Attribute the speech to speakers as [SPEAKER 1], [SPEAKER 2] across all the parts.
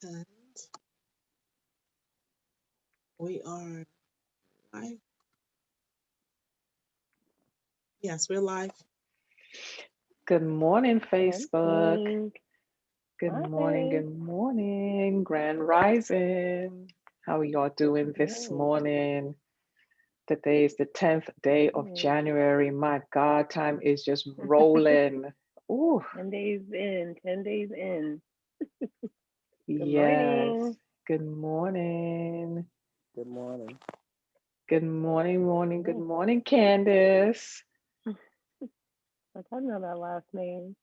[SPEAKER 1] And we are live. Yes, we're live.
[SPEAKER 2] Good morning, Facebook.
[SPEAKER 3] Morning.
[SPEAKER 2] Good morning,
[SPEAKER 3] Hi.
[SPEAKER 2] good morning, Grand Rising. How are y'all doing this
[SPEAKER 3] Good.
[SPEAKER 2] morning? Today is the 10th day of
[SPEAKER 3] Good.
[SPEAKER 2] January. My God, time is just rolling. Ooh,
[SPEAKER 3] 10 days in. 10 days in. Good
[SPEAKER 2] yes.
[SPEAKER 3] morning.
[SPEAKER 2] Good morning.
[SPEAKER 4] Good morning.
[SPEAKER 2] Good morning, morning, good
[SPEAKER 3] Ooh,
[SPEAKER 2] morning, Candace.
[SPEAKER 3] I told you that last name.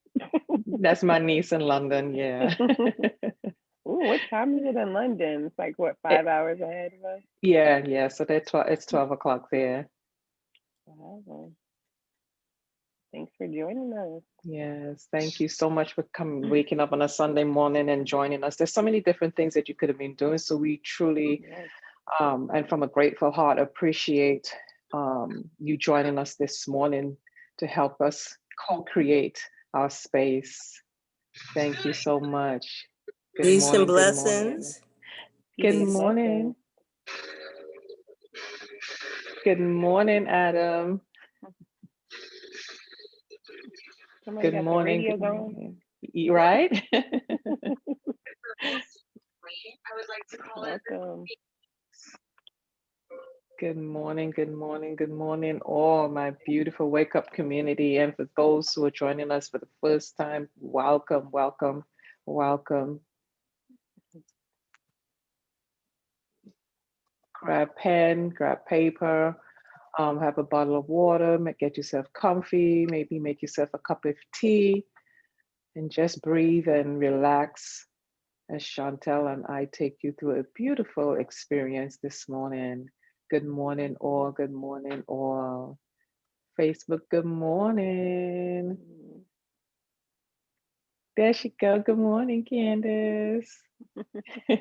[SPEAKER 2] That's my niece in London, yeah.
[SPEAKER 3] Ooh, what time is it in London? It's like what,
[SPEAKER 2] It-
[SPEAKER 3] 5 hours ahead of us?
[SPEAKER 2] yeah, so it's 12 o'clock there.
[SPEAKER 3] Wow. Thanks for joining us.
[SPEAKER 2] Yes, thank you so much for waking up on a Sunday morning and joining us. There's so many different things that you could have been doing. So we truly,
[SPEAKER 3] Yes.
[SPEAKER 2] and from a grateful heart, appreciate you joining us this morning to help us co-create our space. Thank you so much. Good
[SPEAKER 1] Peace and
[SPEAKER 2] morning, good morning.
[SPEAKER 1] blessings.
[SPEAKER 2] Good
[SPEAKER 3] Peace and
[SPEAKER 1] Peace.
[SPEAKER 3] blessings.
[SPEAKER 2] morning. Good morning, Adam.
[SPEAKER 3] Somebody
[SPEAKER 2] Good
[SPEAKER 3] got the
[SPEAKER 2] morning,
[SPEAKER 3] radio
[SPEAKER 2] good
[SPEAKER 3] going.
[SPEAKER 2] morning. You right?
[SPEAKER 3] Welcome.
[SPEAKER 2] Good morning, good morning, good morning, all my beautiful wake up community. And for those who are joining us for the first time, welcome, welcome, welcome. Grab pen, grab paper, have a bottle of water, get yourself comfy, maybe make yourself a cup of tea, and just breathe and relax as Chantel and I take you through a beautiful experience this morning. Good morning, all. Good morning, all. Facebook, good morning. There she go. Good morning, Candace. Good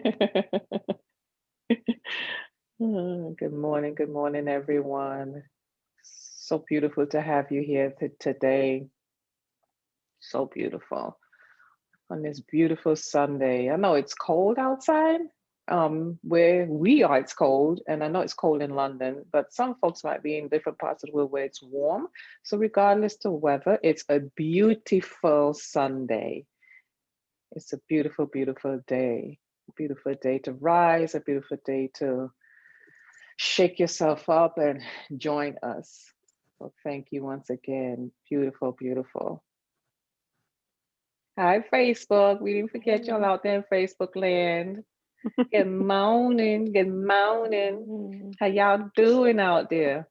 [SPEAKER 2] morning, everyone. So beautiful to have you here today. So beautiful on this beautiful Sunday. I know it's cold outside. Where we are, it's cold, and I know it's cold in London, but some folks might be in different parts of the world where it's warm. So, regardless to weather, it's a beautiful Sunday. It's a beautiful, beautiful day. A beautiful day to rise, a beautiful day to shake yourself up and join us. So, thank you once again. Beautiful, beautiful. Hi, Facebook. We didn't forget y'all
[SPEAKER 3] Hey.
[SPEAKER 2] out there in Facebook land. Good morning. Good morning.
[SPEAKER 3] Mm.
[SPEAKER 2] How y'all doing out there?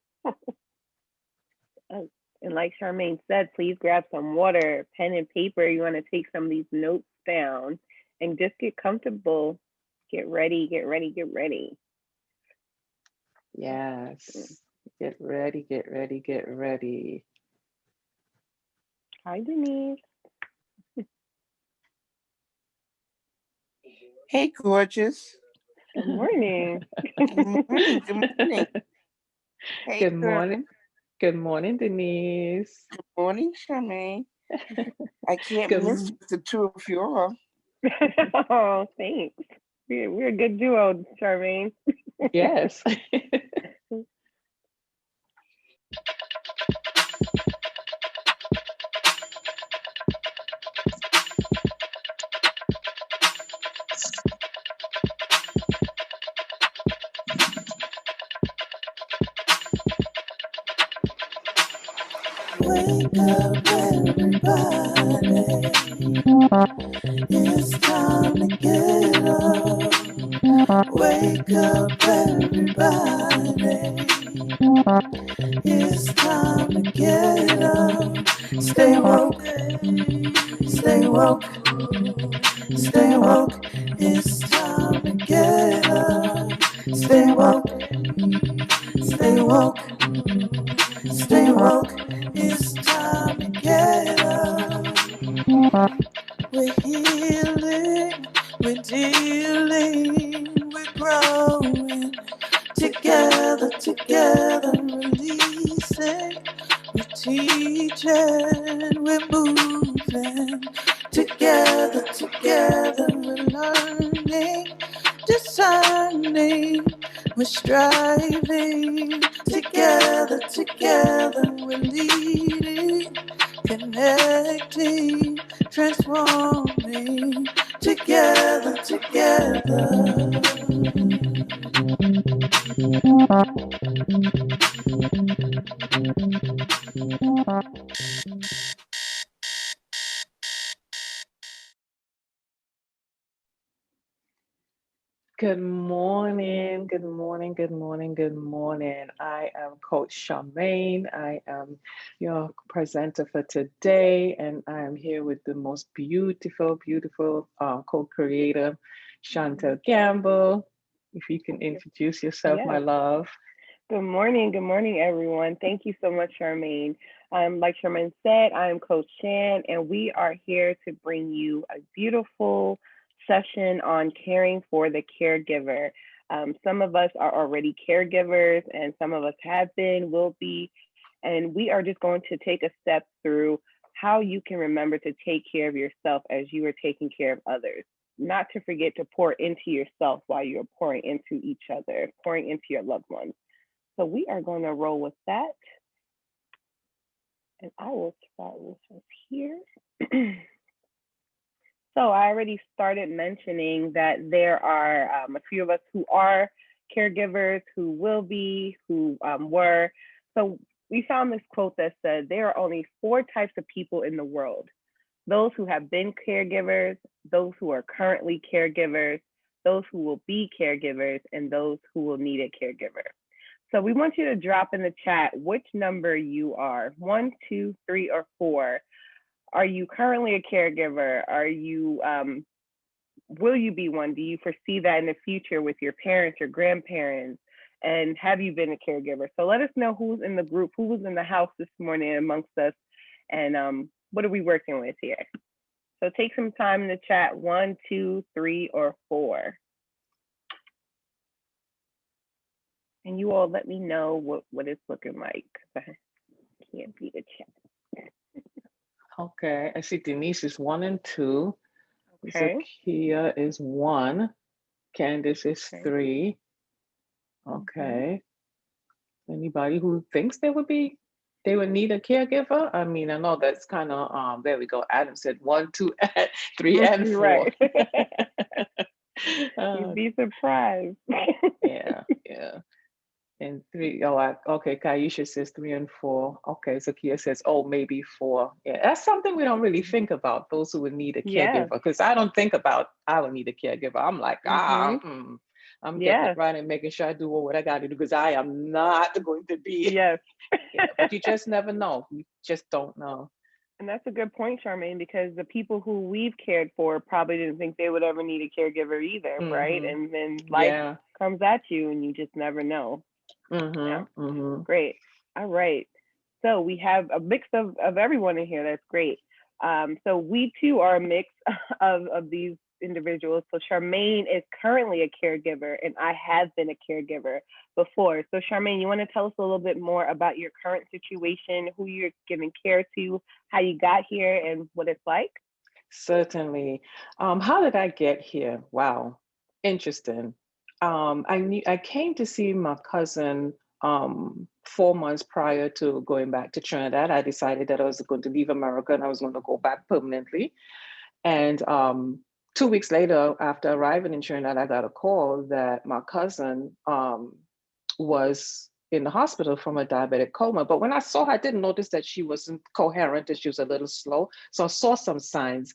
[SPEAKER 3] Uh, And like Charmaine said, please grab some water, pen and paper. You want to take some of these notes down and just get comfortable. Get ready, get ready, get ready.
[SPEAKER 2] Yes. Get ready, get ready, get ready.
[SPEAKER 3] Hi, Denise.
[SPEAKER 4] Hey, gorgeous.
[SPEAKER 3] Good morning.
[SPEAKER 4] Good morning. Good morning. Hey,
[SPEAKER 2] Good
[SPEAKER 4] girl.
[SPEAKER 2] morning. Good morning, Denise.
[SPEAKER 4] Good morning, Charmaine. I can't
[SPEAKER 2] Good.
[SPEAKER 4] miss the two of you all.
[SPEAKER 3] Oh, thanks. We're a good duo, Charmaine.
[SPEAKER 2] Yes.
[SPEAKER 1] Wake up, everybody. It's time to get up. Wake up, everybody. It's time to get up. Stay woke, stay woke, stay woke. It's time to get up. Stay woke, stay woke, stay woke. It's time to get up. We're healing, we're dealing, we're growing. Together, together, releasing. We're teaching, we're moving. Together, together, we're learning. me. We're striving together, together. We're leading, connecting, transforming together, together.
[SPEAKER 2] Good morning, good morning, good morning, good morning. I am Coach Charmaine. I am your presenter for today, and I am here with the most beautiful, beautiful co-creator, Chantel Gamble. If you can introduce yourself, my
[SPEAKER 3] Yes.
[SPEAKER 2] love.
[SPEAKER 3] Good morning, everyone. Thank you so much, Charmaine. Like Charmaine said, I am Coach Shan, and we are here to bring you a beautiful session on caring for the caregiver. Some of us are already caregivers, and some of us have been, will be, and we are just going to take a step through how you can remember to take care of yourself as you are taking care of others. Not to forget to pour into yourself while you're pouring into each other, pouring into your loved ones. So we are going to roll with that. And I will start with this here. So I already started mentioning that there are a few of us who are caregivers, who will be, who were. So we found this quote that said, there are only 4 types of people in the world: those who have been caregivers, those who are currently caregivers, those who will be caregivers, and those who will need a caregiver. So we want you to drop in the chat which number you are: 1, 2, 3, or 4. Are you currently a caregiver? Are you will you be one? Do you foresee that in the future with your parents or grandparents? And have you been a caregiver? So let us know who's in the group, who was in the house this morning amongst us, and what are we working with here? So take some time in the chat: 1, 2, 3, or 4. And you all let me know what it's looking like, because I can't beat the chat.
[SPEAKER 2] Okay, I see Denise is 1 and 2.
[SPEAKER 3] Okay.
[SPEAKER 2] Zakia is 1. Candace is
[SPEAKER 3] Okay.
[SPEAKER 2] 3. Okay. Anybody who thinks they would need a caregiver? I mean, I know that's kind of there we go. Adam said 1, 2, 3, and 4.
[SPEAKER 3] Right.
[SPEAKER 2] Uh,
[SPEAKER 3] You'd be surprised.
[SPEAKER 2] yeah. And 3, okay, Kaisha says 3 and 4. Okay, Zakia says, oh, maybe 4. Yeah, that's something we don't really think about, those who would need a
[SPEAKER 3] Yes.
[SPEAKER 2] caregiver, because I don't think about I would need a caregiver. I'm like, I'm getting it
[SPEAKER 3] Yes.
[SPEAKER 2] right and making sure I do what I got to do, because I am not going to be.
[SPEAKER 3] Yes.
[SPEAKER 2] Yeah, but you just never know. You just don't know.
[SPEAKER 3] And that's a good point, Charmaine, because the people who we've cared for probably didn't think they would ever need a caregiver either, right?
[SPEAKER 2] Mm-hmm.
[SPEAKER 3] And then life
[SPEAKER 2] Yeah.
[SPEAKER 3] comes at you and you just never know. Yeah.
[SPEAKER 2] Mm-hmm. Mm-hmm.
[SPEAKER 3] Great. All right. So we have a mix of everyone in here. That's great. So we too are a mix of these individuals. So Charmaine is currently a caregiver, and I have been a caregiver before. So Charmaine, you want to tell us a little bit more about your current situation, who you're giving care to, how you got here, and what it's like?
[SPEAKER 2] Certainly. How did I get here? Wow, interesting. I came to see my cousin 4 months prior to going back to Trinidad. I decided that I was going to leave America and I was going to go back permanently. And 2 weeks later, after arriving in Trinidad, I got a call that my cousin was in the hospital from a diabetic coma. But when I saw her, I didn't notice that she wasn't coherent and she was a little slow. So I saw some signs,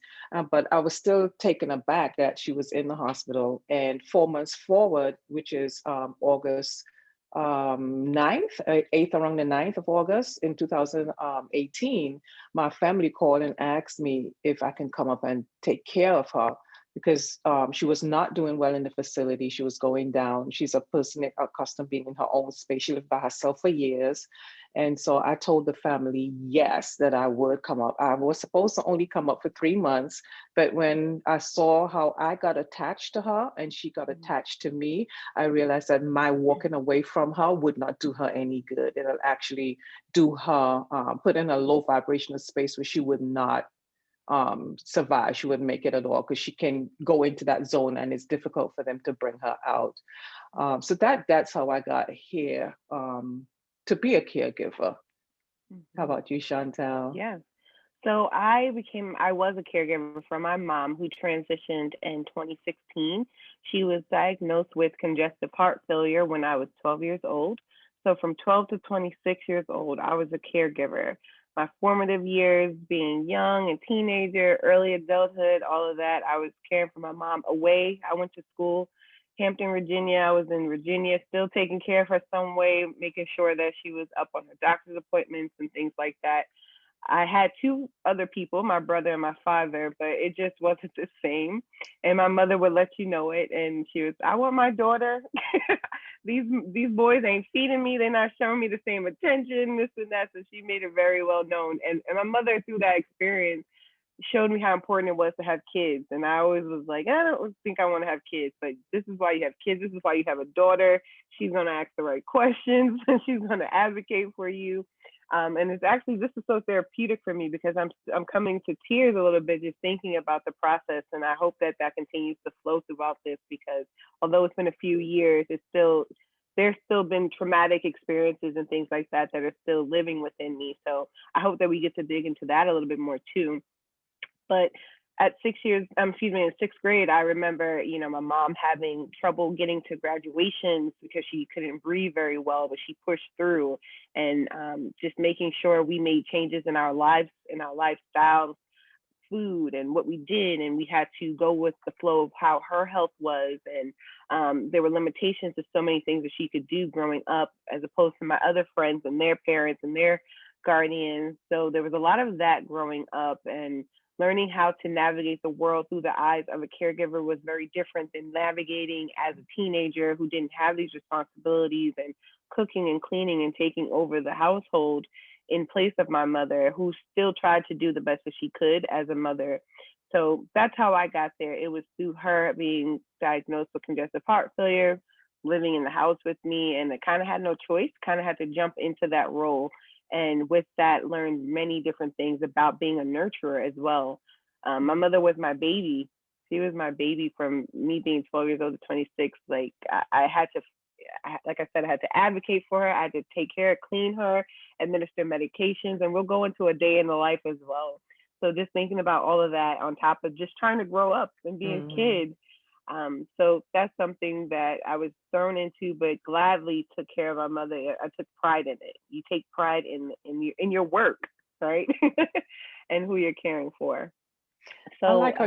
[SPEAKER 2] but I was still taken aback that she was in the hospital. And 4 months forward, which is August 9th, 8th, around the 9th of August in 2018, my family called and asked me if I can come up and take care of her, because she was not doing well in the facility. She was going down. She's a person accustomed being in her own space. She lived by herself for years. And so I told the family, yes, that I would come up. I was supposed to only come up for 3 months, but when I saw how I got attached to her and she got attached to me, I realized that my walking away from her would not do her any good. It'll actually do her, put in a low vibrational space where she would not survive. She wouldn't make it at all because she can go into that zone and it's difficult for them to bring her out. So that's how I got here, to be a caregiver. How
[SPEAKER 3] Mhm.
[SPEAKER 2] about you, Chantel?
[SPEAKER 3] Yeah. So I was a caregiver for my mom who transitioned in 2016. She was diagnosed with congestive heart failure when I was 12 years old. So from 12 to 26 years old, I was a caregiver. My formative years, being young and teenager, early adulthood, all of that, I was caring for my mom away. I went to school, Hampton, Virginia. I was in Virginia, still taking care of her some way, making sure that she was up on her doctor's appointments and things like that. I had two other people, my brother and my father, but it just wasn't the same. And my mother would let you know it, and she was, I want my daughter. these boys ain't feeding me. They're not showing me the same attention, this and that. So she made it very well known. And my mother, through that experience, showed me how important it was to have kids. And I always was like, I don't think I want to have kids, but this is why you have kids. This is why you have a daughter. She's going to ask the right questions and she's going to advocate for you. And it's actually, this is so therapeutic for me because I'm coming to tears a little bit just thinking about the process. And I hope that that continues to flow throughout this because although it's been a few years, there's still been traumatic experiences and things like that that are still living within me. So I hope that we get to dig into that a little bit more too. But at 6 years, in sixth grade, I remember, my mom having trouble getting to graduations because she couldn't breathe very well, but she pushed through and just making sure we made changes in our lives, in our lifestyles, food and what we did. And we had to go with the flow of how her health was. And there were limitations to so many things that she could do growing up, as opposed to my other friends and their parents and their guardians. So there was a lot of that growing up, and learning how to navigate the world through the eyes of a caregiver was very different than navigating as a teenager who didn't have these responsibilities and cooking and cleaning and taking over the household in place of my mother, who still tried to do the best that she could as a mother. So that's how I got there. It was through her being diagnosed with congestive heart failure, living in the house with me, and I kind of had no choice, kind of had to jump into that role. And with that, learned many different things about being a nurturer as well. My mother was my baby. She was my baby from me being 12 years old to 26. Like I had to, like I said, I had to advocate for her. I had to take care, clean her, administer medications, and we'll go into a day in the life as well. So just thinking about all of that on top of just trying to grow up and be a kid. So that's something that I was thrown into, but gladly took care of my mother. I took pride in it. You take pride in your work, right? And who you're caring for.
[SPEAKER 2] I
[SPEAKER 3] So
[SPEAKER 2] like how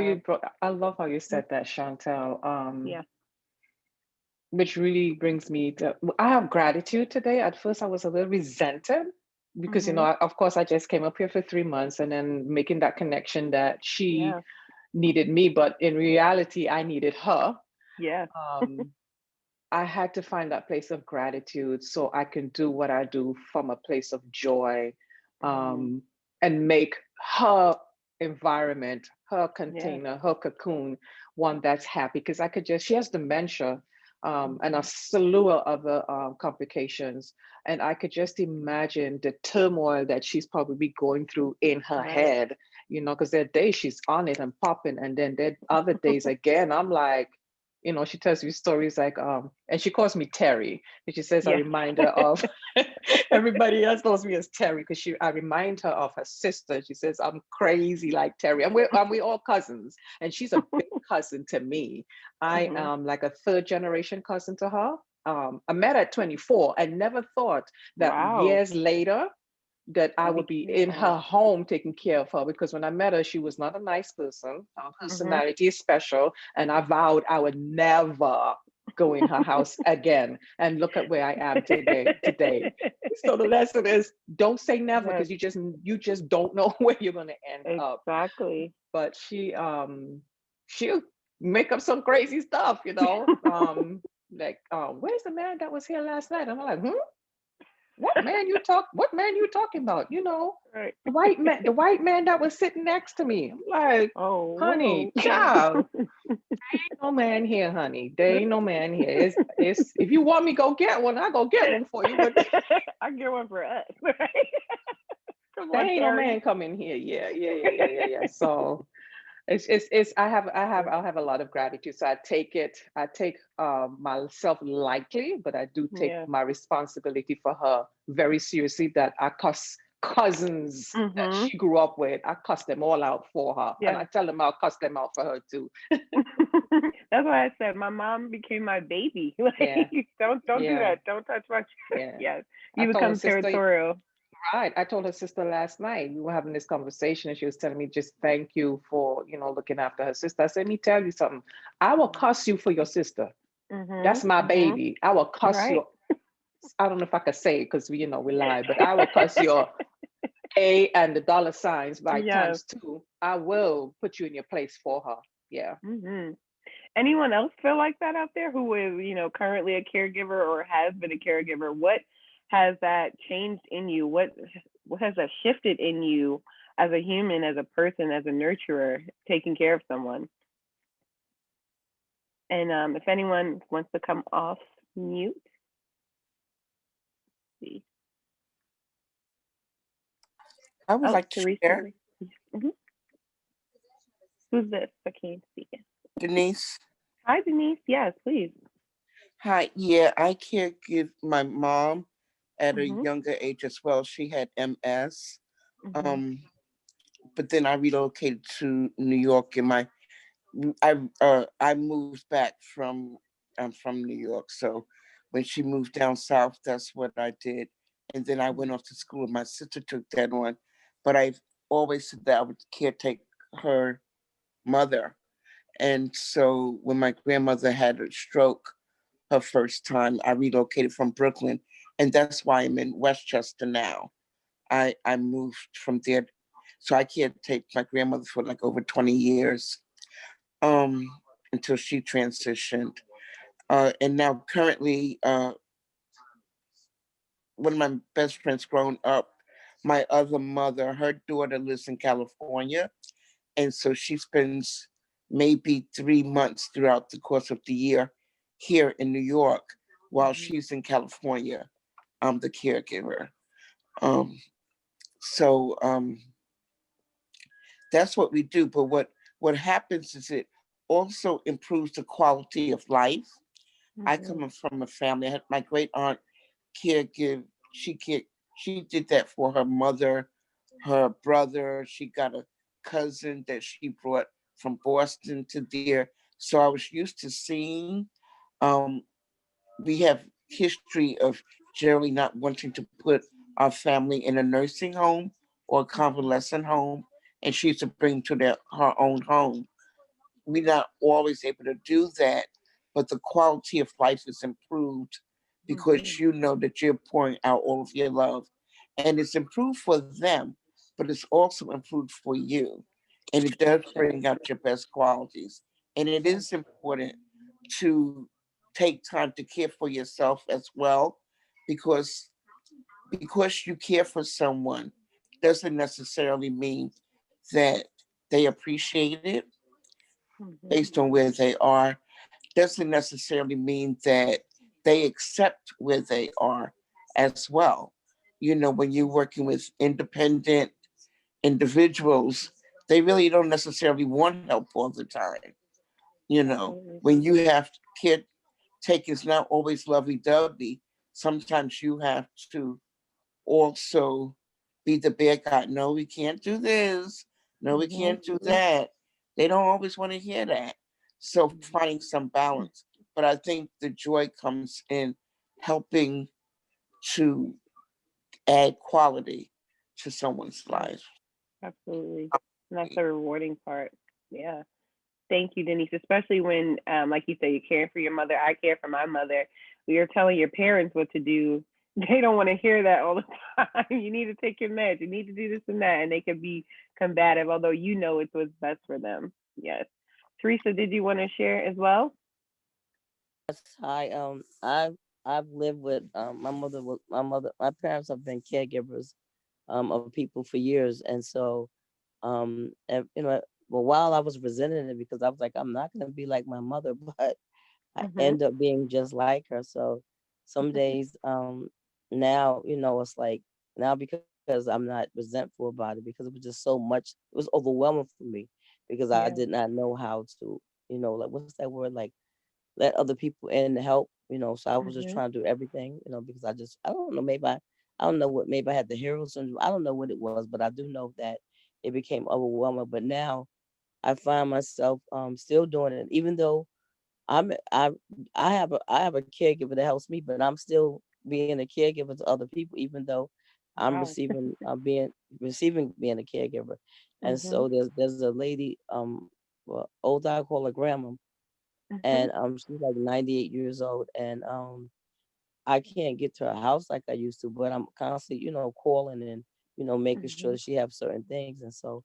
[SPEAKER 2] I love how you said that, Chantel.
[SPEAKER 3] yeah.
[SPEAKER 2] Which really brings me to, I have gratitude today. At first, I was a little resented because,
[SPEAKER 3] Hmm.
[SPEAKER 2] of course, I just came up here for 3 months and then making that connection that she
[SPEAKER 3] Yeah.
[SPEAKER 2] needed me, but in reality, I needed her.
[SPEAKER 3] Yeah.
[SPEAKER 2] Um, I had to find that place of gratitude so I can do what I do from a place of joy,
[SPEAKER 3] Hmm.
[SPEAKER 2] and make her environment, her
[SPEAKER 3] Yeah.
[SPEAKER 2] container, her cocoon, one that's happy. Because she has dementia, and a
[SPEAKER 3] Hmm.
[SPEAKER 2] slew of other complications. And I could just imagine the turmoil that she's probably going through in her
[SPEAKER 3] Right.
[SPEAKER 2] head, because there are days she's on it and popping. And then there are other days again, I'm like, she tells me stories like, and she calls me Terry, and she says a
[SPEAKER 3] Yeah.
[SPEAKER 2] reminder of everybody else knows me as Terry because I remind her of her sister. She says I'm crazy like Terry, and we all cousins, and she's a big cousin to me. I
[SPEAKER 3] Hmm.
[SPEAKER 2] am like a third generation cousin to her. I met at 24 and never thought that
[SPEAKER 3] Wow.
[SPEAKER 2] years later that I would be in her home taking care of her, because when I met her, she was not a nice person. Her
[SPEAKER 3] Hmm.
[SPEAKER 2] personality is special, and I vowed I would never go in her house again. And look at where I am today. So the lesson is, don't say never,
[SPEAKER 3] Yes,
[SPEAKER 2] because you just don't know where you're going to end up.
[SPEAKER 3] exactly.
[SPEAKER 2] But she'll make up some crazy stuff, like, where's the man that was here last night? And I'm like, what man you talking about?
[SPEAKER 3] Right.
[SPEAKER 2] The white man that was sitting next to me. I'm like,
[SPEAKER 3] Oh,
[SPEAKER 2] honey, child, no man here, honey. There ain't no man here. It's if you want me go get one, I'll go get one for you. But
[SPEAKER 3] I get one for us, right?
[SPEAKER 2] There
[SPEAKER 3] One
[SPEAKER 2] ain't no man
[SPEAKER 3] Terry.
[SPEAKER 2] coming here. Yeah. So it's I'll have a lot of gratitude. So I take myself lightly, but I do take
[SPEAKER 3] Yeah.
[SPEAKER 2] my responsibility for her very seriously. That I cuss cousins that
[SPEAKER 3] Mhm.
[SPEAKER 2] she grew up with, I cuss them all out for her. And I
[SPEAKER 3] Yeah.
[SPEAKER 2] tell them I'll cuss them out for her too.
[SPEAKER 3] That's why I said my mom became my baby.
[SPEAKER 2] Yeah,
[SPEAKER 3] Like, don't do
[SPEAKER 2] yeah,
[SPEAKER 3] that. Don't touch my.
[SPEAKER 2] yeah.
[SPEAKER 3] Yes,
[SPEAKER 2] I
[SPEAKER 3] you
[SPEAKER 2] told her
[SPEAKER 3] become
[SPEAKER 2] sister,
[SPEAKER 3] territorial.
[SPEAKER 2] right. I told her sister last night, we were having this conversation and she was telling me, just thank you for, looking after her sister. I said, let me tell you something. I will cuss you for your sister.
[SPEAKER 3] Mhm.
[SPEAKER 2] That's my
[SPEAKER 3] Mhm.
[SPEAKER 2] baby. I will cuss
[SPEAKER 3] Right.
[SPEAKER 2] your, I don't know if I could say it because we lie, but I will cuss your A and the dollar signs by
[SPEAKER 3] Yes.
[SPEAKER 2] times two. I will put you in your place for her. Yeah.
[SPEAKER 3] Mhm. Anyone else feel like that out there who is, currently a caregiver or has been a caregiver? What has that changed in you? What has that shifted in you as a human, as a person, as a nurturer, taking care of someone? And if anyone wants to come off mute, see.
[SPEAKER 4] I would
[SPEAKER 3] Oh,
[SPEAKER 4] like to
[SPEAKER 3] Teresa.
[SPEAKER 4] share,
[SPEAKER 3] Mhm. Who's this? I can't see it.
[SPEAKER 4] Denise.
[SPEAKER 3] Hi, Denise. Yes, please.
[SPEAKER 4] Hi. Yeah, I caregive my mom at a
[SPEAKER 3] Mhm.
[SPEAKER 4] younger age as well. She had MS.
[SPEAKER 3] Mhm.
[SPEAKER 4] Um, but then I relocated to New York, and I moved back from I'm from New York, so when she moved down south, that's what I did. And then I went off to school. My sister took that on, but I've always said that I would caretake her mother. And so when my grandmother had a stroke her first time, I relocated from Brooklyn, and that's why I'm in Westchester now. I moved from there, so I can't take my grandmother for like over 20 years, um, until she transitioned. And now currently, one of my best friends growing up, my other mother, her daughter lives in California, and so she spends maybe 3 months throughout the course of the year here in New York while
[SPEAKER 3] Mhm.
[SPEAKER 4] she's in California. I'm the caregiver. Um, so that's what we do. But what happens is it also improves the quality of life. I
[SPEAKER 3] Mhm.
[SPEAKER 4] come from a family. I had my great aunt caregive. She did that for her mother, her brother. She got a cousin that she brought from Boston to there. So I was used to seeing. Um, we have history of generally not wanting to put our family in a nursing home or a
[SPEAKER 3] Mhm.
[SPEAKER 4] convalescent home, and she used to bring them to her own home. We're not always able to do that, but the quality of life is improved because
[SPEAKER 3] Mhm.
[SPEAKER 4] you know that you're pouring out all of your love. And it's improved for them, but it's also improved for you. And it does bring out your best qualities. And it is important to take time to care for yourself as well, because because you care for someone doesn't necessarily mean that they appreciate it
[SPEAKER 3] Mhm.
[SPEAKER 4] based on where they are, doesn't necessarily mean that they accept where they are as well. You know, when you're working with independent individuals, they really don't necessarily want help all the time. You know,
[SPEAKER 3] Absolutely.
[SPEAKER 4] when you have caretakers, not always lovey dovey. Sometimes you have to also be the bad guy. No, we can't do this. No, we
[SPEAKER 3] Mhm.
[SPEAKER 4] can't do that. They don't always want to hear that. So finding some balance. But I think the joy comes in helping to add quality to someone's
[SPEAKER 3] Yes,
[SPEAKER 4] life.
[SPEAKER 3] absolutely. And that's the rewarding part. Yeah. Thank you, Denise. Especially when, like you say, you're caring for your mother. I care for my mother. You're telling your parents what to do. They don't want to hear that all the time. You need to take your meds. You need to do this and that, and they can be combative, although you know it's what's best for them. Yes. Teresa, did you want to share as well?
[SPEAKER 5] Yes, hi. I've lived with my parents have been caregivers of people for years, and so and, well, while I was resenting it because I was like, I'm not gonna be like my mother, but I
[SPEAKER 3] Mhm.
[SPEAKER 5] end up being just like her. So some days now, it's like now because because I'm not resentful about it, because it was just so much. It was overwhelming for me because I
[SPEAKER 3] Yeah.
[SPEAKER 5] did not know how to, like, what's that word? Like, let other people in to help, so I was just
[SPEAKER 3] Mhm.
[SPEAKER 5] trying to do everything, because I don't know, I don't know what, maybe I had the hero syndrome. I don't know what it was, but I do know that it became overwhelming. But now I find myself still doing it, even though I'm I I have a caregiver that helps me, but I'm still being a caregiver to other people, even though I'm
[SPEAKER 3] Wow.
[SPEAKER 5] receiving being receiving being a caregiver. And
[SPEAKER 3] Mhm.
[SPEAKER 5] so there's a lady, well, older, I call her grandma,
[SPEAKER 3] Mhm.
[SPEAKER 5] and she's like 98 years old, and I can't get to her house like I used to, but I'm constantly, calling and, making sure
[SPEAKER 3] Mhm.
[SPEAKER 5] that she have certain things. And so,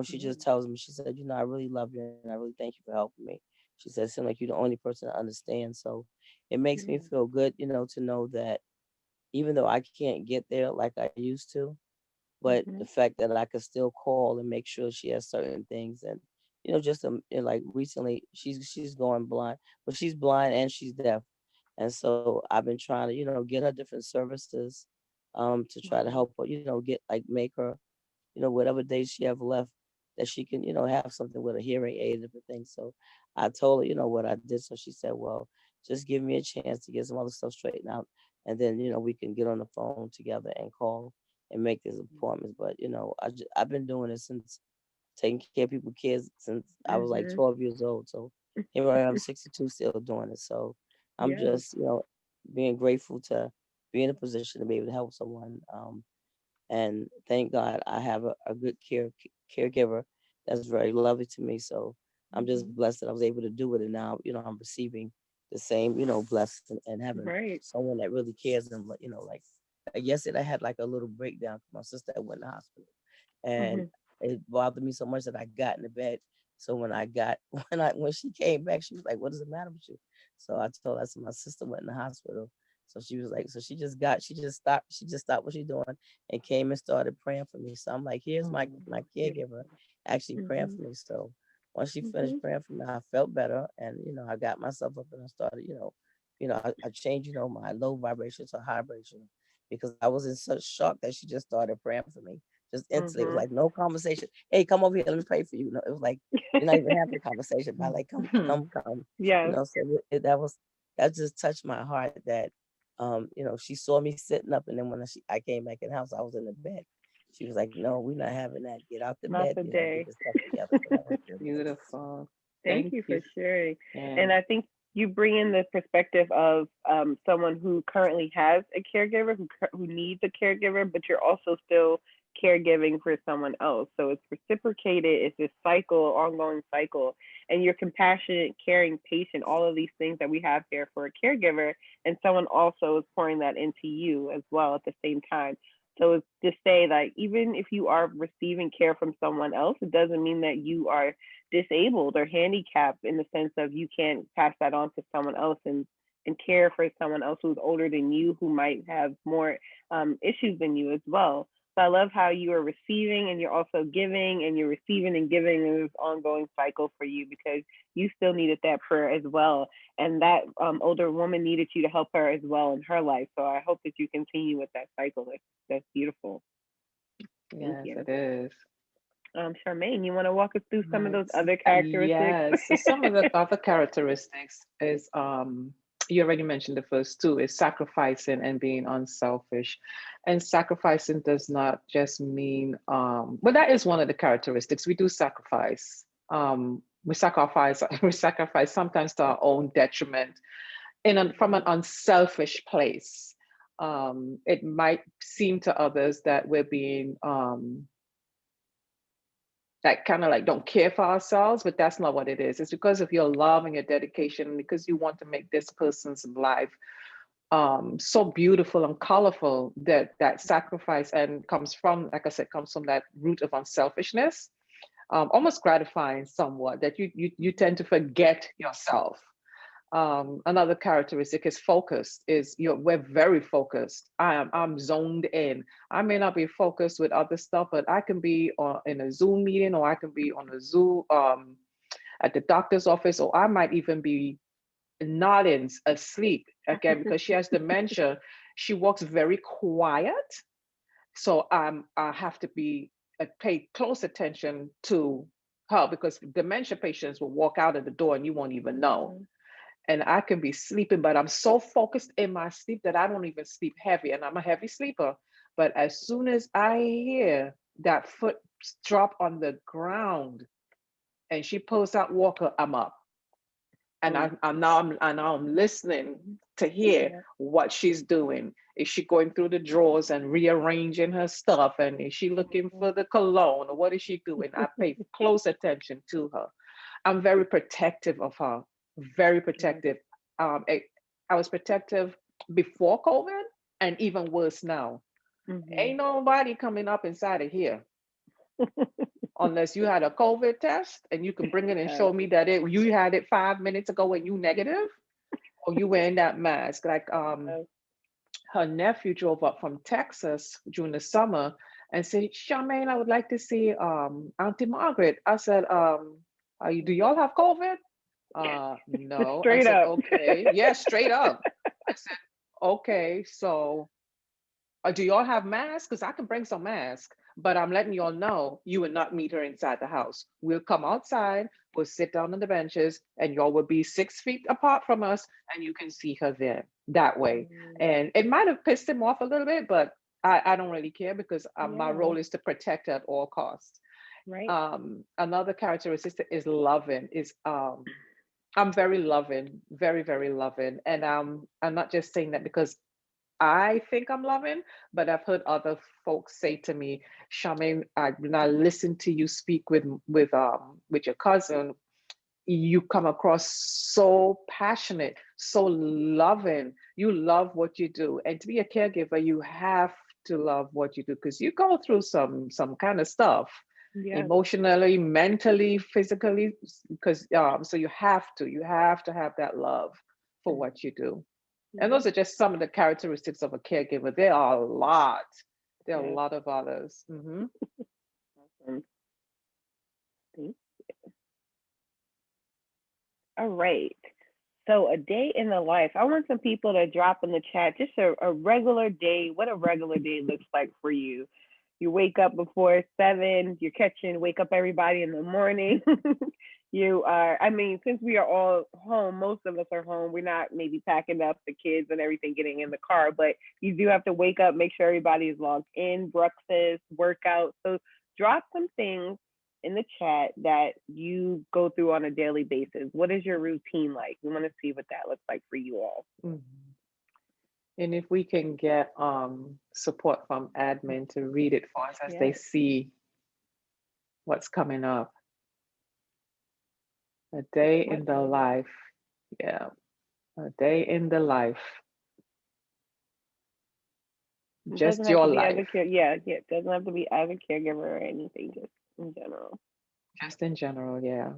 [SPEAKER 5] she
[SPEAKER 3] Yeah.
[SPEAKER 5] just tells me, she said, I really love you and I really thank you for helping me. She said, it seems like you're the only person that understands. So it makes me
[SPEAKER 3] Yeah.
[SPEAKER 5] feel good, to know that even though I can't get there like I used to, but the
[SPEAKER 3] Mhm.
[SPEAKER 5] fact that I could still call and make sure she has certain things. And just like recently she's going blind, but she's blind and she's deaf. And so I've been trying to get her different services, to try to
[SPEAKER 3] Wow.
[SPEAKER 5] help her, get, like, make her, whatever days she have left, that she can, have something with a hearing aid and different things. So I told her, what I did. So she said, well, just give me a chance to get some other stuff straightened out. And then, we can get on the phone together and call and make these appointments. But, I've been doing it since, taking care of people's kids since I was like
[SPEAKER 3] Mhm.
[SPEAKER 5] 12 years old. So here I am, 62, still doing it. So I'm
[SPEAKER 3] Yeah.
[SPEAKER 5] just, being grateful to be in a position to be able to help someone. And thank God I have a good caregiver that's very loving to me. So I'm just
[SPEAKER 3] Mhm.
[SPEAKER 5] blessed that I was able to do it. And now, I'm receiving the same, blessing and having
[SPEAKER 3] Right.
[SPEAKER 5] someone that really cares. And, like yesterday, I had like a little breakdown because my sister went in the hospital, and
[SPEAKER 3] Mhm.
[SPEAKER 5] it bothered me so much that I got in the bed. So when I got when she came back, she was like, "What is the matter with you?" So I told her, I said, "My sister went in the hospital." So she was like, so she just stopped what she's doing and came and started praying for me. So I'm like, here's my caregiver
[SPEAKER 3] Beautiful.
[SPEAKER 5] actually praying for
[SPEAKER 3] Mhm.
[SPEAKER 5] me. So once she finished
[SPEAKER 3] Mhm.
[SPEAKER 5] praying for me, I felt better, and I got myself up and I started, I changed, my low vibration to high vibration because I was in such shock that she just started praying for me. Just instantly, it was
[SPEAKER 3] Mhm.
[SPEAKER 5] like no conversation. Hey, come over here, let me pray for you. No, it was like you're not even having a conversation, but like come.
[SPEAKER 3] Yes.
[SPEAKER 5] So that just touched my heart that she saw me sitting up, and then when I came back in the house, I was in the bed. She was like, "No, we're not having that. Get out the
[SPEAKER 3] Not
[SPEAKER 5] bed,
[SPEAKER 3] the
[SPEAKER 5] get
[SPEAKER 3] day.
[SPEAKER 5] this stuff together." So that was real good.
[SPEAKER 2] Beautiful.
[SPEAKER 3] Thank
[SPEAKER 2] Thank
[SPEAKER 3] you for
[SPEAKER 2] you.
[SPEAKER 3] sharing. And
[SPEAKER 2] And
[SPEAKER 3] I think you bring in the perspective of someone who currently has a caregiver, who needs a caregiver, but you're also still caregiving for someone else. So it's reciprocated. It's this cycle, ongoing cycle, and you're compassionate, caring, patient. All of these things that we have here for a caregiver, and someone also is pouring that into you as well at the same time. So it's to say that even if you are receiving care from someone else, it doesn't mean that you are disabled or handicapped in the sense of you can't pass that on to someone else and care for someone else who's older than you who might have more issues than you as well. So I love how you are receiving and you're also giving and you're receiving and giving in this ongoing cycle for you because you still needed that prayer as well. And that older woman needed you to help her as well in her life. So I hope that you continue with that cycle. That's beautiful. Thank
[SPEAKER 2] yes,
[SPEAKER 3] you.
[SPEAKER 2] it is.
[SPEAKER 3] Charmaine, you want to walk us through some of those
[SPEAKER 2] Nice.
[SPEAKER 3] other characteristics?
[SPEAKER 2] Yes. So some of the other characteristics is you already mentioned the first two is sacrificing and being unselfish. And sacrificing does not just mean but that is one of the characteristics. We do sacrifice. We sacrifice we sacrifice sometimes to our own detriment from an unselfish place. It might seem to others that we're being that kind of like don't care for ourselves, but that's not what it is. It's because of your love and your dedication, because you want to make this person's life so beautiful and colorful, that sacrifice and comes from, like I said, comes from that root of unselfishness, almost gratifying somewhat, that you tend to forget yourself. Another characteristic is focused. We're very focused. I'm zoned in. I may not be focused with other stuff, but I can be in a Zoom meeting, or I can be on a Zoom at the doctor's office, or I might even be nodding asleep again because she has dementia. She walks very quiet, So I have to pay close attention to her, because dementia patients will walk out of the door and you won't even know. And I can be sleeping, but I'm so focused in my sleep that I don't even sleep heavy. And I'm a heavy sleeper. But as soon as I hear that foot drop on the ground and she pulls out Walker, I'm up. And I'm listening to hear what she's doing. Is she going through the drawers and rearranging her stuff? And is she looking for the cologne? Or what is she doing? I pay close attention to her. I'm very protective of her, very protective. I was protective before COVID, and even worse now. Ain't nobody coming up inside of here unless you had a COVID test and you can bring it and show me that you had it 5 minutes ago and you negative, or you wearing that mask. Like her nephew drove up from Texas during the summer and said, Charmaine, I would like to see Auntie Margaret. I said, do y'all have COVID? No.
[SPEAKER 3] Straight
[SPEAKER 2] I said,
[SPEAKER 3] up.
[SPEAKER 2] okay. Yeah, straight up. I said, okay, so do y'all have masks? Because I can bring some masks, but I'm letting y'all know you will not meet her inside the house. We'll come outside, we'll sit down on the benches, and y'all will be 6 feet apart from us, and you can see her there that way. And it might have pissed him off a little bit, but I don't really care, because my role is to protect her at all costs.
[SPEAKER 3] Right.
[SPEAKER 2] Another characteristic is loving. I'm very loving, very, very loving. And I'm not just saying that because I think I'm loving, but I've heard other folks say to me, Charmaine, when I listen to you speak with your cousin, you come across so passionate, so loving. You love what you do. And to be a caregiver, you have to love what you do, because you go through some kind of stuff. Emotionally, mentally, physically, because so you have to have that love for what you do. And those are just some of the characteristics of a caregiver. There are a lot. There are a lot of others.
[SPEAKER 3] Awesome. Thank you. All right. So a day in the life. I want some people to drop in the chat just a regular day, what a regular day looks like for you. You wake up before 7, wake up everybody in the morning. Since we are all home, most of us are home. We're not maybe packing up the kids and everything, getting in the car, but you do have to wake up, make sure everybody is logged in, breakfast, workout. So drop some things in the chat that you go through on a daily basis. What is your routine like? We want to see what that looks like for you all.
[SPEAKER 2] And if we can get support from admin to read it for us as they see what's coming up. A day in the life. Yeah. A day in the life. Just your life.
[SPEAKER 3] It doesn't have to be as a caregiver or anything, just in general.
[SPEAKER 2] Just in general, yeah.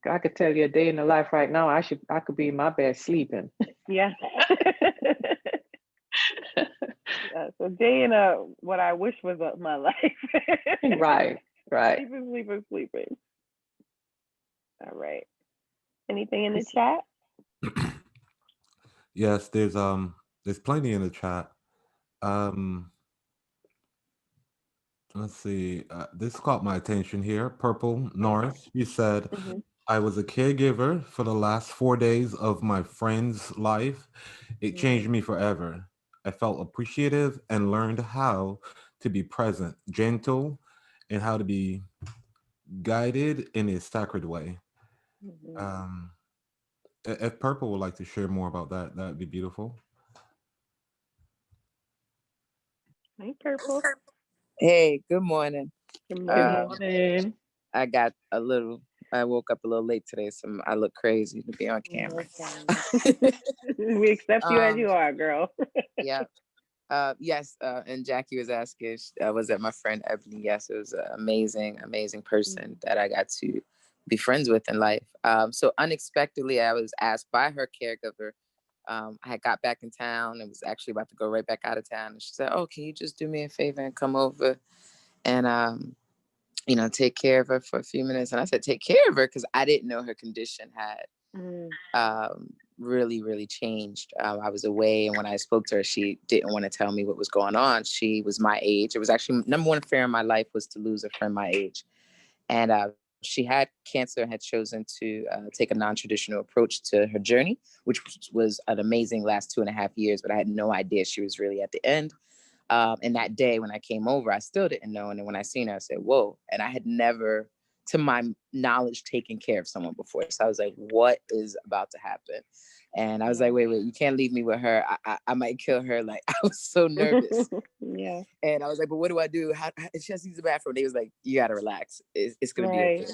[SPEAKER 2] I could tell you a day in the life right now. I could be in my bed sleeping.
[SPEAKER 3] Yeah. So day in what I wish was my life.
[SPEAKER 2] Right.
[SPEAKER 3] Sleeping. All right. Anything in the chat?
[SPEAKER 6] Yes, there's plenty in the chat. Let's see. This caught my attention here. Purple Norris. You said, I was a caregiver for the last 4 days of my friend's life. It changed me forever. I felt appreciative and learned how to be present, gentle, and how to be guided in a sacred way. If Purple would like to share more about that, that'd be beautiful.
[SPEAKER 3] Hey, Purple.
[SPEAKER 7] Hey, good morning.
[SPEAKER 3] Good morning.
[SPEAKER 7] I woke up a little late today, so I look crazy to be on camera.
[SPEAKER 3] We accept you as you are, girl.
[SPEAKER 7] Yeah. Yes, and Jackie was asking, was that my friend Ebony? Yes, it was an amazing person that I got to be friends with in life. So unexpectedly, I was asked by her caregiver. I had got back in town and was actually about to go right back out of town. And she said, oh, can you just do me a favor and come over and, take care of her for a few minutes? And I said, take care of her? Because I didn't know her condition had really, really changed. I was away, and when I spoke to her, she didn't want to tell me what was going on. She was my age. It was actually number one fear in my life was to lose a friend my age. And she had cancer and had chosen to take a non-traditional approach to her journey, which was an amazing last 2.5 years, but I had no idea she was really at the end. And that day when I came over, I still didn't know. And then when I seen her, I said, whoa. And I had never, to my knowledge, taken care of someone before. So I was like, what is about to happen? And I was like, wait, you can't leave me with her. I might kill her. Like, I was so nervous.
[SPEAKER 3] Yeah.
[SPEAKER 7] And I was like, but what do I do? How if she has to use the bathroom? They was like, you got to relax. It's going to be okay.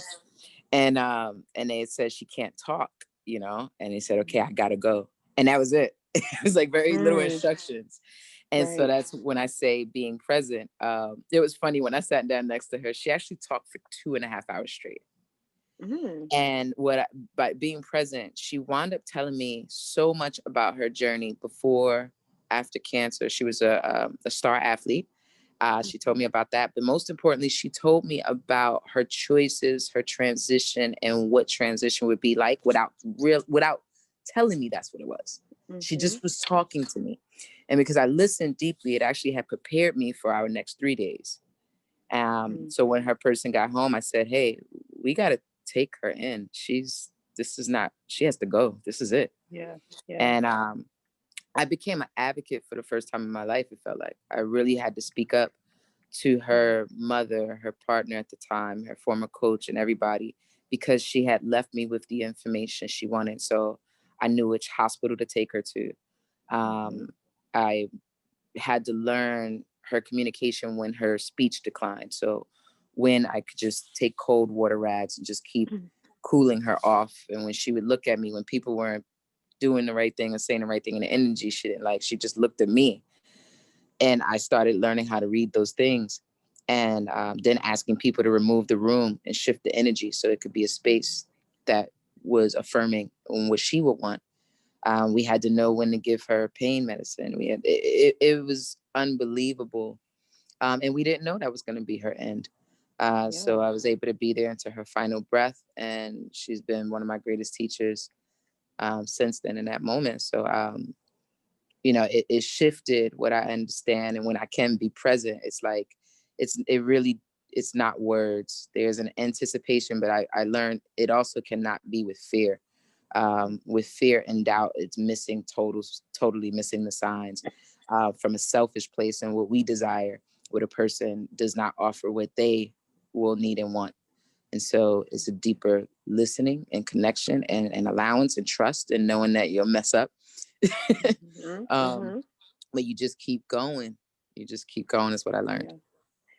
[SPEAKER 7] And they said she can't talk, you know, and they said, okay, I got to go. And that was it. It was like very little instructions. And so that's when I say being present. It was funny when I sat down next to her, she actually talked for 2.5 hours straight. And by being present, she wound up telling me so much about her journey before, after cancer. She was a star athlete. She told me about that. But most importantly, she told me about her choices, her transition, and what transition would be like without telling me that's what it was. She just was talking to me. And because I listened deeply, it actually had prepared me for our next 3 days. So when her person got home, I said, hey, we got to take her in. She has to go. This is it.
[SPEAKER 3] Yeah.
[SPEAKER 7] And I became an advocate for the first time in my life. It felt like I really had to speak up to her mother, her partner at the time, her former coach, and everybody, because she had left me with the information she wanted. So I knew which hospital to take her to. I had to learn her communication when her speech declined. So when I could just take cold water rags and just keep cooling her off. And when she would look at me, when people weren't doing the right thing and saying the right thing, and the energy she didn't like, she just looked at me. And I started learning how to read those things. And then asking people to remove the room and shift the energy so it could be a space that was affirming on what she would want. We had to know when to give her pain medicine. It was unbelievable. And we didn't know that was going to be her end. So I was able to be there until her final breath. And she's been one of my greatest teachers since then in that moment. So, it shifted what I understand. And when I can be present, it's like, it's not words. There's an anticipation, but I learned it also cannot be with fear. With fear and doubt, it's totally missing the signs from a selfish place, and what we desire, what a person does not offer what they will need and want. And so it's a deeper listening and connection and allowance and trust and knowing that you'll mess up. But you just keep going. You just keep going is what I learned.
[SPEAKER 3] Yeah.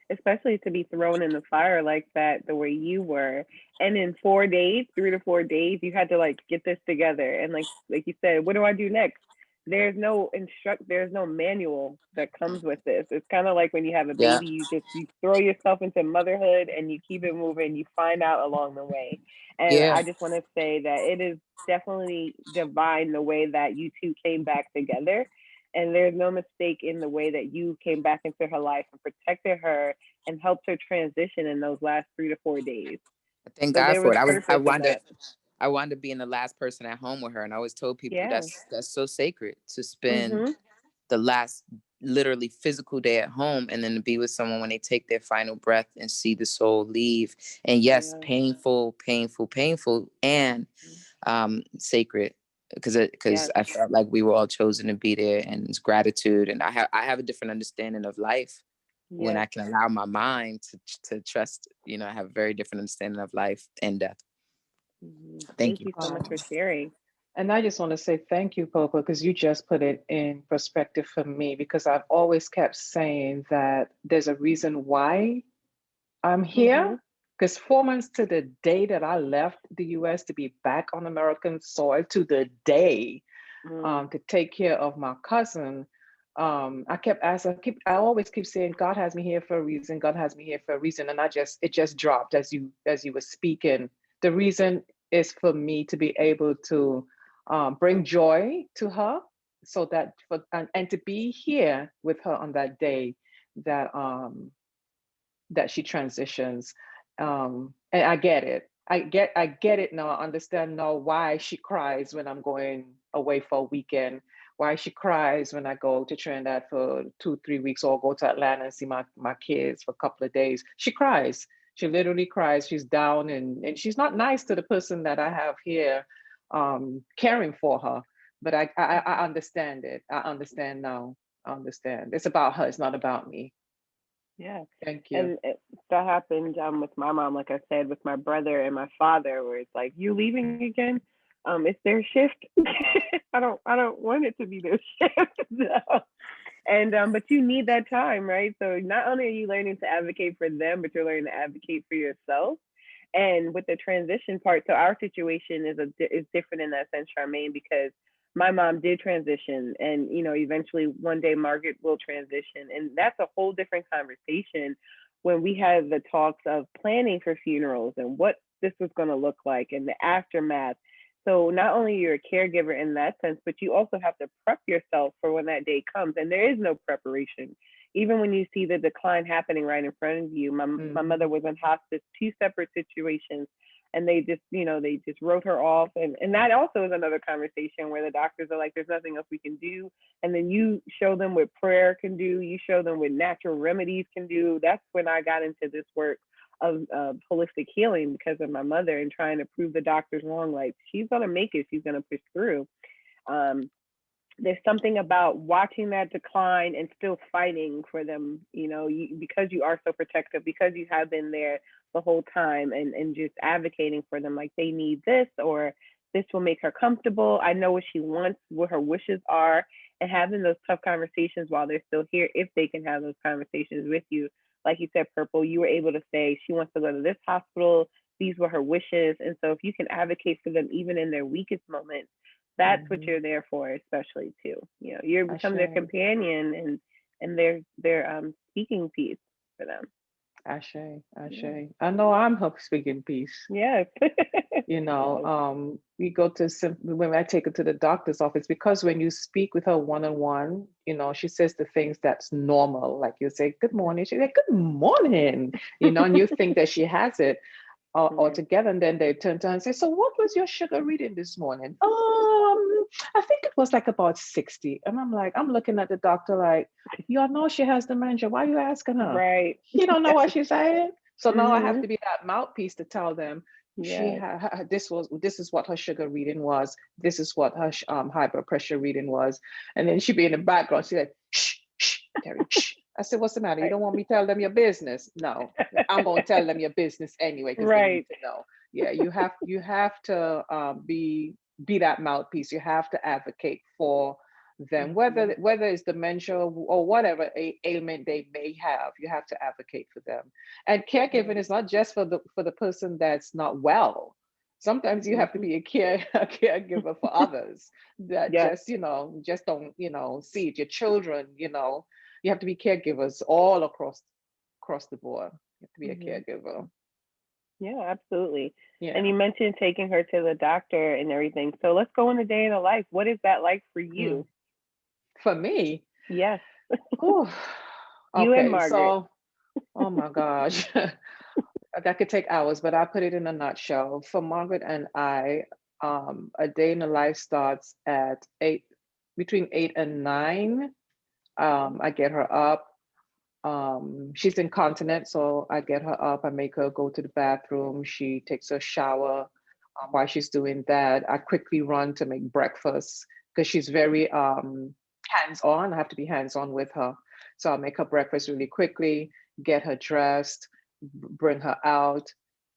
[SPEAKER 3] Especially to be thrown in the fire like that, the way you were. And in 4 days, 3 to 4 days, you had to like get this together. And like you said, what do I do next? There's no manual that comes with this. It's kind of like when you have a baby, you throw yourself into motherhood and you keep it moving, you find out along the way. And I just want to say that it is definitely divine the way that you two came back together. And there's no mistake in the way that you came back into her life and protected her and helped her transition in those last 3 to 4 days.
[SPEAKER 7] Thank God for it. I wanted to be the last person at home with her. And I always told people that's so sacred to spend the last literally physical day at home and then to be with someone when they take their final breath and see the soul leave. And yes, painful, and sacred. Because I felt like we were all chosen to be there, and it's gratitude. And I have a different understanding of life when I can allow my mind to trust. I have a very different understanding of life and death. Thank you
[SPEAKER 3] so much for sharing.
[SPEAKER 2] And I just want to say thank you, Popo, because you just put it in perspective for me, because I've always kept saying that there's a reason why I'm here. Because 4 months to the day that I left the US to be back on American soil, to the day to take care of my cousin, I always keep saying, God has me here for a reason. God has me here for a reason. And it just dropped as you were speaking. The reason is for me to be able to bring joy to her, so that and to be here with her on that day that she transitions. And I get it. I get it now. I understand now why she cries when I'm going away for a weekend, why she cries when I go to Trinidad for 2, 3 weeks, or go to Atlanta and see my kids for a couple of days. She cries. She literally cries. She's down, and she's not nice to the person that I have here caring for her. But I understand it. I understand now. I understand. It's about her. It's not about me.
[SPEAKER 3] Yeah.
[SPEAKER 2] Thank you.
[SPEAKER 3] And that happened with my mom, like I said, with my brother and my father, where it's like, you leaving again? It's their shift. I don't want it to be their shift. No. And but you need that time, right? So not only are you learning to advocate for them, but you're learning to advocate for yourself. And with the transition part, so our situation is different in that sense, Charmaine, because my mom did transition, and eventually one day Margaret will transition, and that's a whole different conversation when we had the talks of planning for funerals and what this was going to look like and the aftermath. So not only you're a caregiver in that sense, but you also have to prep yourself for when that day comes, and there is no preparation. Even when you see the decline happening right in front of you, my mother was in hospice, 2 separate situations, and they just wrote her off. And that also is another conversation where the doctors are like, there's nothing else we can do. And then you show them what prayer can do. You show them what natural remedies can do. That's when I got into this work of holistic healing, because of my mother, and trying to prove the doctors wrong. Like, she's going to make it. She's going to push through. There's something about watching that decline and still fighting for them, because you are so protective, because you have been there the whole time, and just advocating for them, like, they need this, or this will make her comfortable. I know what she wants, what her wishes are, and having those tough conversations while they're still here, if they can have those conversations with you. Like you said, Purple, you were able to say she wants to go to this hospital. These were her wishes. And so if you can advocate for them, even in their weakest moments, that's what you're there for, especially too. You become their companion, and their speaking piece for them.
[SPEAKER 2] Ashe. I know I'm her speaking piece.
[SPEAKER 3] Yes.
[SPEAKER 2] We go to when I take her to the doctor's office, because when you speak with her one-on-one, she says the things that's normal. Like, you say, good morning. She's like, good morning, and you think that she has it all together. And then they turn to her and say, so what was your sugar reading this morning? I think it was like about 60. And I'm looking at the doctor like, you all know she has dementia. Why are you asking her?
[SPEAKER 3] Right.
[SPEAKER 2] You don't know what she's saying. So now I have to be that mouthpiece to tell them, this is what her sugar reading was. This is what her high blood pressure reading was. And then she'd be in the background. She's like, shh, Terry, shh. I said, what's the matter? You don't want me to tell them your business? No, I'm going to tell them your business anyway, because they need to know. Yeah, you have to be that mouthpiece. You have to advocate for them, whether it's dementia or whatever ailment they may have. You have to advocate for them. And caregiving is not just for the person that's not well. Sometimes you have to be a caregiver for others that just don't see it. Your children, you have to be caregivers all across the board. You have to be a caregiver.
[SPEAKER 3] Yeah, absolutely.
[SPEAKER 2] Yeah.
[SPEAKER 3] And you mentioned taking her to the doctor and everything. So let's go in a day in the life. What is that like for you?
[SPEAKER 2] For me?
[SPEAKER 3] Yes.
[SPEAKER 2] You
[SPEAKER 3] and Margaret.
[SPEAKER 2] So, oh my gosh. That could take hours, but I put it in a nutshell. For Margaret and I, a day in the life starts at between 8 and 9. I get her up. She's incontinent, so I get her up. I make her go to the bathroom. She takes a shower. While she's doing that, I quickly run to make breakfast, because she's very hands-on. I have to be hands-on with her. So I'll make her breakfast really quickly, get her dressed, bring her out,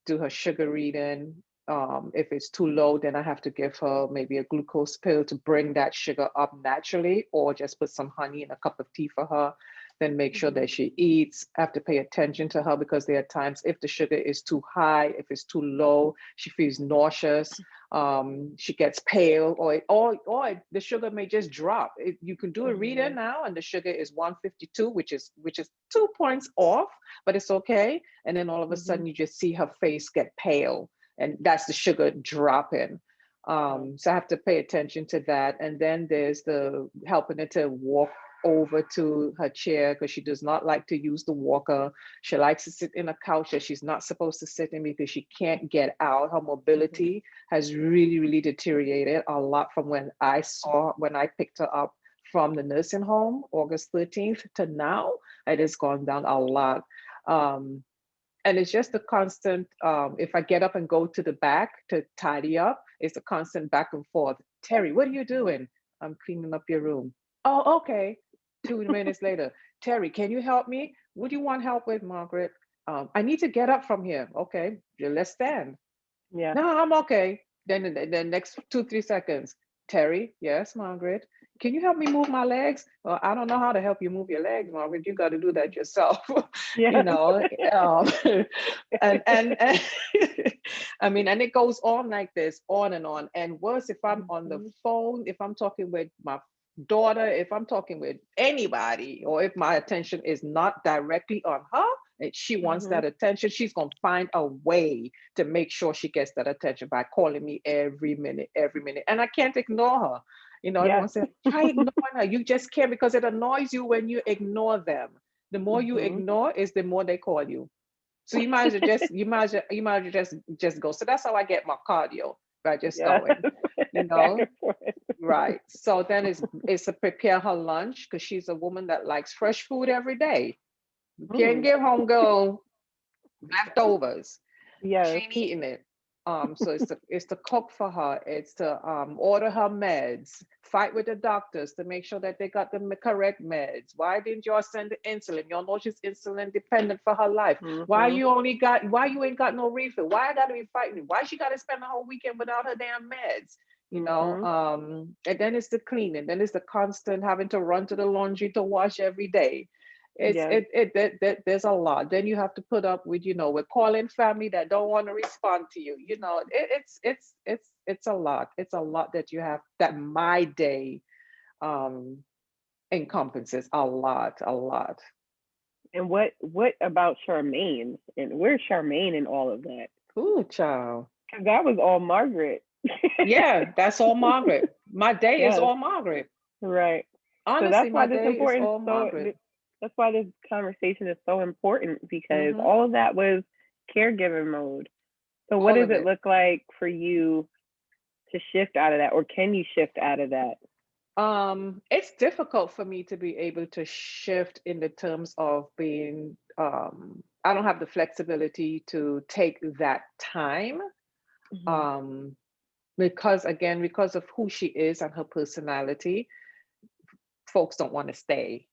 [SPEAKER 2] do her sugar reading. If it's too low, then I have to give her maybe a glucose pill to bring that sugar up naturally, or just put some honey in a cup of tea for her. Then make sure that she eats. I have to pay attention to her, because there are times if the sugar is too high, if it's too low, she feels nauseous. She gets pale, or the sugar may just drop. You can do a reader now, and the sugar is 152, which is 2 points off, but it's okay. And then all of a sudden, you just see her face get pale, and that's the sugar dropping. So I have to pay attention to that. And then there's the helping her to walk over to her chair because she does not like to use the walker. She likes to sit in a couch that she's not supposed to sit in because she can't get out. Her mobility has really, really deteriorated a lot from when I picked her up from the nursing home, August 13th to now. It has gone down a lot. And it's just a constant, if I get up and go to the back to tidy up, it's a constant back and forth. Terry, what are you doing? I'm cleaning up your room. Oh, okay. 2 minutes later, Terry, can you help me? What do you want help with, Margaret? I need to get up from here. Okay, let's stand.
[SPEAKER 3] Yeah.
[SPEAKER 2] No, I'm okay. Then the next 2, 3 seconds, Terry, yes, Margaret, can you help me move my legs? Well, I don't know how to help you move your legs, Margaret. You got to do that yourself.
[SPEAKER 3] Yeah.
[SPEAKER 2] You know, and I mean, and it goes on like this, on and on. And worse, if I'm on the phone, if I'm talking with my daughter, if I'm talking with anybody, or if my attention is not directly on her, and she wants that attention, she's gonna find a way to make sure she gets that attention by calling me every minute, and I can't ignore her. You know, everyone says, try ignoring her. You just can't, because it annoys you when you ignore them. The more you ignore is the more they call you. So you might as well just go. So that's how I get my cardio, by just going, you know. Right. So then it's to prepare her lunch, because she's a woman that likes fresh food every day. You can't get home girl leftovers.
[SPEAKER 3] Yes.
[SPEAKER 2] She ain't eating it. So it's to cook for her. It's to order her meds, fight with the doctors to make sure that they got the correct meds. Why didn't y'all send the insulin? Y'all know she's insulin dependent for her life. Why you ain't got no refill? Why I gotta be fighting? Why she gotta spend the whole weekend without her damn meds? You know, and then it's the cleaning, then it's the constant having to run to the laundry to wash every day. There's a lot. Then you have to put up with, with calling family that don't want to respond to you. You know, it's a lot. It's a lot that you have, that my day encompasses a lot, a lot.
[SPEAKER 3] And what about Charmaine? And where's Charmaine in all of that?
[SPEAKER 2] Ooh, child.
[SPEAKER 3] Because that was all Margaret.
[SPEAKER 2] Yeah, that's all Margaret. My day is all Margaret.
[SPEAKER 3] Right.
[SPEAKER 2] Honestly,
[SPEAKER 3] so that's
[SPEAKER 2] my
[SPEAKER 3] why this
[SPEAKER 2] day is
[SPEAKER 3] important.
[SPEAKER 2] all Margaret.
[SPEAKER 3] That's why this conversation is so important, because all of that was caregiver mode. So what does it look like for you to shift out of that, or can you shift out of that?
[SPEAKER 2] It's difficult for me to be able to shift in the terms of being, I don't have the flexibility to take that time. Because of who she is and her personality, folks don't want to stay.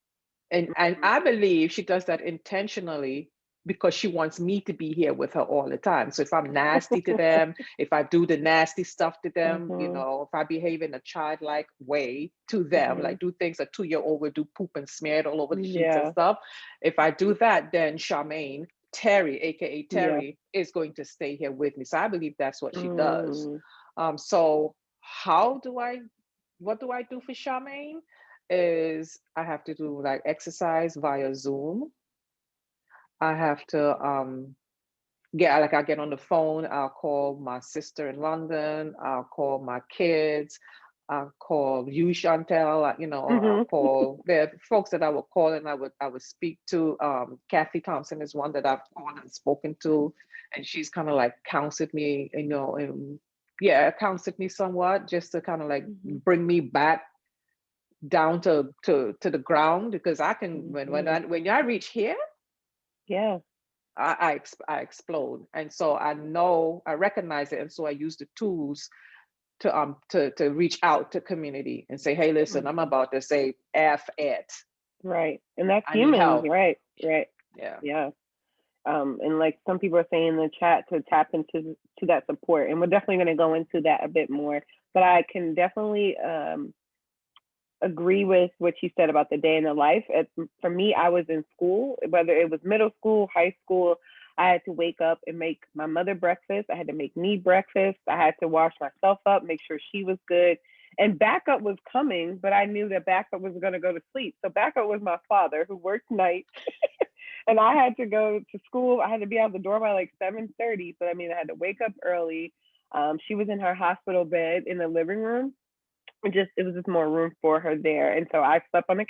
[SPEAKER 2] And I believe she does that intentionally, because she wants me to be here with her all the time. So if I'm nasty to them, if I do the nasty stuff to them, if I behave in a childlike way to them, like do things a 2-year-old would do, poop and smear it all over the sheets and stuff. If I do that, then Charmaine, Terry, aka Terry, is going to stay here with me. So I believe that's what she does. So what do I do for Charmaine? Is I have to do like exercise via Zoom. I have to I get on the phone, I'll call my sister in London, I'll call my kids, I'll call you, Chantel, I'll call the folks that I would call, and I would speak to. Kathy Thompson is one that I've called and spoken to, and she's kind of like counseled me, and counseled me somewhat, just to kind of like bring me back down to the ground, because I can when I reach here, I explode. And so I recognize it, and so I use the tools to reach out to community and say, hey, listen, I'm about to say F it.
[SPEAKER 3] Right. And that's humans, right. Yeah. And like some people are saying in the chat, to tap into that support, and we're definitely going to go into that a bit more, but I can definitely agree with what you said about the day in the life. For me, I was in school, whether it was middle school, high school, I had to wake up and make my mother breakfast. I had to make me breakfast. I had to wash myself up, make sure she was good. And backup was coming, but I knew that backup was going to go to sleep. So backup was my father, who worked nights. And I had to go to school. I had to be out the door by like 7:30. So I had to wake up early. She was in her hospital bed in the living room. it was just more room for her there. And so I slept on the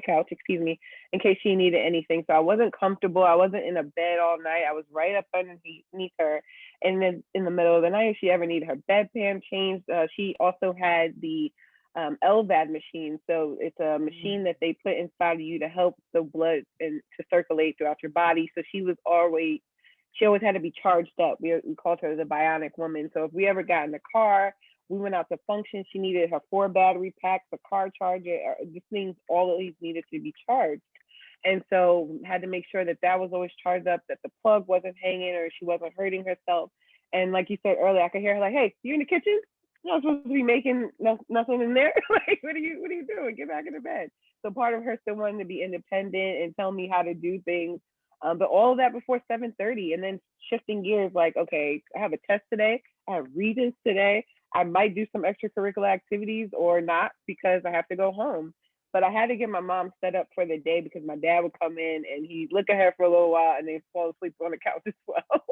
[SPEAKER 3] couch, excuse me, in case she needed anything. So I wasn't comfortable. I wasn't in a bed all night. I was right up underneath her. And then in the middle of the night, if she ever needed her bedpan changed, she also had the LVAD machine. So it's a machine that they put inside of you to help the blood and to circulate throughout your body. So she always had to be charged up. We called her the bionic woman. So if we ever got in the car, we went out to function, she needed her 4 battery packs, a car charger, just things, all of these needed to be charged. And so had to make sure that that was always charged up, that the plug wasn't hanging or she wasn't hurting herself. And like you said earlier, I could hear her like, "Hey, you in the kitchen? You're not supposed to be making nothing in there. Like, what are you doing? Get back in the bed." So part of her still wanting to be independent and tell me how to do things. But all of that before 7:30, and then shifting gears, like, okay, I have a test today, I have readings today, I might do some extracurricular activities or not because I have to go home. But I had to get my mom set up for the day because my dad would come in and he'd look at her for a little while and then fall asleep on the couch as well.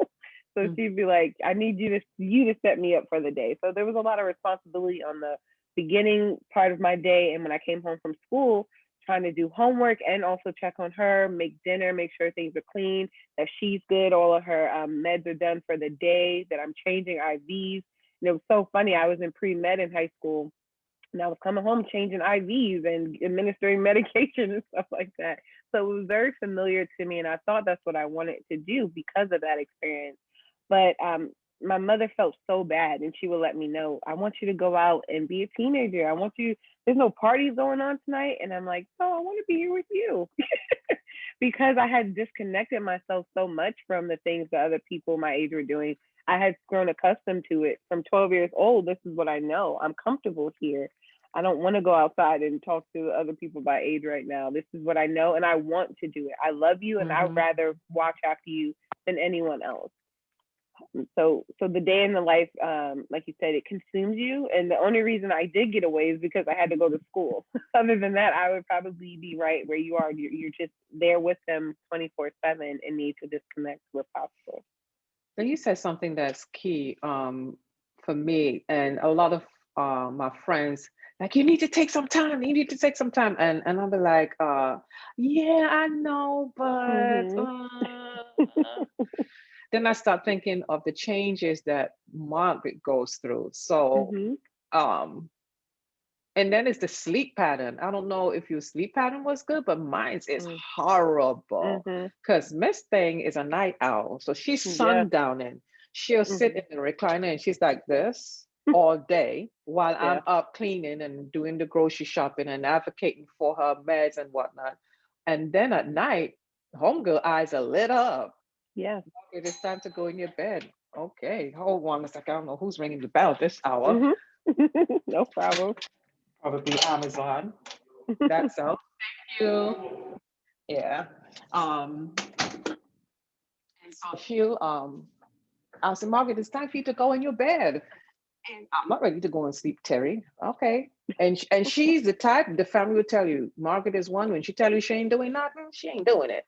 [SPEAKER 3] So she'd be like, "I need you to set me up for the day." So there was a lot of responsibility on the beginning part of my day. And when I came home from school, trying to do homework and also check on her, make dinner, make sure things are clean, that she's good, all of her meds are done for the day, that I'm changing IVs. And it was so funny. I was in pre-med in high school and I was coming home changing IVs and administering medication and stuff like that. So it was very familiar to me. And I thought that's what I wanted to do because of that experience. But my mother felt so bad and she would let me know, "I want you to go out and be a teenager. There's no parties going on tonight." And I'm like, "No, I want to be here with you." Because I had disconnected myself so much from the things that other people my age were doing. I had grown accustomed to it from 12 years old. This is what I know. I'm comfortable here. I don't want to go outside and talk to other people my age right now. This is what I know and I want to do it. I love you and I'd rather watch after you than anyone else. So the day in the life, like you said, it consumes you. And the only reason I did get away is because I had to go to school. Other than that, I would probably be right where you are. You're just there with them 24/7 and need to disconnect where possible.
[SPEAKER 2] So you said something that's key for me and a lot of my friends, like, "You need to take some time. You need to take some time." And I'll be like, "Yeah, I know, but then I start thinking of the changes that Margaret goes through. So, um, and then it's the sleep pattern. I don't know if your sleep pattern was good, but mine's is horrible. Because Miss Thing is a night owl. So she's sundowning. She'll sit in the recliner and she's like this all day while I'm up cleaning and doing the grocery shopping and advocating for her meds and whatnot. And then at night, homegirl eyes are lit up.
[SPEAKER 3] Yeah.
[SPEAKER 2] It is time to go in your bed. Okay, hold on a second. I don't know who's ringing the bell this hour.
[SPEAKER 3] No problem.
[SPEAKER 2] Probably Amazon. That's all. Thank you. Yeah. And so she'll I'll say, "Margaret, it's time for you to go in your bed." And I'm not ready to go and sleep, Terry. Okay. And she's the type the family will tell you, Margaret is one, when she tell you she ain't doing nothing, she ain't doing it.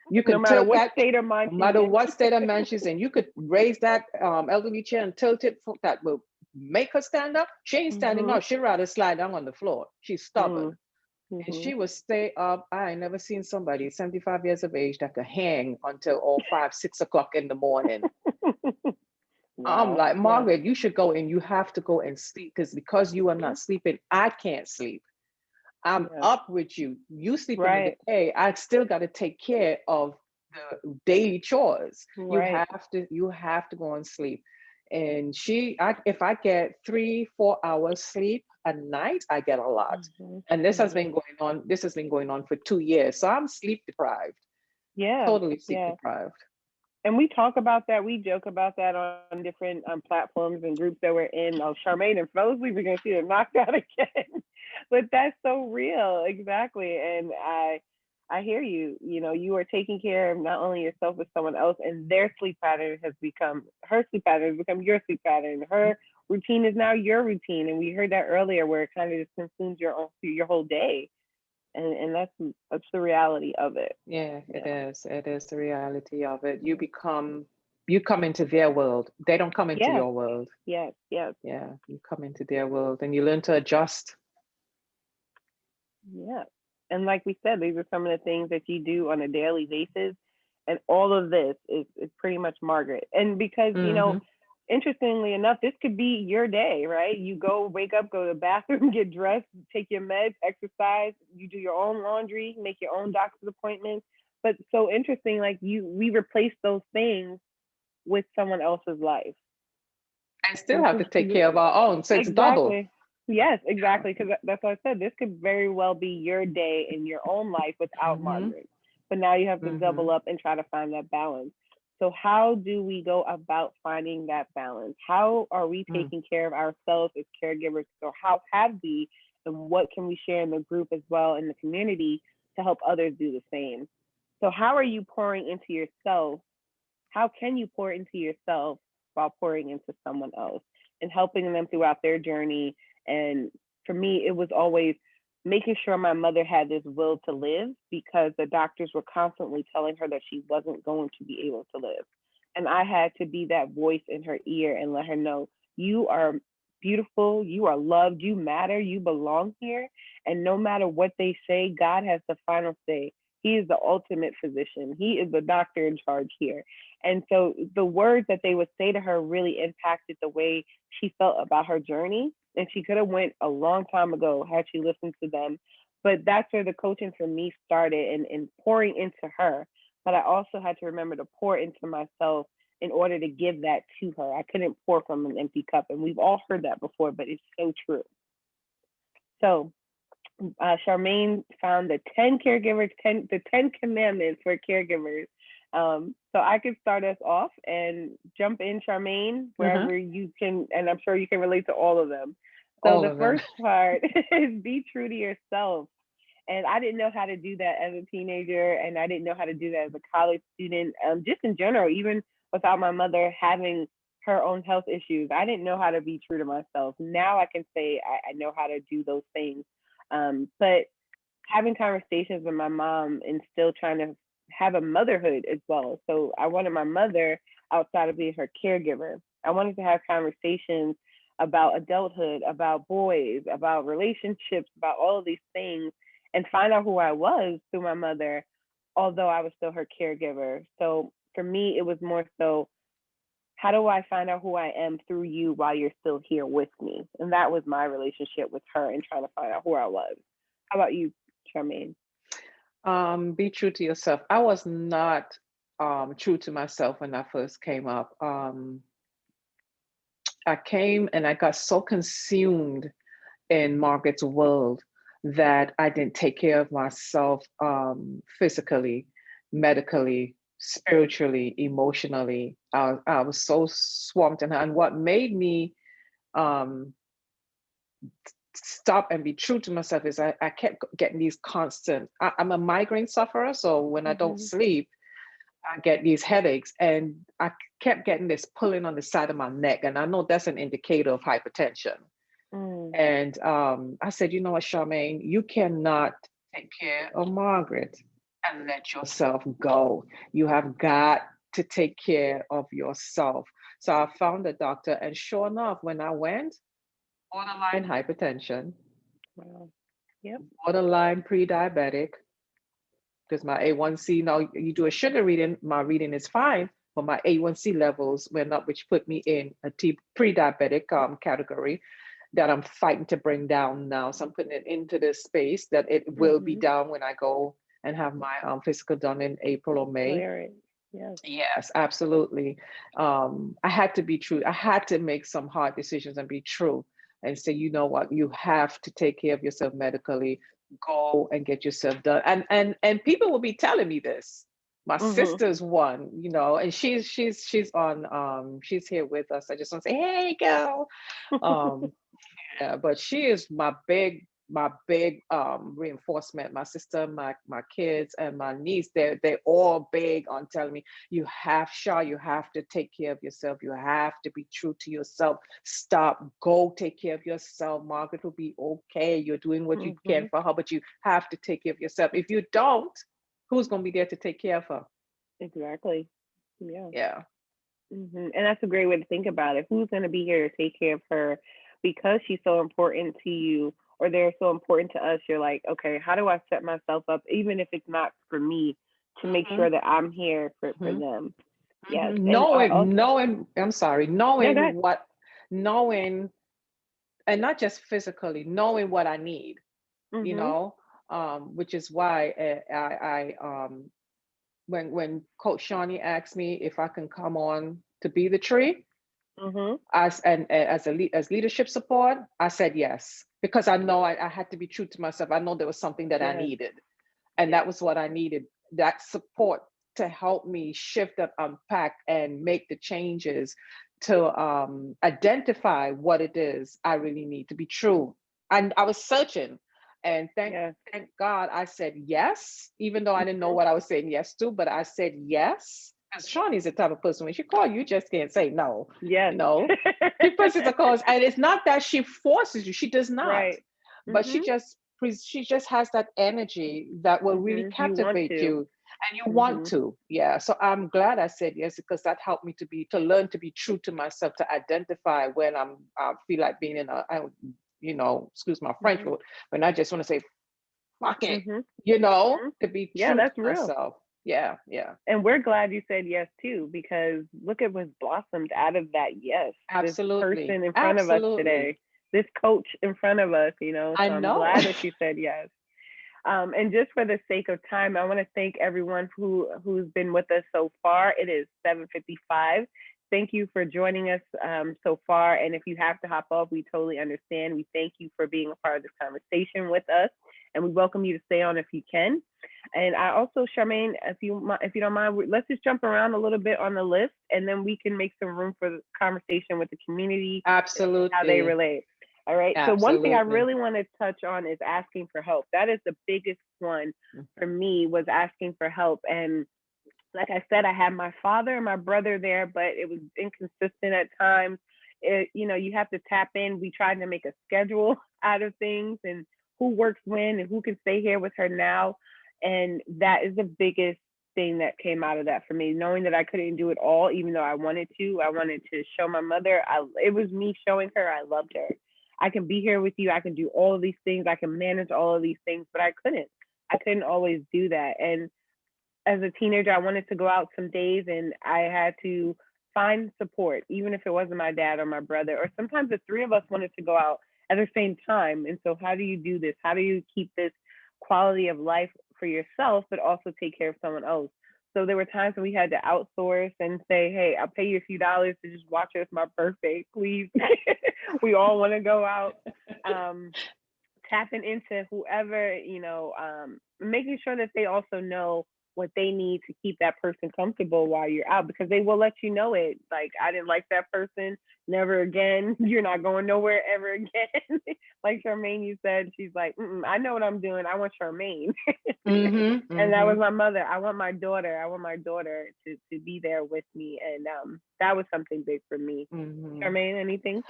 [SPEAKER 2] You can
[SPEAKER 3] no matter
[SPEAKER 2] tilt
[SPEAKER 3] what
[SPEAKER 2] that,
[SPEAKER 3] state of mind,
[SPEAKER 2] no matter what state of mind she's in, you could raise that elderly chair and tilt it for that will make her stand up. She ain't standing up. She'd rather slide down on the floor. She's stubborn. And she would stay up. I ain't never seen somebody 75 years of age that could hang until all 5, 6 o'clock in the morning. I'm like, "Margaret, you should go and you have to go and sleep because you are not sleeping. I can't sleep. I'm up with you. You sleep in the day. I still got to take care of the daily chores. You have to go and sleep." And if I get 3-4 hours sleep a night, I get a lot. And this has been going on. This has been going on for 2 years. So I'm sleep deprived.
[SPEAKER 3] Yeah.
[SPEAKER 2] Totally sleep deprived.
[SPEAKER 3] And we talk about that. We joke about that on different platforms and groups that we're in. Charmaine and fell asleep, we're going to see her knocked out again. But that's so real. Exactly. And I hear you. You know, you are taking care of not only yourself, but someone else. And their sleep pattern has become, her sleep pattern has become your sleep pattern. Her routine is now your routine. And we heard that earlier where it kind of just consumes your whole day. And that's the reality of it.
[SPEAKER 2] Yeah, it is. It is the reality of it. You become you come into their world. They don't come into
[SPEAKER 3] Yes,
[SPEAKER 2] your world.
[SPEAKER 3] yes, yes,
[SPEAKER 2] Yeah, you come into their world and you learn to adjust.
[SPEAKER 3] yes. And like we said, these are some of the things that you do on a daily basis. And all of this is pretty much Margaret. And because,
[SPEAKER 2] Mm-hmm.
[SPEAKER 3] interestingly enough, this could be your day, right? You go, wake up, go to the bathroom, get dressed, take your meds, exercise, you do your own laundry, make your own doctor's appointments. But so interesting, like we replace those things with someone else's life.
[SPEAKER 2] And still have to take care of our own. So it's double.
[SPEAKER 3] Exactly. Yes, exactly. Because that's what I said. This could very well be your day in your own life without
[SPEAKER 2] Mm-hmm.
[SPEAKER 3] Margaret. But now you have to
[SPEAKER 2] Mm-hmm.
[SPEAKER 3] double up and try to find that balance. So, how do we go about finding that balance? How are we taking care of ourselves as caregivers? Or how have we? And what can we share in the group as well in the community to help others do the same? So, how are you pouring into yourself? How can you pour into yourself while pouring into someone else and helping them throughout their journey? And for me, it was always making sure my mother had this will to live, because the doctors were constantly telling her that she wasn't going to be able to live. And I had to be that voice in her ear and let her know, you are beautiful, you are loved, you matter, you belong here. And no matter what they say, God has the final say. He is the ultimate physician. He is the doctor in charge here. And so the words that they would say to her really impacted the way she felt about her journey. And she could have went a long time ago had she listened to them. But that's where the coaching for me started, and pouring into her. But I also had to remember to pour into myself in order to give that to her. I couldn't pour from an empty cup. And we've all heard that before, but it's so true. So Charmaine found the 10 caregivers, the 10 commandments for caregivers. So I could start us off and jump in, Charmaine, wherever you can, and I'm sure you can relate to all of them. So
[SPEAKER 2] All
[SPEAKER 3] the
[SPEAKER 2] of them.
[SPEAKER 3] first part is be true to yourself. And I didn't know how to do that as a teenager, and I didn't know how to do that as a college student. Just in general, even without my mother having her own health issues, I didn't know how to be true to myself. Now I can say I know how to do those things. But having conversations with my mom and still trying to have a motherhood as well. So I wanted my mother, outside of being her caregiver, I wanted to have conversations about adulthood, about boys, about relationships, about all of these things, and find out who I was through my mother, although I was still her caregiver. So for me, it was more so, how do I find out who I am through you while you're still here with me? And that was my relationship with her and trying to find out who I was. How about you, Charmaine?
[SPEAKER 2] Be true to yourself. I was not true to myself when I first came up. I came and I got so consumed in Margaret's world that I didn't take care of myself physically, medically, spiritually, emotionally. I was so swamped in her. And what made me um, stop and be true to myself is I kept getting these constant, I'm a migraine sufferer. So when I don't sleep, I get these headaches, and I kept getting this pulling on the side of my neck. And I know that's an indicator of hypertension. And I said, you know what, Charmaine, you cannot take care of Margaret and let yourself go. You have got to take care of yourself. So I found a doctor, and sure enough, when I went, borderline hypertension,
[SPEAKER 3] Wow. Yep.
[SPEAKER 2] borderline pre-diabetic, because my A1C, now you do a sugar reading, my reading is fine, but my A1C levels went up, which put me in a pre-diabetic category that I'm fighting to bring down now. So I'm putting it into this space that it will be down when I go and have my physical done in April or May.
[SPEAKER 3] Yes.
[SPEAKER 2] Yes, absolutely. I had to be true. I had to make some hard decisions and be true and say, you know what, you have to take care of yourself medically. Go and get yourself done. And people will be telling me this. My sister's one, you know, and she's on she's here with us. I just want to say, hey girl. Yeah, but she is my big reinforcement. My sister, my kids, and my niece, they're all big on telling me, you have to take care of yourself. You have to be true to yourself. Stop, go take care of yourself. Margaret will be okay. You're doing what you can for her, but you have to take care of yourself. If you don't, who's gonna be there to take care of her?
[SPEAKER 3] Exactly. Yeah.
[SPEAKER 2] Yeah.
[SPEAKER 3] And that's a great way to think about it. Who's going to be here to take care of her because she's so important to you, or they're so important to us? You're like, okay, how do I set myself up, even if it's not for me, to make
[SPEAKER 2] Mm-hmm.
[SPEAKER 3] sure that I'm here for
[SPEAKER 2] Mm-hmm.
[SPEAKER 3] them? Yes.
[SPEAKER 2] Mm-hmm.
[SPEAKER 3] And I
[SPEAKER 2] Knowing,
[SPEAKER 3] also,
[SPEAKER 2] knowing, I'm sorry,
[SPEAKER 3] no,
[SPEAKER 2] knowing
[SPEAKER 3] that,
[SPEAKER 2] what, knowing, and not just physically, knowing what I need, you
[SPEAKER 3] mm-hmm,
[SPEAKER 2] know, which is why when Coach Shawnee asked me if I can come on to be the tree,
[SPEAKER 3] mm-hmm,
[SPEAKER 2] as and as as leadership support, I said yes because I know I had to be true to myself. I know there was something that I
[SPEAKER 3] yes,
[SPEAKER 2] needed, and
[SPEAKER 3] yes,
[SPEAKER 2] that was what I needed. That support to help me shift up, unpack, and make the changes to identify what it is I really need to be true. And I was searching, and
[SPEAKER 3] yes,
[SPEAKER 2] thank God I said yes, even though I didn't know
[SPEAKER 3] mm-hmm,
[SPEAKER 2] what I was saying yes to, but I said yes. Because Shawnee's the type of person when she calls you, just can't say no.
[SPEAKER 3] yes.
[SPEAKER 2] You know, she presses the calls, and it's not that she forces you. She does not,
[SPEAKER 3] Right.
[SPEAKER 2] but
[SPEAKER 3] Mm-hmm,
[SPEAKER 2] she just has that energy that will really
[SPEAKER 3] mm-hmm. You want
[SPEAKER 2] captivate
[SPEAKER 3] to.
[SPEAKER 2] you, and you want
[SPEAKER 3] Mm-hmm,
[SPEAKER 2] to. Yeah, so I'm glad I said yes because that helped me to learn to be true to myself, to identify when I feel like being in excuse my French,
[SPEAKER 3] mm-hmm,
[SPEAKER 2] but when I just want to say fuck it,
[SPEAKER 3] mm-hmm, mm-hmm.
[SPEAKER 2] to be
[SPEAKER 3] Yeah,
[SPEAKER 2] true to
[SPEAKER 3] that's real.
[SPEAKER 2] myself. Yeah, yeah.
[SPEAKER 3] And we're glad you said yes too, because look at what's blossomed out of that yes. This
[SPEAKER 2] Absolutely,
[SPEAKER 3] person in front of us
[SPEAKER 2] absolutely.
[SPEAKER 3] today, this coach in front of us,
[SPEAKER 2] I
[SPEAKER 3] so I'm
[SPEAKER 2] know.
[SPEAKER 3] glad that you said yes. And just for the sake of time, I want to thank everyone who's been with us so far. It is 7:55. Thank you for joining us so far. And if you have to hop off, we totally understand. We thank you for being a part of this conversation with us, and we welcome you to stay on if you can. And I also, Charmaine, if you don't mind, let's just jump around a little bit on the list, and then we can make some room for the conversation with the community and how they
[SPEAKER 2] Absolutely,
[SPEAKER 3] relate. All right. So one thing I
[SPEAKER 2] absolutely.
[SPEAKER 3] really want to touch on is asking for help. That is the biggest one for me, was asking for help. And like I said, I had my father and my brother there, but it was inconsistent at times. You have to tap in. We tried to make a schedule out of things and who works when and who can stay here with her now. And that is the biggest thing that came out of that for me, knowing that I couldn't do it all, even though I wanted to. I wanted to show my mother. It was me showing her I loved her. I can be here with you. I can do all of these things. I can manage all of these things, but I couldn't. I couldn't always do that. And as a teenager, I wanted to go out some days and I had to find support, even if it wasn't my dad or my brother, or sometimes the three of us wanted to go out at the same time. And so, how do you do this? How do you keep this quality of life for yourself, but also take care of someone else? So there were times when we had to outsource and say, hey, I'll pay you a few dollars to just watch us my birthday, please. We all want to go out. Um, Tapping into whoever, making sure that they also know what they need to keep that person comfortable while you're out, because they will let you know it. Like, I didn't like that person, never again. You're not going nowhere ever again. Like Charmaine, you said, she's like, I know what I'm doing. I want Charmaine.
[SPEAKER 2] Mm-hmm,
[SPEAKER 3] And that was
[SPEAKER 2] mm-hmm,
[SPEAKER 3] my mother. I want my daughter. I want my daughter to be there with me. And that was something big for me.
[SPEAKER 2] mm-hmm.
[SPEAKER 3] Charmaine, anything?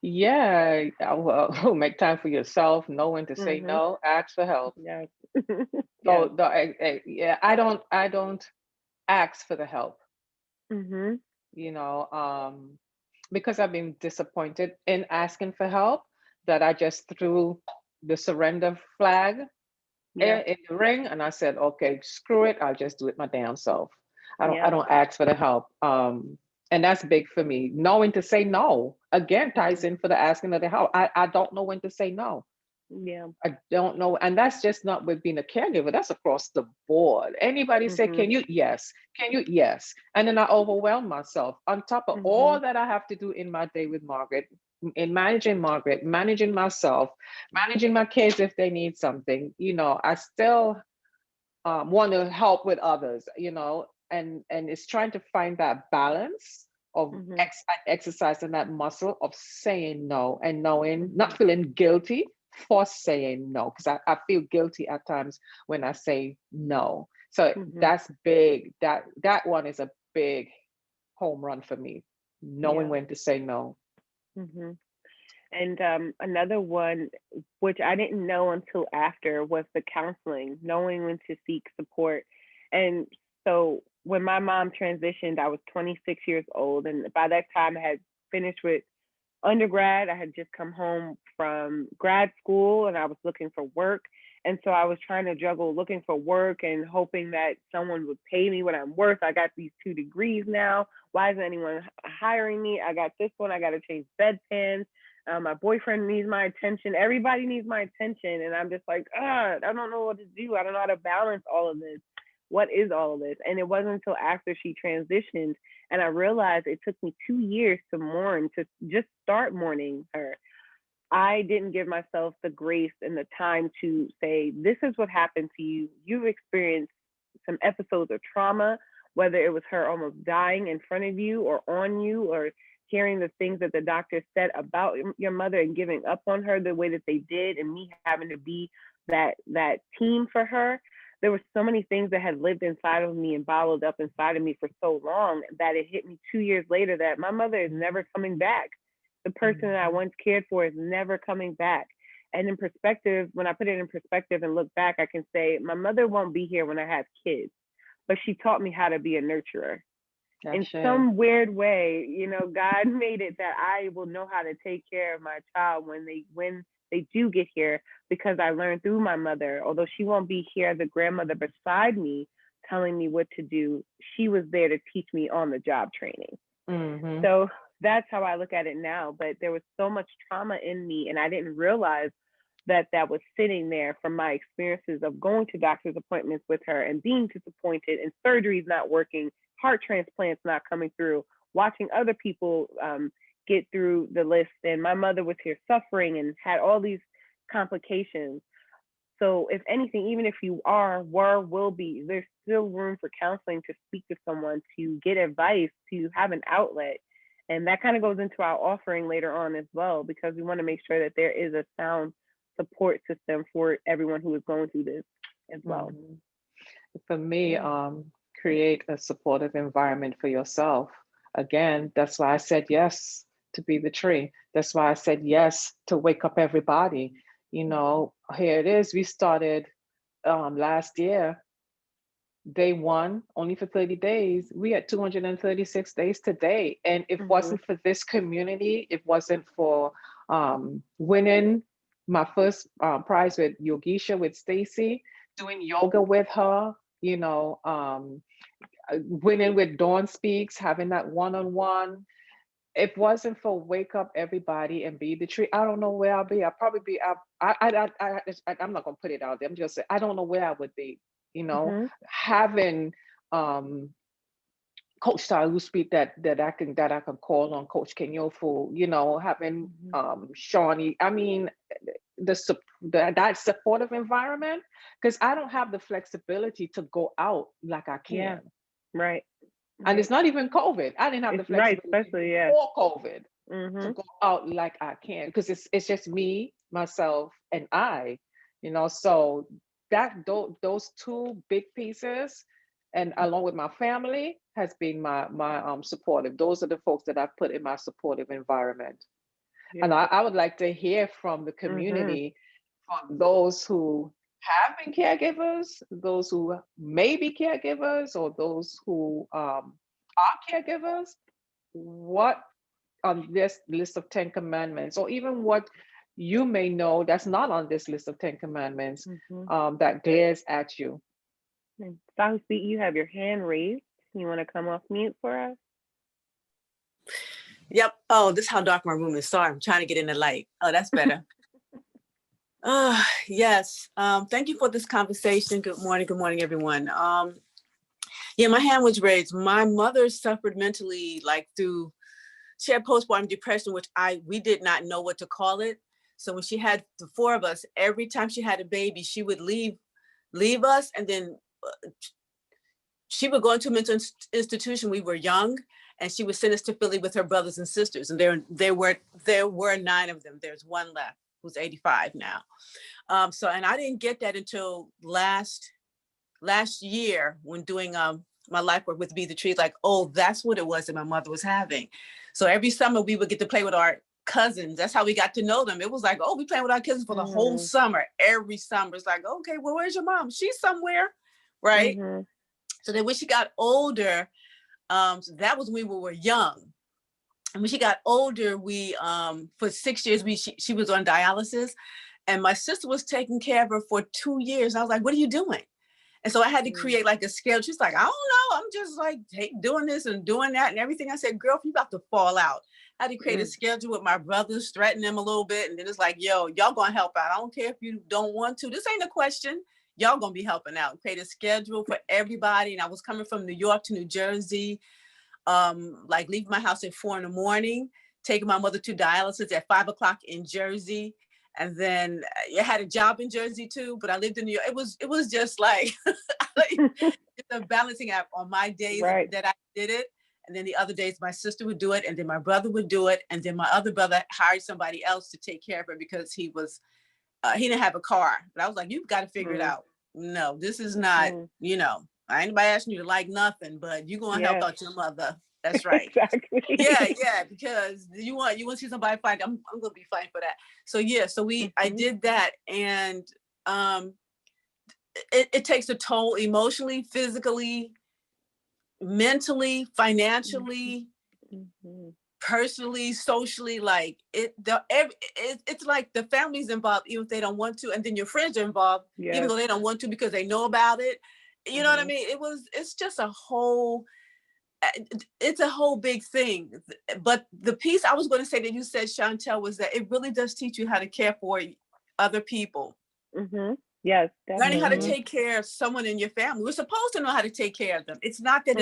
[SPEAKER 2] Yeah, well, make time for yourself, know when to say
[SPEAKER 3] Mm-hmm.
[SPEAKER 2] no, ask for help.
[SPEAKER 3] Yes. Yes.
[SPEAKER 2] So yeah, I don't ask for the help,
[SPEAKER 3] Mm-hmm.
[SPEAKER 2] you know, because I've been disappointed in asking for help, that I just threw the surrender flag
[SPEAKER 3] Yeah.
[SPEAKER 2] in the ring, and I said, okay, screw it, I'll just do it my damn self. I
[SPEAKER 3] Yeah.
[SPEAKER 2] don't ask for the help. And that's big for me. Knowing to say no again ties
[SPEAKER 3] Mm-hmm.
[SPEAKER 2] in for the asking of the help. I don't know when to say no.
[SPEAKER 3] Yeah.
[SPEAKER 2] I don't know. And that's just not with being a caregiver, that's across the board. Anybody say,
[SPEAKER 3] Mm-hmm.
[SPEAKER 2] can you? Yes. Can you? Yes. And then I overwhelm myself on top of
[SPEAKER 3] Mm-hmm.
[SPEAKER 2] all that I have to do in my day with Margaret, managing myself, managing my kids if they need something. I still want to help with others, and it's trying to find that balance of
[SPEAKER 3] Mm-hmm.
[SPEAKER 2] exercising that muscle of saying no and knowing,
[SPEAKER 3] Mm-hmm.
[SPEAKER 2] not feeling guilty for saying no, because I feel guilty at times when I say no. So
[SPEAKER 3] Mm-hmm.
[SPEAKER 2] that's big. That one is a big home run for me, knowing
[SPEAKER 3] Yeah.
[SPEAKER 2] when to say no.
[SPEAKER 3] Mm-hmm. And another one, which I didn't know until after, was the counseling, knowing when to seek support. And so when my mom transitioned, I was 26 years old. And by that time, I had finished with undergrad. I had just come home from grad school and I was looking for work. And so I was trying to juggle looking for work and hoping that someone would pay me what I'm worth. I got these 2 degrees now. Why isn't anyone hiring me? I got this one. I got to change bedpans. My boyfriend needs my attention. Everybody needs my attention. And I'm just like, I don't know what to do. I don't know how to balance all of this. What is all of this? And it wasn't until after she transitioned and I realized it took me 2 years to mourn, to just start mourning her. I didn't give myself the grace and the time to say, this is what happened to you. You've experienced some episodes of trauma, whether it was her almost dying in front of you or on you, or hearing the things that the doctor said about your mother and giving up on her the way that they did, and me having to be that team for her. There were so many things that had lived inside of me and bottled up inside of me for so long that it hit me 2 years later that my mother is never coming back. The person that I once cared for is never coming back. And in perspective, when I put it in perspective and look back, I can say my mother won't be here when I have kids, but she taught me how to be a nurturer. In some weird way, God made it that I will know how to take care of my child when they do get here, because I learned through my mother. Although she won't be here as a grandmother beside me telling me what to do, she was there to teach me on the job training.
[SPEAKER 2] Mm-hmm.
[SPEAKER 3] So that's how I look at it now. But there was so much trauma in me, and I didn't realize that was sitting there from my experiences of going to doctor's appointments with her and being disappointed, and surgeries not working, heart transplants not coming through, watching other people get through the list. And my mother was here suffering and had all these complications. So if anything, even if you will be, there's still room for counseling, to speak to someone, to get advice, to have an outlet. And that kind of goes into our offering later on as well, because we want to make sure that there is a sound support system for everyone who is going through this as well.
[SPEAKER 2] Mm-hmm. For me, create a supportive environment for yourself. Again, that's why I said yes to Be the Tree. That's why I said yes to Wake Up Everybody. Here it is. We started last year, day 1, only for 30 days. We had 236 days today. And if it wasn't for this community, it wasn't for winning my first prize with Yogisha, with Stacy, doing yoga with her, winning with Dawn Speaks, having that one-on-one. If it wasn't for Wake Up Everybody and Be the Tree, I don't know where I'll be. I'll probably be, I'm not gonna put it out there. I'm just saying, I don't know where I would be, having Coach Talu Speak that I can call on, Coach Kenyofu, having Shawnee. I mean, that supportive environment, because I don't have the flexibility to go out like I can.
[SPEAKER 3] Yeah. Right.
[SPEAKER 2] And it's not even COVID. I didn't have the flexibility
[SPEAKER 3] especially
[SPEAKER 2] before COVID to go out like I can, because it's just me, myself, and I, so those 2 big pieces, and along with my family, has been my supportive. Those are the folks that I've put in my supportive environment. Yeah. And I would like to hear from the community, from those who have been caregivers, those who may be caregivers, or those who are caregivers, what on this list of 10 commandments, or even what you may know that's not on this list of 10 commandments, that glares at you.
[SPEAKER 3] South Beat, you have your hand raised. You want to come off mute for us?
[SPEAKER 8] Yep. Oh, this is how dark my room is. Sorry, I'm trying to get in the light. Oh, that's better. Yes. Thank you for this conversation. Good morning, everyone. Yeah, my hand was raised. My mother suffered mentally, she had postpartum depression, which we did not know what to call it. So when she had the 4 of us, every time she had a baby, she would leave us, and then she would go into a mental institution. We were young, and she would send us to Philly with her brothers and sisters. And there were 9 of them. There's 1 left, who's 85 now. And I didn't get that until last year when doing my life work with Be the Tree. That's what it was that my mother was having. So every summer we would get to play with our cousins. That's how we got to know them. It was we playing with our cousins for the whole summer. Every summer it's okay, well, where's your mom? She's somewhere, right? So then when she got older, so that was when we were young. And when she got older, we for 6 years she was on dialysis, and my sister was taking care of her for 2 years. I was like, "What are you doing?" And so I had to create like a schedule. She's like, "I don't know. I'm just like doing this and doing that and everything." I said, "Girl, you about to fall out." I had to create a schedule with my brothers, threaten them a little bit, and then it's like, "Yo, y'all gonna help out. I don't care if you don't want to. This ain't a question. Y'all gonna be helping out." Create a schedule for everybody. And I was coming from New York to New Jersey, like leaving my house at 4 in, taking my mother to dialysis at 5 o'clock in Jersey. And then I had a job in Jersey too, but I lived in New York. It was just like, it's a balancing act on my days that I did it. And then the other days my sister would do it, and then my brother would do it. And then my other brother hired somebody else to take care of her because he didn't have a car. But I was like, "You've got to figure it out. No, this is not, I ain't nobody asking you to like nothing, but you're going to help out your mother." That's right.
[SPEAKER 3] Exactly.
[SPEAKER 8] Yeah, because you want to see somebody fight. I'm going to be fighting for that. So yeah, so I did that, and it takes a toll emotionally, physically, mentally, financially, personally, socially. Like it's like the family's involved even if they don't want to, and then your friends are involved even though they don't want to because they know about it. You know what I mean? It's just a whole big thing. But the piece I was going to say that you said, Shantel, was that it really does teach you how to care for other people.
[SPEAKER 3] Yes, definitely.
[SPEAKER 8] Learning how to take care of someone in your family. We're supposed to know how to take care of them. It's not that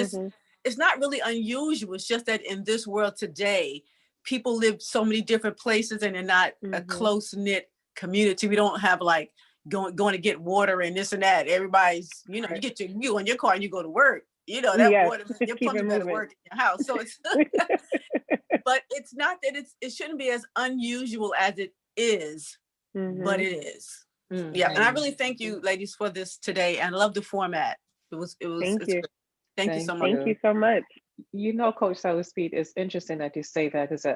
[SPEAKER 8] it's not really unusual. It's just that in this world today, people live so many different places and they're not a close-knit community. We don't have like going to get water and this and that. Everybody's, you get you in your car and you go to work. That water, your plumbing better work in your house. So it's, but it's not that it shouldn't be as unusual as it is, but it is. Yeah. And I really thank you ladies for this today, and I love the format. Thank you. Thank you so much.
[SPEAKER 3] Thank you so much.
[SPEAKER 2] Coach Speed, it's interesting that you say that, because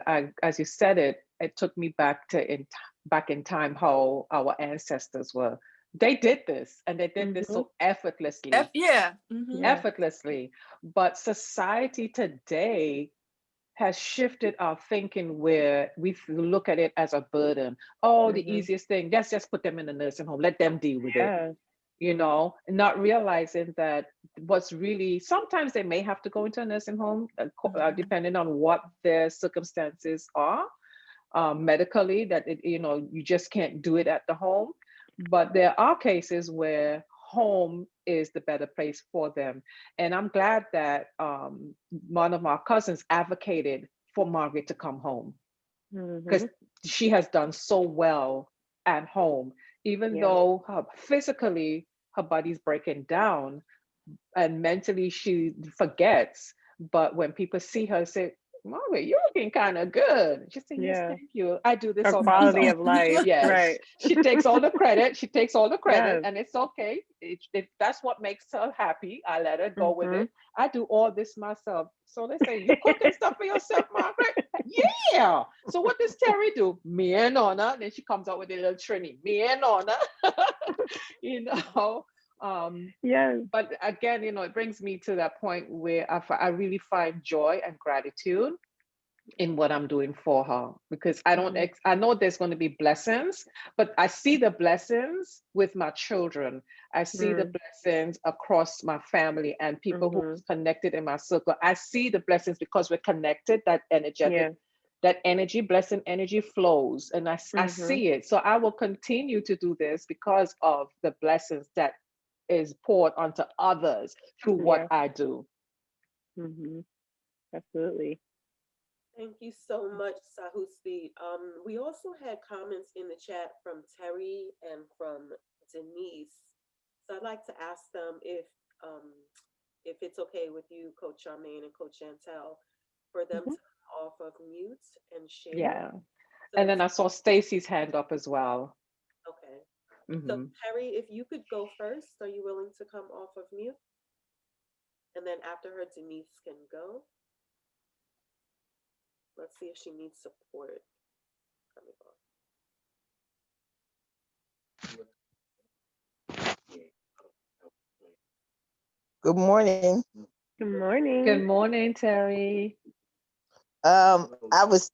[SPEAKER 2] as you said it took me back in time how our ancestors were. They did this, and they did this so effortlessly. Effortlessly. But society today has shifted our thinking where we look at it as a burden. The easiest thing, let's just put them in a nursing home, let them deal with it. Not realizing that what's really, sometimes they may have to go into a nursing home, depending on what their circumstances are, medically, that you just can't do it at the home. But there are cases where home is the better place for them. And I'm glad that one of our cousins advocated for Margaret to come home, because she has done so well at home, even though physically her body's breaking down and mentally she forgets. But when people see her, say, "Margaret, you're looking kind of good." She said, "Yes, thank you. I do this all
[SPEAKER 3] quality
[SPEAKER 2] myself."
[SPEAKER 3] of life.
[SPEAKER 2] Yes.
[SPEAKER 3] Right.
[SPEAKER 2] She takes all the credit. And it's okay. If that's what makes her happy, I let her go with it. I do all this myself. So they say, "You cooking stuff for yourself, Margaret?" Yeah. So what does Terry do? Me and Honor. And then she comes out with a little Trini. Me and Honor. But again, it brings me to that point where I really find joy and gratitude in what I'm doing for her, because I know there's going to be blessings, but I see the blessings with my children. I see the blessings across my family and people who connected in my circle. I see the blessings because we're connected, that energetic, that energy, blessing energy flows, and I see it. So I will continue to do this because of the blessings that is poured onto others through what I do.
[SPEAKER 3] Absolutely.
[SPEAKER 9] Thank you so much, Sahu Speed. We also had comments in the chat from Terry and from Denise. So I'd like to ask them if it's okay with you, Coach Charmaine and Coach Shantel, for them to come off of mute and share.
[SPEAKER 2] Yeah.
[SPEAKER 9] So
[SPEAKER 2] And then I saw Stacy's hand up as well.
[SPEAKER 9] Okay. So Terry, if you could go first, are you willing to come off of mute? And then after her, Denise can go. Let's see if she needs support coming on.
[SPEAKER 10] Good morning.
[SPEAKER 3] Good
[SPEAKER 2] Good
[SPEAKER 3] morning.
[SPEAKER 2] morning, Terry.
[SPEAKER 10] I was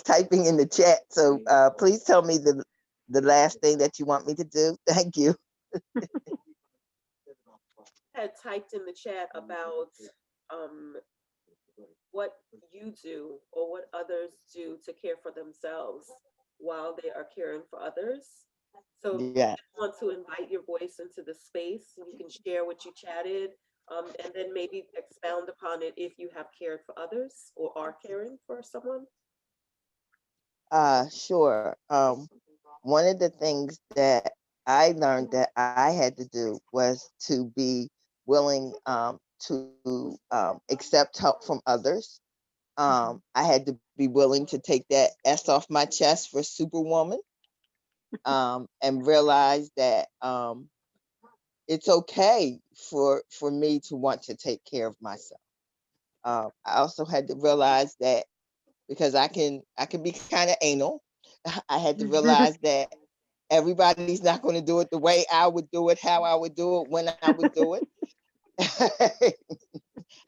[SPEAKER 10] typing in the chat, so please tell me the last thing that you want me to do. Thank you.
[SPEAKER 9] Had typed in the chat about um, what you do or what others do to care for themselves while they are caring for others. So if
[SPEAKER 10] Yeah.
[SPEAKER 9] you want to invite your voice into the space, you can share what you chatted, and then maybe expound upon it if you have cared for others or are caring for someone.
[SPEAKER 10] Sure. One of the things that I learned that I had to do was to be willing to accept help from others. I had to be willing to take that S off my chest for Superwoman, and realize that it's okay for me to want to take care of myself. I also had to realize that because I can be kind of anal. I had to realize that everybody's not going to do it the way I would do it, how I would do it, when I would do it,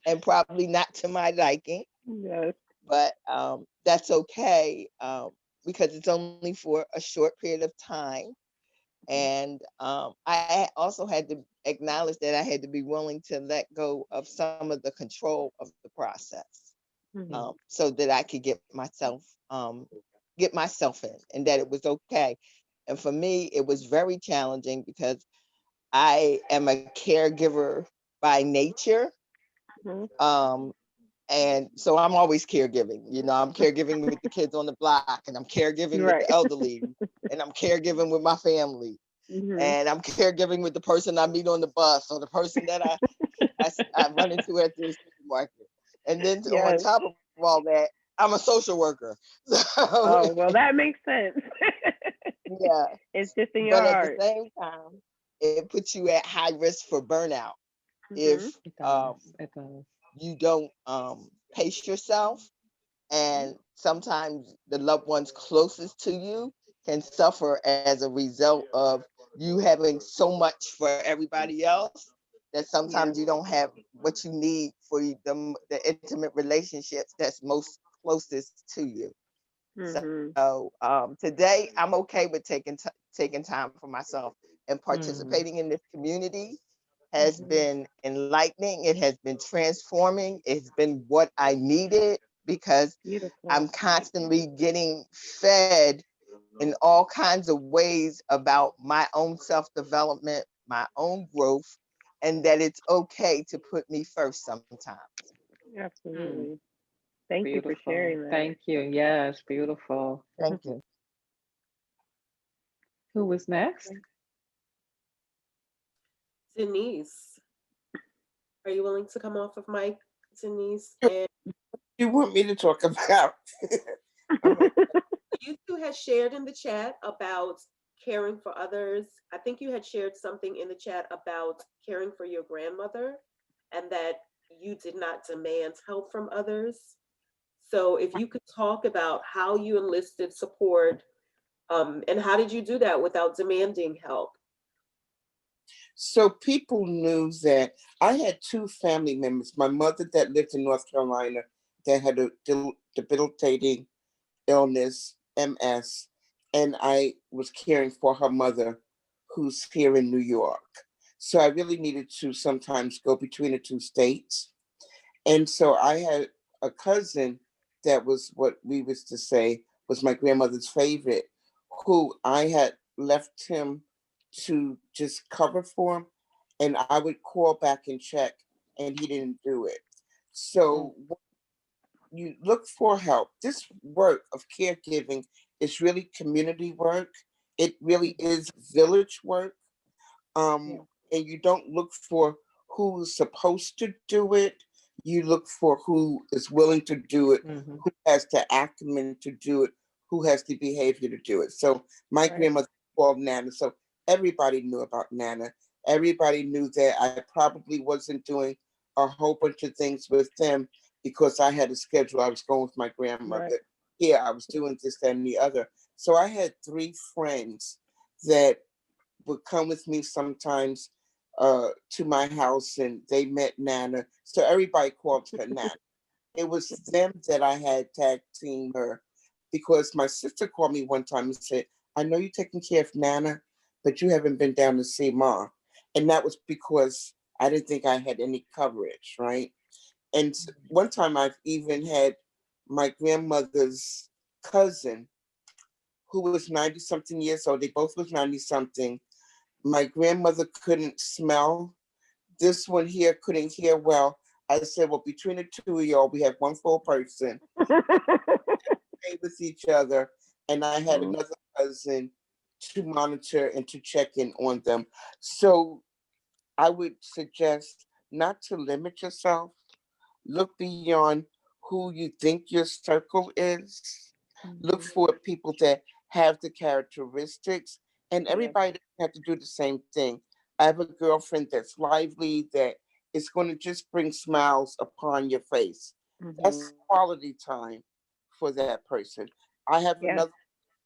[SPEAKER 10] and probably not to my liking.
[SPEAKER 3] Yes.
[SPEAKER 10] But that's okay, because it's only for a short period of time. And I also had to acknowledge that I had to be willing to let go of some of the control of the process, so that I could get myself in, and that it was okay. And for me, it was very challenging because I am a caregiver by nature. Um, and so I'm always caregiving. You know, I'm caregiving with the kids on the block, and I'm caregiving with
[SPEAKER 3] Right.
[SPEAKER 10] the elderly, and I'm caregiving with my family,
[SPEAKER 3] Mhm.
[SPEAKER 10] and I'm caregiving with the person I meet on the bus or the person that I run into at the supermarket. And then on
[SPEAKER 3] Yes.
[SPEAKER 10] top of all that, I'm a social worker. So
[SPEAKER 3] Oh, well, that makes sense.
[SPEAKER 10] yeah,
[SPEAKER 3] It's just in your
[SPEAKER 10] but at the
[SPEAKER 3] heart.
[SPEAKER 10] same time, it puts you at high risk for burnout if
[SPEAKER 3] Mhm.
[SPEAKER 2] It does. It does.
[SPEAKER 10] you don't pace yourself. And sometimes the loved ones closest to you can suffer as a result of you having so much for everybody else that sometimes
[SPEAKER 3] Yeah.
[SPEAKER 10] you don't have what you need for the intimate relationships that's most closest to you.
[SPEAKER 3] Mhm.
[SPEAKER 10] So today I'm okay with taking time for myself, and
[SPEAKER 2] Mm.
[SPEAKER 10] participating in this community has
[SPEAKER 3] Mhm.
[SPEAKER 10] been enlightening. It has been transforming. It's been what I needed because
[SPEAKER 3] Beautiful.
[SPEAKER 10] I'm constantly getting fed in all kinds of ways about my own self development, my own growth, and that it's okay to put me first sometimes.
[SPEAKER 2] Mm.
[SPEAKER 3] Absolutely. Thank you for
[SPEAKER 2] Beautiful.
[SPEAKER 3] sharing that.
[SPEAKER 2] Thank you. Yes, beautiful.
[SPEAKER 10] Thank you.
[SPEAKER 2] Who was next?
[SPEAKER 9] Denise, are you willing to come off of mic, Denise? And
[SPEAKER 4] You want me to talk about? Oh,
[SPEAKER 9] you two had shared in the chat about caring for others. I think you had shared something in the chat about caring for your grandmother and that you did not demand help from others. So if you could talk about how you enlisted support, and how did you do that without demanding help?
[SPEAKER 4] so people knew that I had two family members. My mother that lived in North Carolina that had a debilitating illness, MS, and I was caring for her mother who's here in New York. So I really needed to sometimes go between the two states. And so I had a cousin that was what we was to say was my grandmother's favorite, who I had left him to just cover for him. And I would call back and check, and he didn't do it.
[SPEAKER 2] Mm.
[SPEAKER 4] So you look for help. This work of caregiving is really community work. It really is village work.
[SPEAKER 2] Yeah.
[SPEAKER 4] And you don't look for who's supposed to do it. You look for who is willing to do it,
[SPEAKER 2] Mm-hmm.
[SPEAKER 4] who has the acumen to do it, who has the behavior to do it. So my
[SPEAKER 3] Right.
[SPEAKER 4] grandmother called Nana. So everybody knew about Nana. Everybody knew that I probably wasn't doing a whole bunch of things with them because I had a schedule. I was going with my
[SPEAKER 3] Right.
[SPEAKER 4] grandmother. Here, I was doing this, that, and the other. So I had three friends that would come with me sometimes to my house, and they met Nana. So everybody called her Nana. It was them that I had tag team her, because my sister called me one time and said, I know you're taking care of Nana, but you haven't been down to see Ma. And that was because I didn't think I had any coverage, right? And one time I've even had my grandmother's cousin, who was 90 something years old. They both was 90 something. My grandmother couldn't smell. This one here couldn't hear well. I said, well, between the two of y'all, we have one full person. Stay with each other. And I had another cousin to monitor and to check in on them. So I would suggest not to limit yourself. Look beyond who you think your circle is. Look for people that have the characteristics, and everybody doesn't have to do the same thing. I have a girlfriend that's lively, that is going to just bring smiles upon your face. That's quality time for that person. I have another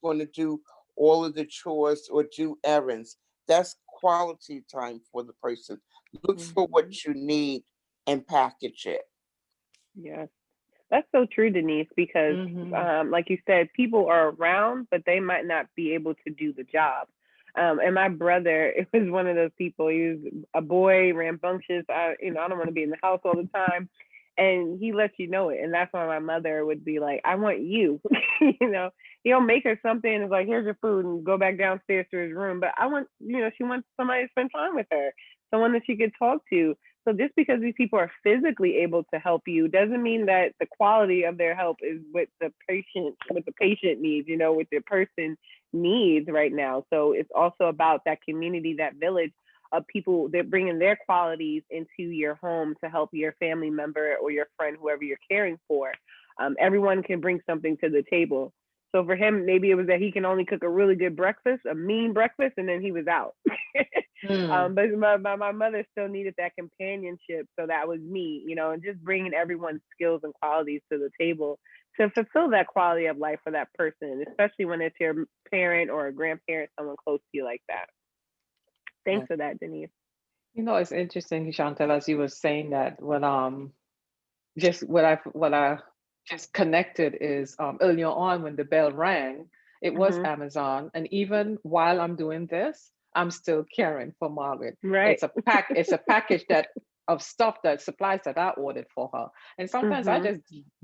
[SPEAKER 4] going to do all of the chores or do errands. That's quality time for the person. Look for what you need and package it.
[SPEAKER 3] Yes. That's so true, Denise, because like you said, people are around, but they might not be able to do the job. And my brother, it was one of those people. He was a boy, rambunctious. I don't want to be in the house all the time, and he lets you know it. And that's why my mother would be like, "I want you." He'll make her something and it's like, "Here's your food," and go back downstairs to his room. But I want, she wants somebody to spend time with her, someone that she could talk to. So just because these people are physically able to help you doesn't mean that the quality of their help is what the patient needs, what the person needs right now. So it's also about that community, that village of people that bringing their qualities into your home to help your family member or your friend, whoever you're caring for. Everyone can bring something to the table. So for him, maybe it was that he can only cook a really good breakfast, a mean breakfast, and then he was out. But my mother still needed that companionship. So that was me, and just bringing everyone's skills and qualities to the table to fulfill that quality of life for that person, especially when it's your parent or a grandparent, someone close to you like that. Thanks for that, Denise.
[SPEAKER 2] It's interesting, Chantel, as you were saying that, just what I just connected is earlier on when the bell rang, it was Amazon, and even while I'm doing this, I'm still caring for Margaret.
[SPEAKER 3] Right.
[SPEAKER 2] It's a package of stuff, that supplies that I ordered for her, and sometimes I just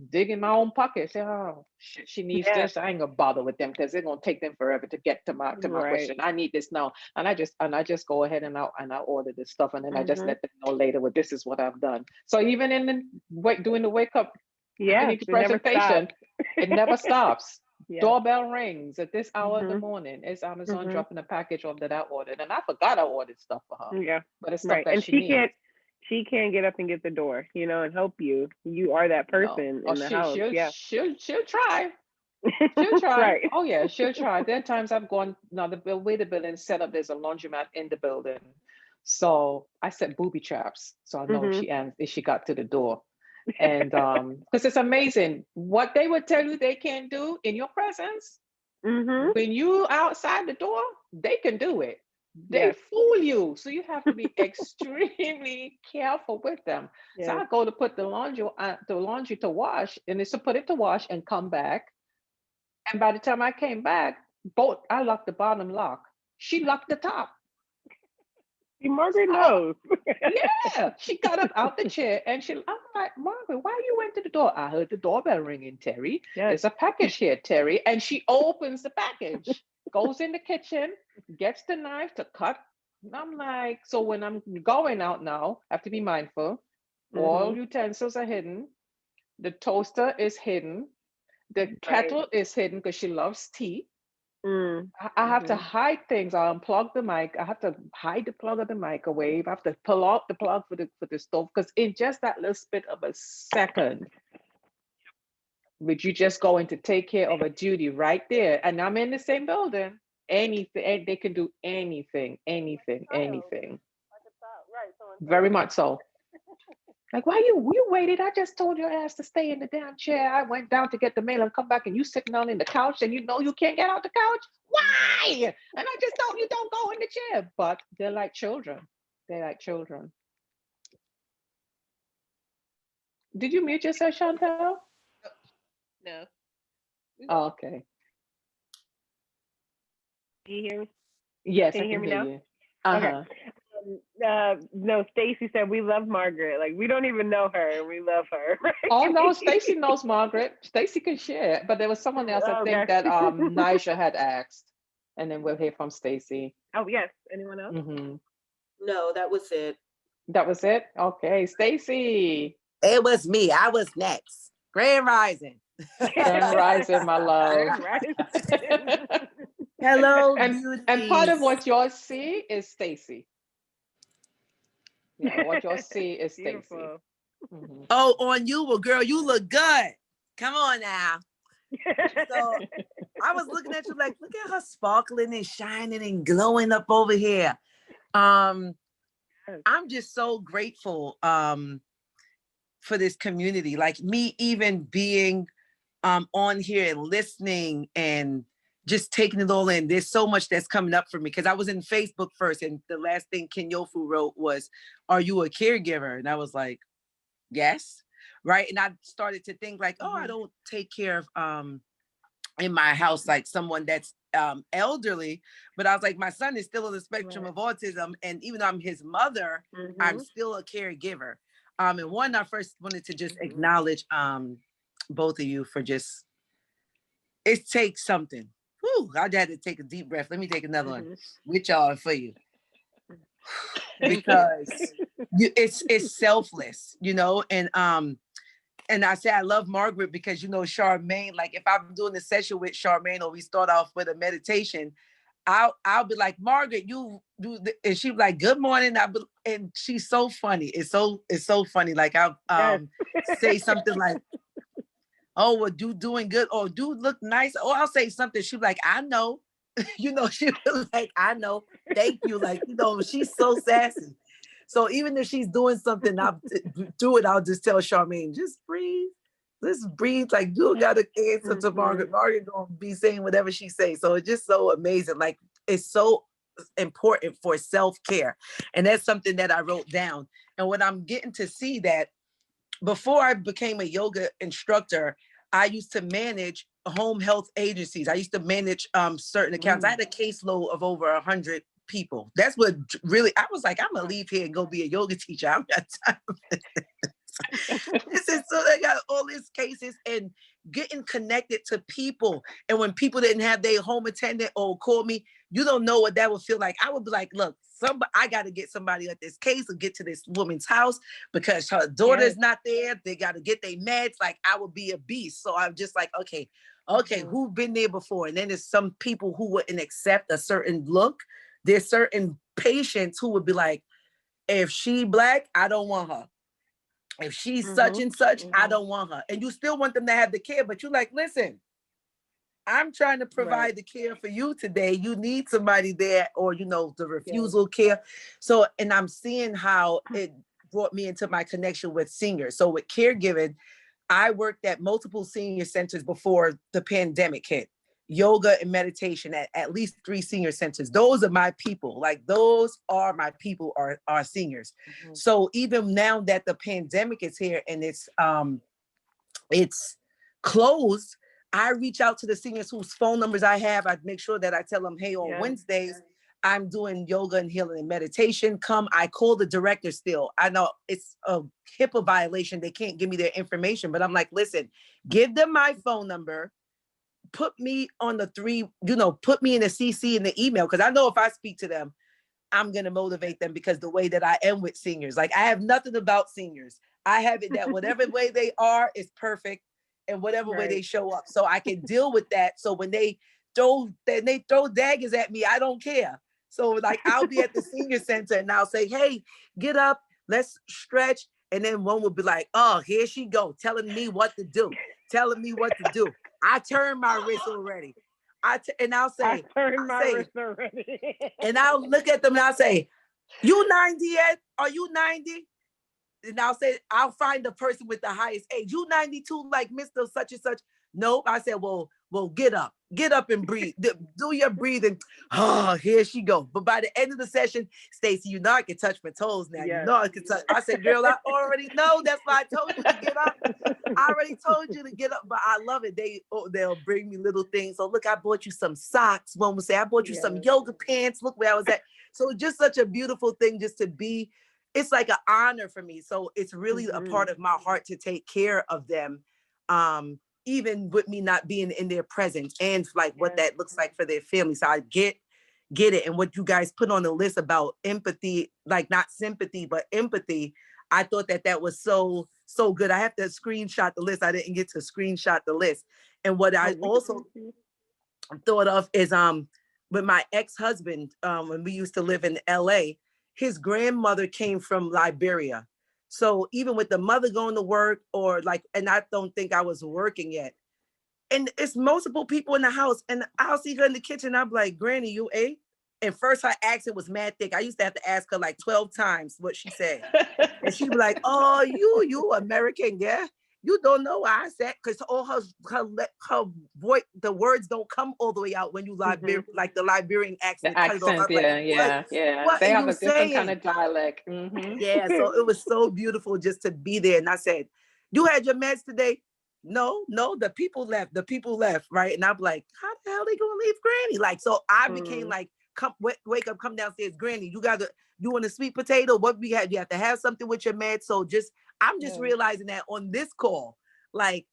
[SPEAKER 2] dig in my own pocket, say, oh shit, she needs this. I ain't gonna bother with them because it's gonna take them forever to get to my question. I need this now, and I just go ahead and I order this stuff, and then I just let them know later, well, this is what I've done. So even in doing the wake up presentation, it never stops. Doorbell rings at this hour of the morning. It's Amazon dropping a package off that I ordered, and I forgot I ordered stuff for her. But it's stuff that
[SPEAKER 3] and
[SPEAKER 2] she needs.
[SPEAKER 3] She can't get up and get the door, and help you. You are that person in the house.
[SPEAKER 2] She'll try. She'll try.
[SPEAKER 3] Right.
[SPEAKER 2] Oh yeah, she'll try. There are times I've gone. Now the way the building is set up, there's a laundromat in the building, so I set booby traps, so I know if she got to the door. And because it's amazing what they would tell you they can't do in your presence. When you outside the door, they can do it. They fool you, so you have to be extremely careful with them. So I go to put the laundry to wash, and it's to put it to wash and come back. And by the time I came back, I locked the bottom lock. She locked the top.
[SPEAKER 3] Margaret knows.
[SPEAKER 2] Yeah, she got up out the chair and I'm like, Margaret, why you went to the door? I heard the doorbell ringing, Terry. There's a package here, Terry. And she opens the package, goes in the kitchen, gets the knife to cut. And I'm like, so when I'm going out now, I have to be mindful. All utensils are hidden. The toaster is hidden. The kettle is hidden because she loves tea. I have to hide things. I'll unplug the mic. I have to hide the plug of the microwave. I have to pull out the plug for the stove, because in just that little bit of a second, would you just going to take care of a duty right there? And I'm in the same building. Anything, they can do anything. Very much so. Like, why you waited? I just told your ass to stay in the damn chair. I went down to get the mail and come back, and you sitting down in the couch, and you can't get out the couch. Why? And I just told you don't go in the chair. But they're like children. They're like children. Did you mute yourself, Chantel?
[SPEAKER 3] No.
[SPEAKER 2] Oh, okay.
[SPEAKER 3] Do you hear me?
[SPEAKER 2] Yes,
[SPEAKER 3] Can
[SPEAKER 2] I
[SPEAKER 3] you hear
[SPEAKER 2] can
[SPEAKER 3] me
[SPEAKER 2] hear
[SPEAKER 3] now?
[SPEAKER 2] you.
[SPEAKER 3] Okay. No, Stacy said we love Margaret. Like we don't even know her, and we love her. Right?
[SPEAKER 2] Oh no, Stacy knows Margaret. Stacy can share. But there was someone else I think that Nisha had asked, and then we'll hear from Stacy.
[SPEAKER 3] Oh yes. Anyone else?
[SPEAKER 9] No, that was it.
[SPEAKER 2] That was it. Okay, Stacy.
[SPEAKER 11] It was me. I was next. Grand Rising.
[SPEAKER 2] Grand Rising, my love.
[SPEAKER 3] Grand Rising.
[SPEAKER 11] Hello,
[SPEAKER 2] and part of what y'all see is Stacy. Yeah, what y'all see is Stacy.
[SPEAKER 11] Oh, on you, well, girl, you look good. Come on now. So I was looking at you like, look at her sparkling and shining and glowing up over here. I'm just so grateful for this community. Like me even being on here and listening and just taking it all in. There's so much that's coming up for me because I was in Facebook first, and the last thing Kenyofu wrote was, "Are you a caregiver?" And I was like, "Yes." Right. And I started to think like, oh, I don't take care of in my house like someone that's elderly, but I was like, my son is still on the spectrum of autism, and even though I'm his mother, I'm still a caregiver. And one, I first wanted to just acknowledge both of you for just, it takes something. Whew, I had to take a deep breath. Let me take another one with y'all and for you. Because it's selfless, you know, and I say I love Margaret because, you know, Charmaine, like if I'm doing a session with Charmaine or we start off with a meditation, I'll be like, Margaret, you do, and she'll be like, good morning. And she's so funny. It's so funny. Like I'll say something like, oh, well, doing good, or do look nice. Or I'll say something. She'll be like, I know, you know, she'll be like, I know, thank you. Like, you know, she's so sassy. So even if she's doing something, I'll just tell Charmaine, just breathe. Just breathe. Like, you gotta answer to Margaret. Margaret gonna be saying whatever she says. So it's just so amazing. Like, it's so important for self-care. And that's something that I wrote down. And when I'm getting to see that, before I became a yoga instructor, I used to manage home health agencies. I used to manage certain accounts. I had a caseload of over 100 people. That's what really, I was like, I'm gonna leave here and go be a yoga teacher. I don't got time. This is so they got all these cases and getting connected to people. And when people didn't have their home attendant or call me, you don't know what that would feel like. I would be like, look, I got to get somebody at this case or get to this woman's house because her daughter's not there. They got to get their meds. Like, I would be a beast. So I'm just like, okay, who've been there before? And then there's some people who wouldn't accept a certain look. There's certain patients who would be like, if she Black, I don't want her. If she's such and such, I don't want her. And you still want them to have the care, but you're like, listen, I'm trying to provide the care for you today. You need somebody there, or, you know, the refusal care. So, and I'm seeing how it brought me into my connection with seniors. So with caregiving, I worked at multiple senior centers before the pandemic hit. Yoga and meditation at least 3 senior centers. Those are my people. Like, those are my people, are seniors. So even now that the pandemic is here and it's closed, I reach out to the seniors whose phone numbers I have. I make sure that I tell them, hey, on Wednesdays, I'm doing yoga and healing and meditation. Come, I call the director still. I know it's a HIPAA violation. They can't give me their information, but I'm like, listen, give them my phone number. Put me on the 3, you know, put me in the CC in the email. Cause I know if I speak to them, I'm going to motivate them, because the way that I am with seniors, like, I have nothing about seniors. I have it that whatever way they are is perfect, and whatever way they show up. So I can deal with that. So when they throw daggers at me, I don't care. So like, I'll be at the senior center and I'll say, hey, get up, let's stretch. And then one will be like, oh, here she go, telling me what to do. I turned my wrist already. And I'll say,
[SPEAKER 3] wrist already.
[SPEAKER 11] And I'll look at them and I'll say, you 90 yet? Are you 90? And I'll say, I'll find the person with the highest age. You 92, like Mr. Such and such. Nope. I said, well, get up. get up and breathe. Do your breathing. Oh, here she go. But by the end of the session, Stacey, you know I can touch my toes now.
[SPEAKER 3] Yes.
[SPEAKER 11] You know I can touch. I said, girl, I already know. That's why I told you to get up. I already told you to get up, but I love it. They'll bring me little things. So look, I bought you some socks. One will say, I bought you some yoga pants. Look where I was at. So just such a beautiful thing just to be. It's like an honor for me. So it's really a part of my heart to take care of them. Even with me not being in their presence and like what that looks like for their family. So I get it. And what you guys put on the list about empathy, like not sympathy, but empathy, I thought that was so good. I have to screenshot the list. I didn't get to screenshot the list. And what I also thought of is with my ex-husband, when we used to live in LA, his grandmother came from Liberia. So even with the mother going to work or like, and I don't think I was working yet. And it's multiple people in the house and I'll see her in the kitchen. I'm like, Granny, you ate? And first her accent was mad thick. I used to have to ask her like 12 times what she said. And she'd be like, oh, you American, yeah? You don't know why I said, because all her voice, the words don't come all the way out when you like the Liberian accent.
[SPEAKER 2] The accent, yeah.
[SPEAKER 11] What
[SPEAKER 2] They
[SPEAKER 11] are
[SPEAKER 2] have
[SPEAKER 11] you
[SPEAKER 2] a different
[SPEAKER 11] saying?
[SPEAKER 2] kind of dialect.
[SPEAKER 11] Yeah, so it was so beautiful just to be there. And I said, you had your meds today? No, the people left, right? And I'm like, how the hell they gonna leave Granny? Like, so I became like, come wake up, come downstairs, Granny, you want a sweet potato? What we had, you have to have something with your meds. So I'm just realizing that on this call, like,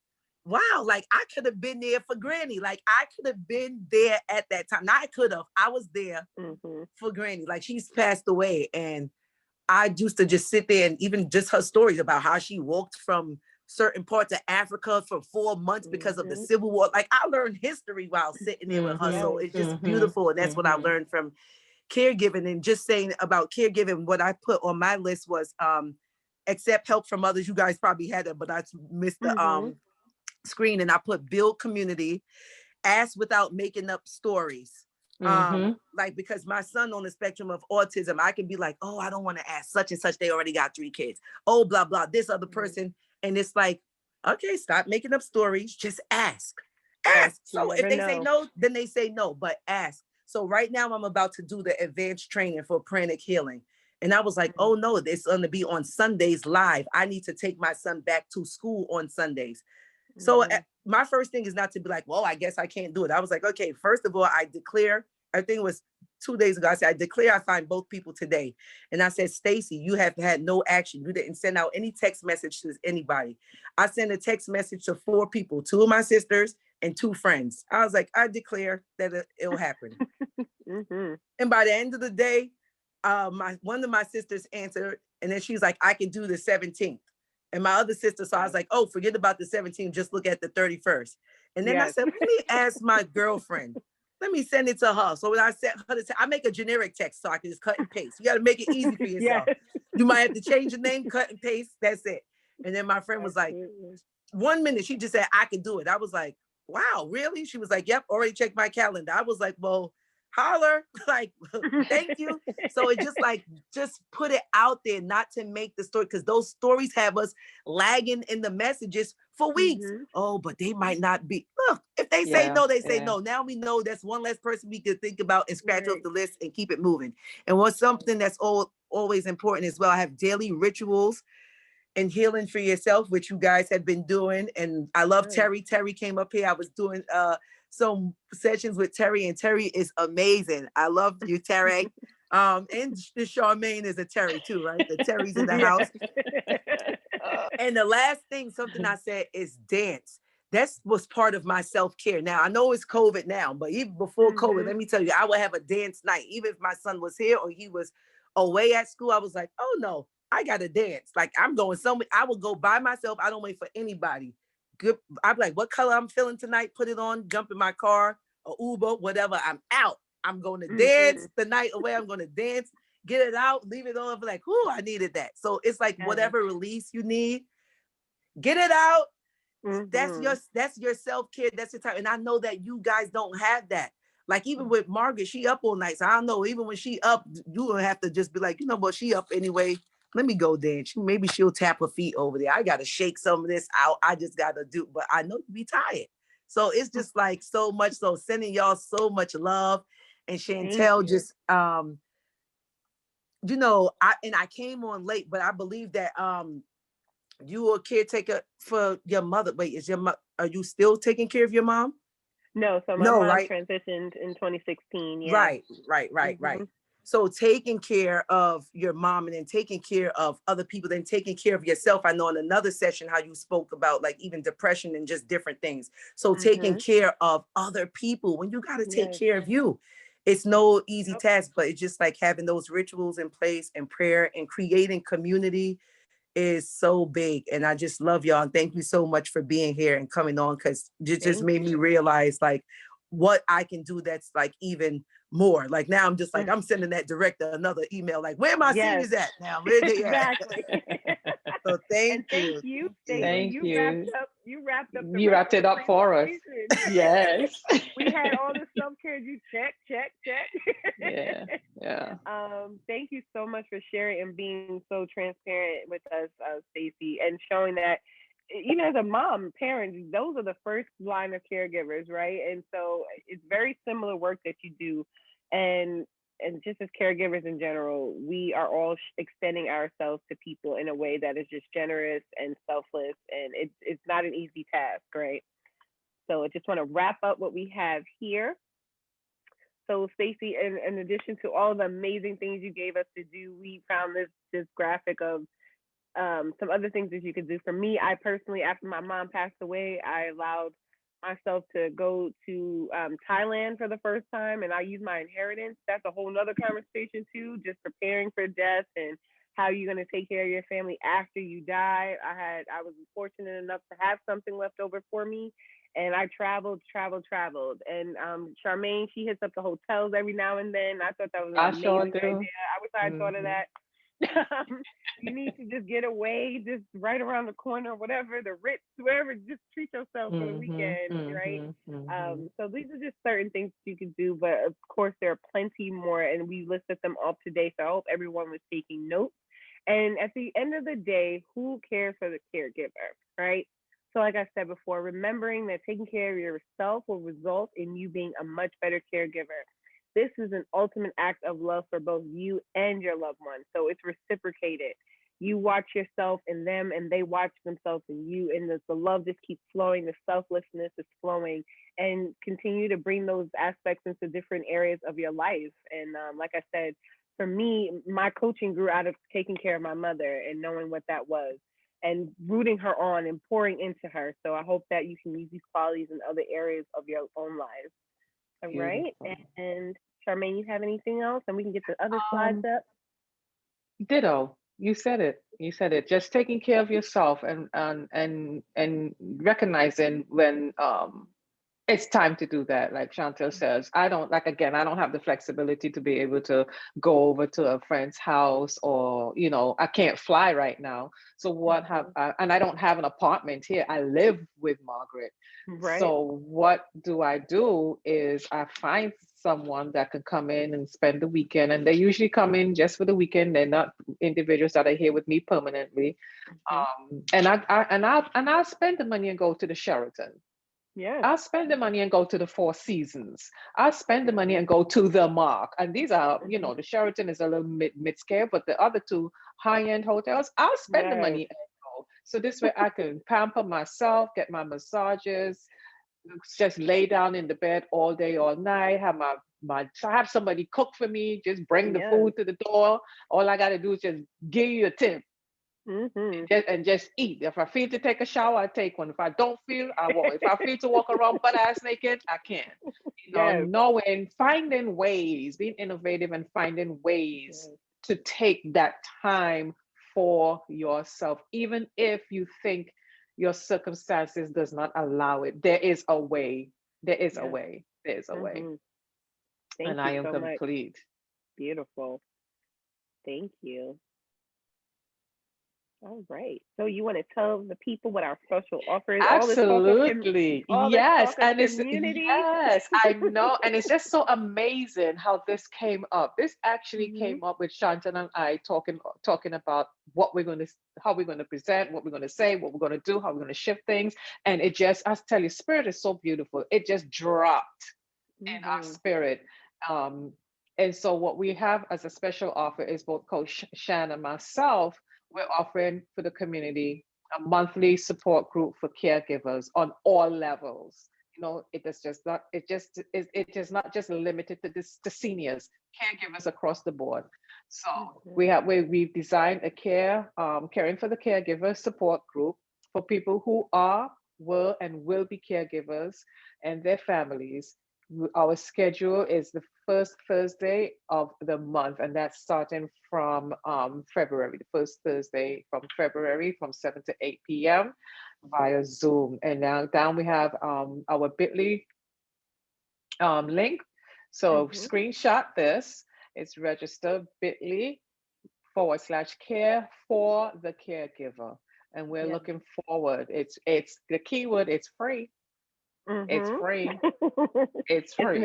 [SPEAKER 11] wow, like I could have been there for Granny. Like I could have been there at that time. Not I was there for Granny. Like she's passed away. And I used to just sit there and even just her stories about how she walked from certain parts of Africa for 4 months because of the Civil War. Like I learned history while sitting there with her. So it's just beautiful. And that's what I learned from caregiving. And just saying about caregiving, what I put on my list was accept help from others. You guys probably had it, but I missed the screen. And I put build community, ask without making up stories. Like because my son on the spectrum of autism, I can be like, oh, I don't want to ask such and such. They already got 3 kids. Oh, blah, blah, this other person. And it's like, okay, stop making up stories. Just ask. So if they say no, then they say no, but ask. So right now I'm about to do the advanced training for pranic healing. And I was like, oh no, it's going to be on Sundays live. I need to take my son back to school on Sundays. So my first thing is not to be like, well, I guess I can't do it. I was like, okay, first of all, I declare, I think it was 2 days ago, I said, I declare I find both people today. And I said, Stacey, you have had no action. You didn't send out any text message to anybody. I sent a text message to 4 people, 2 of my sisters and 2 friends. I was like, I declare that it'll happen. And by the end of the day, one of my sisters answered, and then she's like, I can do the 17th. And my other sister, so I was like, oh, forget about the 17th, just look at the 31st. And then I said, let me ask my girlfriend. Let me send it to her. So when I sent her I make a generic text so I can just cut and paste. You got to make it easy for yourself. You might have to change the name, cut and paste. That's it. And then my friend was like, 1 minute, she just said, I can do it. I was like, wow, really? She was like, yep, already checked my calendar. I was like, well, holler, like, thank you. So it just put it out there, not to make the story, because those stories have us lagging in the messages for weeks. Oh, but they might not be. Look, if they say no, they say no. Now we know that's one less person we could think about and scratch off the list and keep it moving. And what's something that's always important as well, I have daily rituals and healing for yourself, which you guys have been doing. And I love Terry. Terry came up here. I was doing some sessions with Terry, and Terry is amazing. I love you, Terry. And the Charmaine is a Terry too, right? The Terry's in the house. And the last thing, something I said is dance. That was part of my self-care. Now, I know it's COVID now, but even before COVID, let me tell you, I would have a dance night. Even if my son was here or he was away at school, I was like, oh no, I got to dance. Like I'm going somewhere. I would go by myself. I don't wait for anybody. Good. I'm like, what color I'm feeling tonight? Put it on, jump in my car or Uber, whatever. I'm out. I'm going to dance the night away. I'm going to dance, get it out, leave it on. Like, whoo, I needed that. So it's like whatever release you need, get it out. That's your self-care. That's your time. And I know that you guys don't have that. Like even with Margaret, she up all night. So I don't know, even when she up, you don't have to just be like, you know what, she up anyway. Let me go dance. Maybe she'll tap her feet over there. I got to shake some of this out. I just got to do, but I know you be tired. So it's just like so much. So sending y'all so much love. And
[SPEAKER 3] Thank
[SPEAKER 11] Chantel
[SPEAKER 3] you.
[SPEAKER 11] just I came on late, but I believe that you were a caretaker for your mother. Wait, are you still taking care of your mom?
[SPEAKER 3] No, so my
[SPEAKER 11] No,
[SPEAKER 3] mom
[SPEAKER 11] right?
[SPEAKER 3] transitioned in 2016. Yeah.
[SPEAKER 11] Right. So taking care of your mom and then taking care of other people, then taking care of yourself. I know in another session how you spoke about like even depression and just different things. So taking care of other people when you got to take
[SPEAKER 3] Yes.
[SPEAKER 11] care of you. It's no easy
[SPEAKER 3] Yep.
[SPEAKER 11] task, but it's just like having those rituals in place and prayer and creating community is so big. And I just love y'all. And thank you so much for being here and coming on, because it just made me realize like what I can do that's like even more. Like now I'm just like, I'm sending that director another email, like, where my
[SPEAKER 3] Yes.
[SPEAKER 11] seniors at now? Where they at?
[SPEAKER 3] Exactly.
[SPEAKER 11] So thank you.
[SPEAKER 3] You, Stacey.
[SPEAKER 2] Thank
[SPEAKER 3] You
[SPEAKER 2] you.
[SPEAKER 3] wrapped up the
[SPEAKER 2] You
[SPEAKER 3] rest
[SPEAKER 2] wrapped
[SPEAKER 3] of
[SPEAKER 2] it
[SPEAKER 3] the
[SPEAKER 2] up for us.
[SPEAKER 3] presentation.
[SPEAKER 2] Yes.
[SPEAKER 3] We had all the self-care. You check.
[SPEAKER 2] Yeah.
[SPEAKER 3] Thank you so much for sharing and being so transparent with us, Stacey, and showing that even as a mom, parents, those are the first line of caregivers, right? And so it's very similar work that you do, and just as caregivers in general, we are all extending ourselves to people in a way that is just generous and selfless, and it's not an easy task, right? So I just want to wrap up what we have here. So Stacey, in addition to all the amazing things you gave us to do, we found this graphic of some other things that you could do. For me, I personally, after my mom passed away, I allowed myself to go to Thailand for the first time, and I used my inheritance. That's a whole nother conversation too, just preparing for death and how you're going to take care of your family after you die. I was fortunate enough to have something left over for me, and I traveled. And Charmaine, she hits up the hotels every now and then. I thought that was an
[SPEAKER 2] I
[SPEAKER 3] amazing
[SPEAKER 2] sure
[SPEAKER 3] idea.
[SPEAKER 2] do.
[SPEAKER 3] I wish I had thought of that. You need to just get away, just right around the corner, whatever, the Ritz, wherever, just treat yourself for the weekend, right? So these are just certain things you can do, but of course there are plenty more, and we listed them all today, so I hope everyone was taking notes. And at the end of the day, who cares for the caregiver, right? So like I said before, remembering that taking care of yourself will result in you being a much better caregiver. This is an ultimate act of love for both you and your loved one. So it's reciprocated. You watch yourself in them, and they watch themselves in you, and the love just keeps flowing. The selflessness is flowing, and continue to bring those aspects into different areas of your life. And like I said, for me, my coaching grew out of taking care of my mother and knowing what that was, and rooting her on and pouring into her. So I hope that you can use these qualities in other areas of your own lives. All right. And Charmaine, you have anything else? And we can get the other slides up.
[SPEAKER 2] Ditto. You said it. Just taking care of yourself and recognizing when it's time to do that. Like Chantel says, I don't have the flexibility to be able to go over to a friend's house, or I can't fly right now. So and I don't have an apartment here. I live with Margaret.
[SPEAKER 3] Right.
[SPEAKER 2] So what I do is I find someone that can come in and spend the weekend, and they usually come in just for the weekend. They're not individuals that are here with me permanently. And I'll spend the money and go to the Sheraton.
[SPEAKER 3] Yeah.
[SPEAKER 2] I'll spend the money and go to the Four Seasons. I'll spend the money and go to the Mark. And these are, the Sheraton is a little mid-scale, but the other two high-end hotels, I'll spend the money and go. So this way I can pamper myself, get my massages, just lay down in the bed all day, all night, have have somebody cook for me, just bring the food to the door. All I got to do is just give you a tip. And just eat. If I feel to take a shower, I take one. If I don't feel, I won't. If I feel to walk around butt ass naked, I can. Finding ways, being innovative and finding ways to take that time for yourself, even if you think your circumstances does not allow it. There is a way. There's a way.
[SPEAKER 3] Thank
[SPEAKER 2] and
[SPEAKER 3] you
[SPEAKER 2] I am
[SPEAKER 3] so
[SPEAKER 2] complete.
[SPEAKER 3] Much. Beautiful. Thank you. All right. So you want to tell the people what our special offer is?
[SPEAKER 2] Absolutely.
[SPEAKER 3] All this
[SPEAKER 2] Yes.
[SPEAKER 3] talk of
[SPEAKER 2] And it's,
[SPEAKER 3] community.
[SPEAKER 2] yes, I know. And it's just so amazing how this came up. This actually
[SPEAKER 3] Mhm.
[SPEAKER 2] came up with Shantan and I talking about what we're going to, how we're going to present, what we're going to say, what we're going to do, how we're going to shift things. And it just, I tell you, spirit is so beautiful. It just dropped in our
[SPEAKER 3] Mhm.
[SPEAKER 2] spirit. Um, and so what we have as a special offer is both Coach Shan and myself, we're offering for the community a monthly support group for caregivers on all levels. You know, it is just not, it is not just limited to this to seniors, caregivers across the board. So
[SPEAKER 3] Mhm.
[SPEAKER 2] we've designed a caring for the caregiver support group for people who are, were, and will be caregivers and their families. Our schedule is the first Thursday of the month, and that's starting from February, the first Thursday from February from 7 to 8 p.m. via Zoom. And now down we have our bit.ly link. So
[SPEAKER 3] Mhm.
[SPEAKER 2] screenshot this. It's register bit.ly /care for the caregiver. And we're
[SPEAKER 3] Yes.
[SPEAKER 2] looking forward. It's the keyword, it's free. It's
[SPEAKER 3] Mhm.
[SPEAKER 2] free. It's
[SPEAKER 3] It's
[SPEAKER 2] free.
[SPEAKER 3] an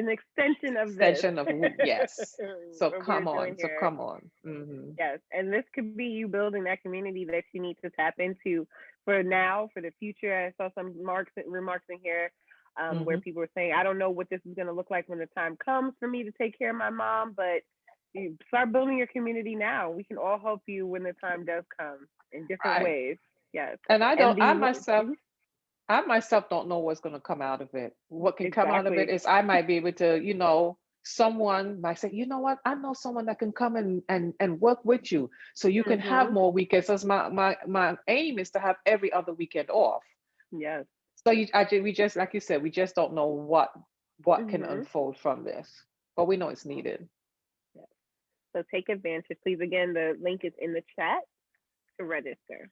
[SPEAKER 3] extension of this.
[SPEAKER 2] Extension of yes. So
[SPEAKER 3] What we're
[SPEAKER 2] come
[SPEAKER 3] doing
[SPEAKER 2] on. So
[SPEAKER 3] here.
[SPEAKER 2] come on. Hmm.
[SPEAKER 3] Yes, and this could be you building that community that you need to tap into for now, for the future. I saw some remarks in here where
[SPEAKER 2] Hmm.
[SPEAKER 3] people were saying, I don't know what this is going to look like when the time comes for me to take care of my mom, but you start building your community now. We can all help you when the time does come in different
[SPEAKER 2] Right.
[SPEAKER 3] ways. Yes,
[SPEAKER 2] And
[SPEAKER 3] and
[SPEAKER 2] myself, I myself don't know what's going to come out of it. What can come out of it
[SPEAKER 3] exactly.
[SPEAKER 2] is I might be able to, someone might say, you know what, I know someone that can come and work with you, so you can have
[SPEAKER 3] Mhm.
[SPEAKER 2] more weekends. As my aim is to have every other weekend off.
[SPEAKER 3] Yes.
[SPEAKER 2] So we just, like you said, we just don't know what can
[SPEAKER 3] Mhm.
[SPEAKER 2] unfold from this, but we know it's needed.
[SPEAKER 3] Yes. So take advantage, please. Again, the link is in the chat to register.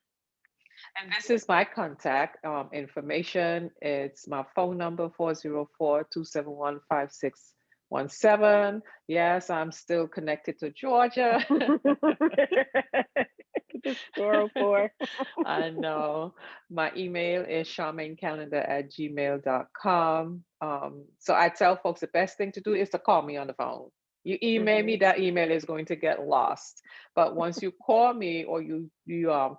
[SPEAKER 2] And this is my contact information. It's my phone number 404-271-5617. Yes, I'm still connected to Georgia.
[SPEAKER 3] Just 404.
[SPEAKER 2] I know. My email is charmainecalendar@gmail.com. So I tell folks the best thing to do is to call me on the phone. You email me,
[SPEAKER 3] Mhm.
[SPEAKER 2] that email is going to get lost. But once you call me, or you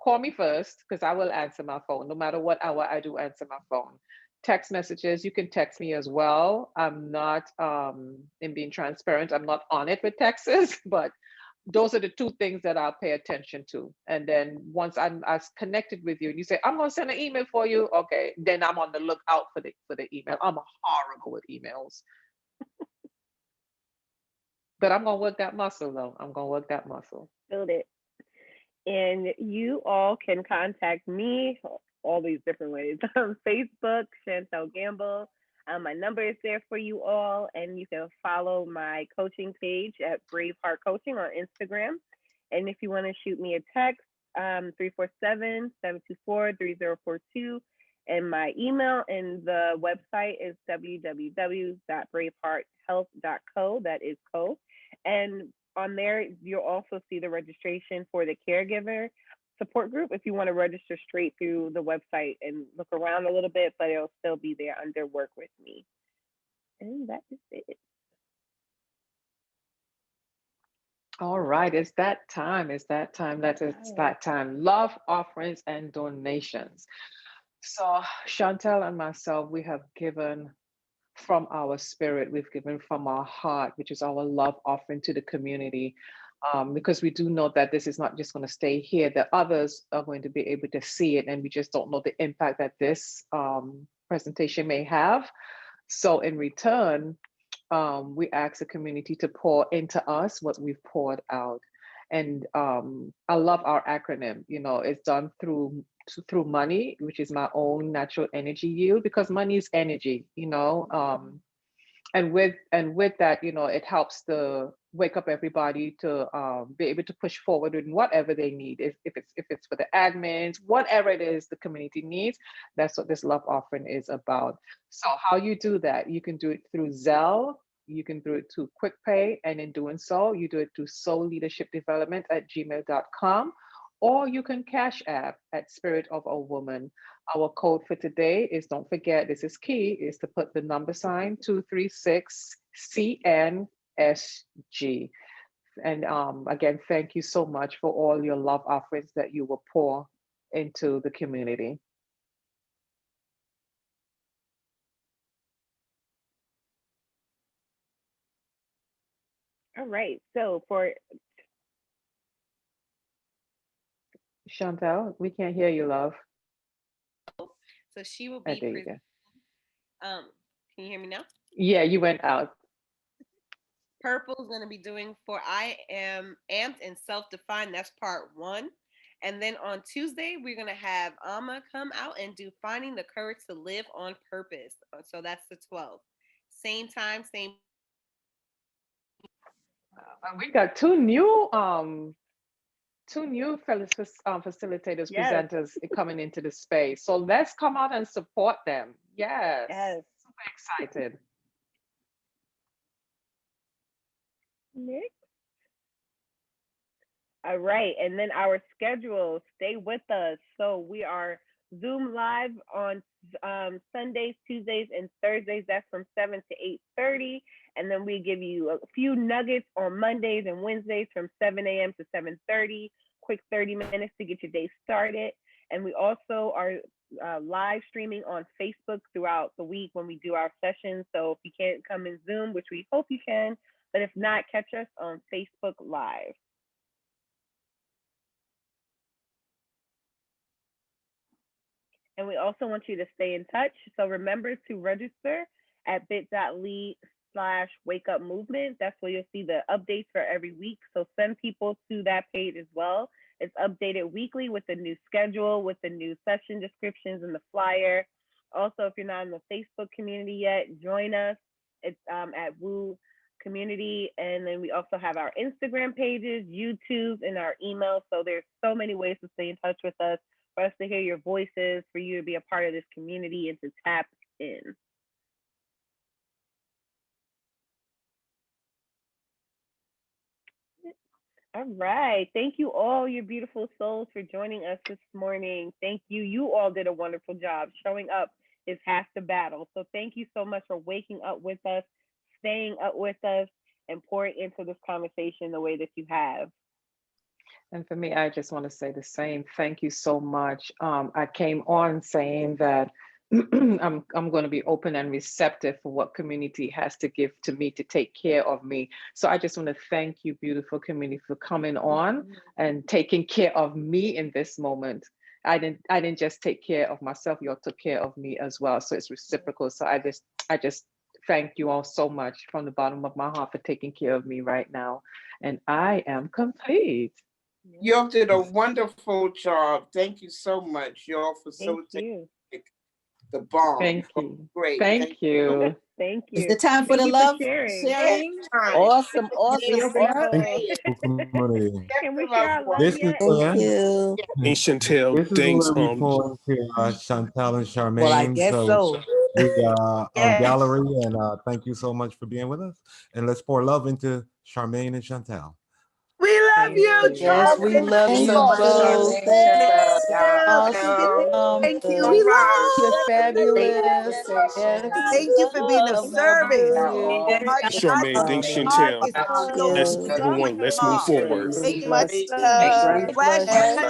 [SPEAKER 2] call me first, because I will answer my phone. No matter what hour, I do answer my phone. Text messages, you can text me as well. I'm not in being transparent, I'm not on it with texts, but those are the two things that I'll pay attention to. And then once I'm as connected with you and you say, I'm gonna send an email for you, okay, then I'm on the lookout for the email. I'm horrible with emails. But I'm gonna work that muscle though. I'm gonna work that muscle.
[SPEAKER 3] Build it. And you all can contact me all these different ways. Facebook, Chantel Gamble. My number is there for you all, and you can follow my coaching page at Braveheart Coaching on Instagram. And if you want to shoot me a text, 347-724-3042. And my email and the website is www.bravehearthealth.co. That is co. And on there, you'll also see the registration for the caregiver support group if you want to register straight through the website and look around a little bit, but it'll still be there under work with me. And that is it.
[SPEAKER 2] All right, it's that time. It's that time. It's that time. Love offerings and donations. So Chantel and myself, we have given from our spirit, we've given from our heart, which is our love offering to the community. Because we do know that this is not just going to stay here, that others are going to be able to see it, and we just don't know the impact that this presentation may have. So in return, we ask the community to pour into us what we've poured out. And I love our acronym. It's done through money, which is my own natural energy yield, because money is energy. And with that, it helps to wake up everybody to be able to push forward in whatever they need. If it's for the admins, whatever it is the community needs, that's what this love offering is about. So how you do that, you can do it through Zelle, you can do it through QuickPay, and in doing so, you do it through soul leadership development at gmail.com, or you can Cash App at Spirit of a Woman. Our code for today is, don't forget, this is key, is to put the number sign 236 CNSG. And again, thank you so much for all your love offerings that you will pour into the community.
[SPEAKER 3] All right. So for
[SPEAKER 2] Chantel, we can't hear you, love.
[SPEAKER 12] So she will
[SPEAKER 2] Oh,
[SPEAKER 12] be
[SPEAKER 2] there you go.
[SPEAKER 12] can you hear me now?
[SPEAKER 2] Yeah, you went out.
[SPEAKER 12] Purple's going to be doing For I Am Amped and Self-Defined. That's part 1. And then on Tuesday, we're going to have Amma come out and do Finding the Courage to Live on Purpose. So that's the 12th. Same time, same.
[SPEAKER 2] We got two new facilitators,
[SPEAKER 3] Yes.
[SPEAKER 2] presenters coming into the space. So let's come out and support them. Yes.
[SPEAKER 3] Yes.
[SPEAKER 2] Super excited.
[SPEAKER 3] Nick. All right. And then our schedule, stay with us. So we are Zoom live on Sundays, Tuesdays, and Thursdays. That's from 7 to 8:30. And then we give you a few nuggets on Mondays and Wednesdays from 7 a.m. to 7:30. Quick 30 minutes to get your day started. And we also are live streaming on Facebook throughout the week when we do our sessions. So if you can't come in Zoom, which we hope you can, but if not, catch us on Facebook Live. And we also want you to stay in touch. So remember to register at bit.ly/wakeupmovement. That's where you'll see the updates for every week. So send people to that page as well. It's updated weekly with the new schedule, with the new session descriptions and the flyer. Also, if you're not in the Facebook community yet, join us. It's at Woo Community. And then we also have our Instagram pages, YouTube, and our email. So there's so many ways to stay in touch with us, for us to hear your voices, for you to be a part of this community and to tap in. All right. Thank you all, you beautiful souls, for joining us this morning. Thank you. You all did a wonderful job. Showing up is half the battle. So thank you so much for waking up with us, staying up with us, and pouring into this conversation the way that you have.
[SPEAKER 2] And for me, I just want to say the same. Thank you so much. I came on saying that I'm going to be open and receptive for what community has to give to me to take care of me. So I just want to thank you, beautiful community, for coming on and taking care of me in this moment. I didn't just take care of myself, you all took care of me as well. So it's reciprocal. So I just thank you all so much from the bottom of my heart for taking care of me right now. And I am complete.
[SPEAKER 4] You all did a wonderful job. Thank you so much. You all facilitated the bomb.
[SPEAKER 2] Thank you.
[SPEAKER 4] Great.
[SPEAKER 2] Thank you.
[SPEAKER 3] Thank you.
[SPEAKER 1] Is it time for the love sharing?
[SPEAKER 5] Awesome.
[SPEAKER 3] Can we share our love
[SPEAKER 6] This is
[SPEAKER 3] yet?
[SPEAKER 6] where,
[SPEAKER 5] Thank you.
[SPEAKER 13] And Chantel,
[SPEAKER 6] this is
[SPEAKER 13] thanks.
[SPEAKER 6] where we pour into Chantel and Charmaine.
[SPEAKER 1] Well, I guess so.
[SPEAKER 6] We are on gallery, and thank you so much for being with us. And let's pour love into Charmaine and Chantel.
[SPEAKER 1] We love you.
[SPEAKER 5] Yes, we love
[SPEAKER 7] Thanks
[SPEAKER 5] you
[SPEAKER 7] so much,
[SPEAKER 5] both.
[SPEAKER 7] Charmaine, Chantel.
[SPEAKER 1] Thank you.
[SPEAKER 5] You're
[SPEAKER 1] Bye.
[SPEAKER 5] fabulous.
[SPEAKER 7] Conversation.
[SPEAKER 5] Yes.
[SPEAKER 1] Thank you for being of
[SPEAKER 5] Love
[SPEAKER 1] service.
[SPEAKER 5] you.
[SPEAKER 13] Charmaine, thanks,
[SPEAKER 1] Heart
[SPEAKER 13] Chantel.
[SPEAKER 1] is
[SPEAKER 5] Thank
[SPEAKER 1] so
[SPEAKER 13] Let's
[SPEAKER 5] you.
[SPEAKER 13] everyone, let's move forward.
[SPEAKER 1] making
[SPEAKER 5] Much
[SPEAKER 1] me
[SPEAKER 5] love.
[SPEAKER 1] glad
[SPEAKER 5] Much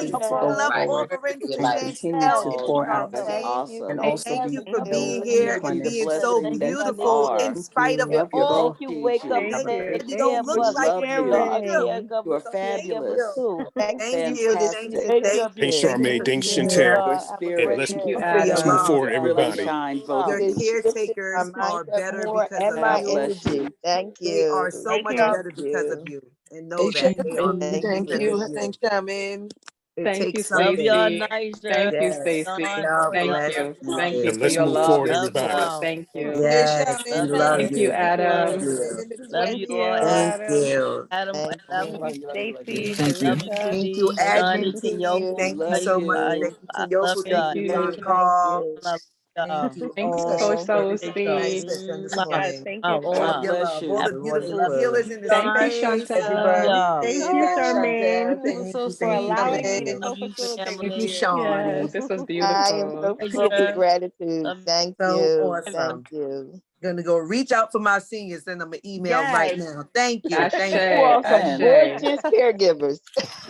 [SPEAKER 1] you transferred the love
[SPEAKER 5] love.
[SPEAKER 1] over into
[SPEAKER 5] Oh,
[SPEAKER 1] Chantel.
[SPEAKER 5] thank you.
[SPEAKER 1] Thank you for
[SPEAKER 5] Have a
[SPEAKER 1] being here and
[SPEAKER 5] wonderful,
[SPEAKER 1] being
[SPEAKER 5] blessed
[SPEAKER 1] so
[SPEAKER 5] day.
[SPEAKER 1] beautiful in spite of it
[SPEAKER 5] Thank
[SPEAKER 1] all.
[SPEAKER 5] you, Wake Up
[SPEAKER 1] Thank
[SPEAKER 5] Women,
[SPEAKER 1] you
[SPEAKER 5] for
[SPEAKER 1] that you
[SPEAKER 5] taking care
[SPEAKER 1] don't
[SPEAKER 5] of
[SPEAKER 1] look
[SPEAKER 5] us.
[SPEAKER 1] like
[SPEAKER 5] Y'all are
[SPEAKER 1] you.
[SPEAKER 5] caregivers,
[SPEAKER 1] Thank
[SPEAKER 5] caregivers
[SPEAKER 1] you.
[SPEAKER 5] too.
[SPEAKER 1] Thank you. Thank
[SPEAKER 5] Fantastic.
[SPEAKER 1] you.
[SPEAKER 5] Great
[SPEAKER 1] Thank
[SPEAKER 5] job,
[SPEAKER 1] you.
[SPEAKER 13] Thanks,
[SPEAKER 5] you.
[SPEAKER 1] Thank you
[SPEAKER 13] Charmaine.
[SPEAKER 1] for
[SPEAKER 13] Thanks,
[SPEAKER 1] being
[SPEAKER 5] You
[SPEAKER 13] Chantel.
[SPEAKER 1] here.
[SPEAKER 5] are. Have a
[SPEAKER 13] And
[SPEAKER 5] great
[SPEAKER 13] let's
[SPEAKER 1] Thank
[SPEAKER 5] day.
[SPEAKER 1] you for your
[SPEAKER 13] let's move
[SPEAKER 1] love.
[SPEAKER 13] forward, everybody.
[SPEAKER 1] Your caretakers
[SPEAKER 5] Mine
[SPEAKER 1] are
[SPEAKER 5] got
[SPEAKER 1] better
[SPEAKER 5] more
[SPEAKER 1] because of
[SPEAKER 5] and
[SPEAKER 1] you.
[SPEAKER 5] energy.
[SPEAKER 10] Thank
[SPEAKER 1] They are
[SPEAKER 10] you.
[SPEAKER 1] so
[SPEAKER 3] Thank
[SPEAKER 1] much
[SPEAKER 3] you.
[SPEAKER 1] better because of you. And know
[SPEAKER 11] Thank
[SPEAKER 1] that they are better
[SPEAKER 10] Thank
[SPEAKER 1] because of
[SPEAKER 10] you.
[SPEAKER 1] you.
[SPEAKER 11] Charmaine.
[SPEAKER 1] It
[SPEAKER 2] Thank you,
[SPEAKER 1] takes
[SPEAKER 5] Love
[SPEAKER 1] something.
[SPEAKER 5] y'all,
[SPEAKER 2] Stacy.
[SPEAKER 5] Niger.
[SPEAKER 2] Thank you,
[SPEAKER 1] Yes.
[SPEAKER 2] Stacy.
[SPEAKER 1] God
[SPEAKER 5] Love
[SPEAKER 2] Thank
[SPEAKER 5] y'all.
[SPEAKER 1] bless
[SPEAKER 2] you. Thank
[SPEAKER 1] you.
[SPEAKER 2] you
[SPEAKER 13] And
[SPEAKER 2] for
[SPEAKER 13] let's
[SPEAKER 2] your
[SPEAKER 13] move
[SPEAKER 2] love.
[SPEAKER 13] forward,
[SPEAKER 5] Love
[SPEAKER 13] everybody.
[SPEAKER 5] y'all.
[SPEAKER 2] Thank you.
[SPEAKER 1] Yes, we
[SPEAKER 5] Love
[SPEAKER 1] love
[SPEAKER 5] you.
[SPEAKER 2] Thank you,
[SPEAKER 1] you.
[SPEAKER 2] Adam.
[SPEAKER 1] Thank you.
[SPEAKER 5] Love
[SPEAKER 3] Thank
[SPEAKER 5] you
[SPEAKER 3] you,
[SPEAKER 5] all.
[SPEAKER 1] Thank
[SPEAKER 3] Adam.
[SPEAKER 1] you.
[SPEAKER 5] Adam, I
[SPEAKER 10] Thank
[SPEAKER 5] love
[SPEAKER 3] Thank
[SPEAKER 10] you.
[SPEAKER 3] you,
[SPEAKER 5] you.
[SPEAKER 3] Stacy.
[SPEAKER 5] I
[SPEAKER 3] Thank you,
[SPEAKER 5] love you,
[SPEAKER 1] Thank
[SPEAKER 3] Taji.
[SPEAKER 1] you,
[SPEAKER 5] G,
[SPEAKER 3] Thank
[SPEAKER 1] admin
[SPEAKER 5] Johnny,
[SPEAKER 3] you.
[SPEAKER 1] team.
[SPEAKER 5] Kenyoku.
[SPEAKER 1] Thank you
[SPEAKER 5] Love
[SPEAKER 1] so
[SPEAKER 5] you.
[SPEAKER 1] much.
[SPEAKER 5] I
[SPEAKER 1] Thank you,
[SPEAKER 5] love
[SPEAKER 1] Kenyoku. Thank
[SPEAKER 2] Thank
[SPEAKER 5] y'all.
[SPEAKER 1] you,
[SPEAKER 2] you.
[SPEAKER 1] Don
[SPEAKER 3] Thank
[SPEAKER 1] Paul.
[SPEAKER 3] you.
[SPEAKER 5] Love
[SPEAKER 1] Thank you
[SPEAKER 2] Thanks,
[SPEAKER 1] all
[SPEAKER 2] Coach
[SPEAKER 1] for
[SPEAKER 5] Great
[SPEAKER 1] this nice
[SPEAKER 2] Soulstein.
[SPEAKER 5] job.
[SPEAKER 1] session this
[SPEAKER 3] Yes,
[SPEAKER 1] morning.
[SPEAKER 3] thank you
[SPEAKER 5] Wow,
[SPEAKER 3] so
[SPEAKER 1] All of
[SPEAKER 5] wow.
[SPEAKER 1] your
[SPEAKER 3] much.
[SPEAKER 1] love, all
[SPEAKER 5] Have
[SPEAKER 1] the
[SPEAKER 5] a wonderful
[SPEAKER 1] beautiful
[SPEAKER 5] day.
[SPEAKER 1] healers in the
[SPEAKER 2] Thank you,
[SPEAKER 1] space.
[SPEAKER 5] Good
[SPEAKER 2] Chantel.
[SPEAKER 1] Everybody,
[SPEAKER 5] job.
[SPEAKER 3] Thank you,
[SPEAKER 1] David,
[SPEAKER 3] Charmaine,
[SPEAKER 1] Chantel,
[SPEAKER 5] I'm so
[SPEAKER 3] for
[SPEAKER 5] sorry for
[SPEAKER 3] allowing me
[SPEAKER 5] you.
[SPEAKER 3] to
[SPEAKER 1] Charmaine.
[SPEAKER 5] Love you,
[SPEAKER 3] co-facilitate
[SPEAKER 1] Thank
[SPEAKER 3] with
[SPEAKER 1] you,
[SPEAKER 5] family.
[SPEAKER 3] you.
[SPEAKER 2] Yes,
[SPEAKER 1] Sean.
[SPEAKER 2] this was
[SPEAKER 10] I am
[SPEAKER 2] beautiful.
[SPEAKER 10] so
[SPEAKER 1] Thank
[SPEAKER 10] filled with
[SPEAKER 1] you.
[SPEAKER 10] gratitude.
[SPEAKER 5] Love
[SPEAKER 10] Thank
[SPEAKER 1] So
[SPEAKER 10] you.
[SPEAKER 1] awesome.
[SPEAKER 10] Thank you.
[SPEAKER 1] Gonna go reach out for my seniors, send them an email right
[SPEAKER 3] Yes.
[SPEAKER 1] now. Thank you.
[SPEAKER 2] Ashe,
[SPEAKER 1] Thank
[SPEAKER 10] You
[SPEAKER 1] you.
[SPEAKER 10] all some
[SPEAKER 2] Ashe.
[SPEAKER 10] gorgeous caregivers.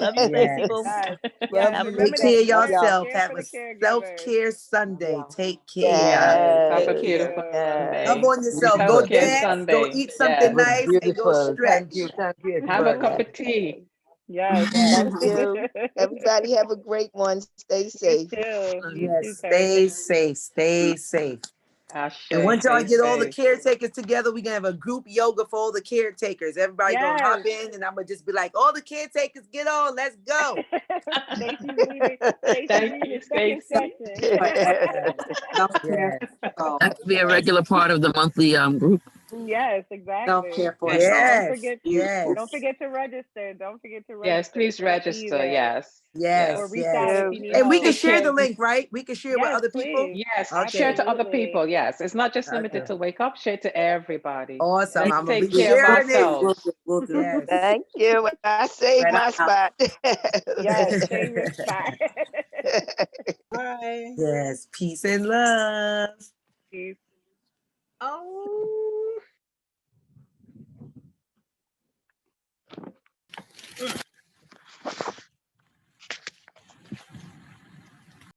[SPEAKER 5] love you, great
[SPEAKER 1] Yes.
[SPEAKER 5] people.
[SPEAKER 3] Yes,
[SPEAKER 1] Love
[SPEAKER 3] yes.
[SPEAKER 5] Have
[SPEAKER 1] you.
[SPEAKER 5] a good
[SPEAKER 1] Take
[SPEAKER 3] Remember
[SPEAKER 5] day.
[SPEAKER 3] to
[SPEAKER 1] care of
[SPEAKER 10] Love y'all.
[SPEAKER 1] yourself.
[SPEAKER 3] care
[SPEAKER 1] Have
[SPEAKER 3] for
[SPEAKER 1] a
[SPEAKER 3] the caregivers.
[SPEAKER 1] self-care Sunday. Take care.
[SPEAKER 2] Yes, have a
[SPEAKER 3] Thank
[SPEAKER 10] Yes.
[SPEAKER 3] you.
[SPEAKER 2] beautiful
[SPEAKER 1] Love
[SPEAKER 2] Sunday.
[SPEAKER 10] Yes.
[SPEAKER 1] on yourself. Go
[SPEAKER 2] Self-care
[SPEAKER 1] dance, go
[SPEAKER 2] Sunday.
[SPEAKER 1] eat something
[SPEAKER 2] Yes.
[SPEAKER 1] nice, and go stretch.
[SPEAKER 8] Thank you,
[SPEAKER 2] Have a
[SPEAKER 8] everybody.
[SPEAKER 2] cup of tea.
[SPEAKER 3] Yes.
[SPEAKER 10] Thank you. Everybody have a great one. Stay
[SPEAKER 3] You
[SPEAKER 10] safe.
[SPEAKER 3] too. You too,
[SPEAKER 1] Yes,
[SPEAKER 3] Terry.
[SPEAKER 1] stay safe. Stay safe.
[SPEAKER 2] Ashe,
[SPEAKER 1] And once y'all
[SPEAKER 2] stay
[SPEAKER 1] get all the
[SPEAKER 2] safe.
[SPEAKER 1] caretakers together, we're gonna have a group yoga for all the caretakers. Everybody gonna hop
[SPEAKER 3] Yes.
[SPEAKER 1] in, and I'm gonna just be like, all the caretakers, get on, let's go.
[SPEAKER 3] Stacy's leading. Stacy's
[SPEAKER 2] Thank
[SPEAKER 3] leading
[SPEAKER 2] you,
[SPEAKER 3] the second
[SPEAKER 2] Stacy.
[SPEAKER 3] session.
[SPEAKER 8] Self-care
[SPEAKER 1] Yes.
[SPEAKER 8] for all.
[SPEAKER 5] That could be a regular part of the monthly group.
[SPEAKER 3] Yes, exactly.
[SPEAKER 8] Self-care for
[SPEAKER 2] Yes.
[SPEAKER 8] all.
[SPEAKER 3] Don't
[SPEAKER 1] Yes.
[SPEAKER 3] forget.
[SPEAKER 1] Yes.
[SPEAKER 3] Don't forget to register. Don't forget to
[SPEAKER 2] Yes,
[SPEAKER 3] register.
[SPEAKER 2] please
[SPEAKER 3] So I see you
[SPEAKER 2] register.
[SPEAKER 3] there.
[SPEAKER 2] Yes.
[SPEAKER 3] Or
[SPEAKER 1] Yes.
[SPEAKER 2] Yes.
[SPEAKER 3] reach
[SPEAKER 1] Yes.
[SPEAKER 3] out if
[SPEAKER 10] You
[SPEAKER 3] you need
[SPEAKER 1] And we
[SPEAKER 3] help.
[SPEAKER 1] can
[SPEAKER 10] take
[SPEAKER 1] share
[SPEAKER 10] care
[SPEAKER 1] the
[SPEAKER 10] of you.
[SPEAKER 1] link, right? We can share with
[SPEAKER 3] Yes,
[SPEAKER 1] other people.
[SPEAKER 3] please.
[SPEAKER 2] Yes. Share
[SPEAKER 1] Okay.
[SPEAKER 2] to other
[SPEAKER 3] Absolutely.
[SPEAKER 2] people. Yes. It's not just limited
[SPEAKER 1] Okay.
[SPEAKER 2] to Wake Up, share to everybody.
[SPEAKER 1] Awesome.
[SPEAKER 2] Let's
[SPEAKER 1] I'm gonna
[SPEAKER 2] take
[SPEAKER 1] be
[SPEAKER 2] care of
[SPEAKER 1] sharing it.
[SPEAKER 8] We'll
[SPEAKER 2] ourselves.
[SPEAKER 8] do. We'll do.
[SPEAKER 1] Yes.
[SPEAKER 10] Thank you. I saved
[SPEAKER 8] Right
[SPEAKER 10] my
[SPEAKER 8] out.
[SPEAKER 10] spot.
[SPEAKER 3] Yes, save your spot.
[SPEAKER 8] Bye.
[SPEAKER 1] Yes. Peace and love.
[SPEAKER 3] Peace.
[SPEAKER 8] Oh.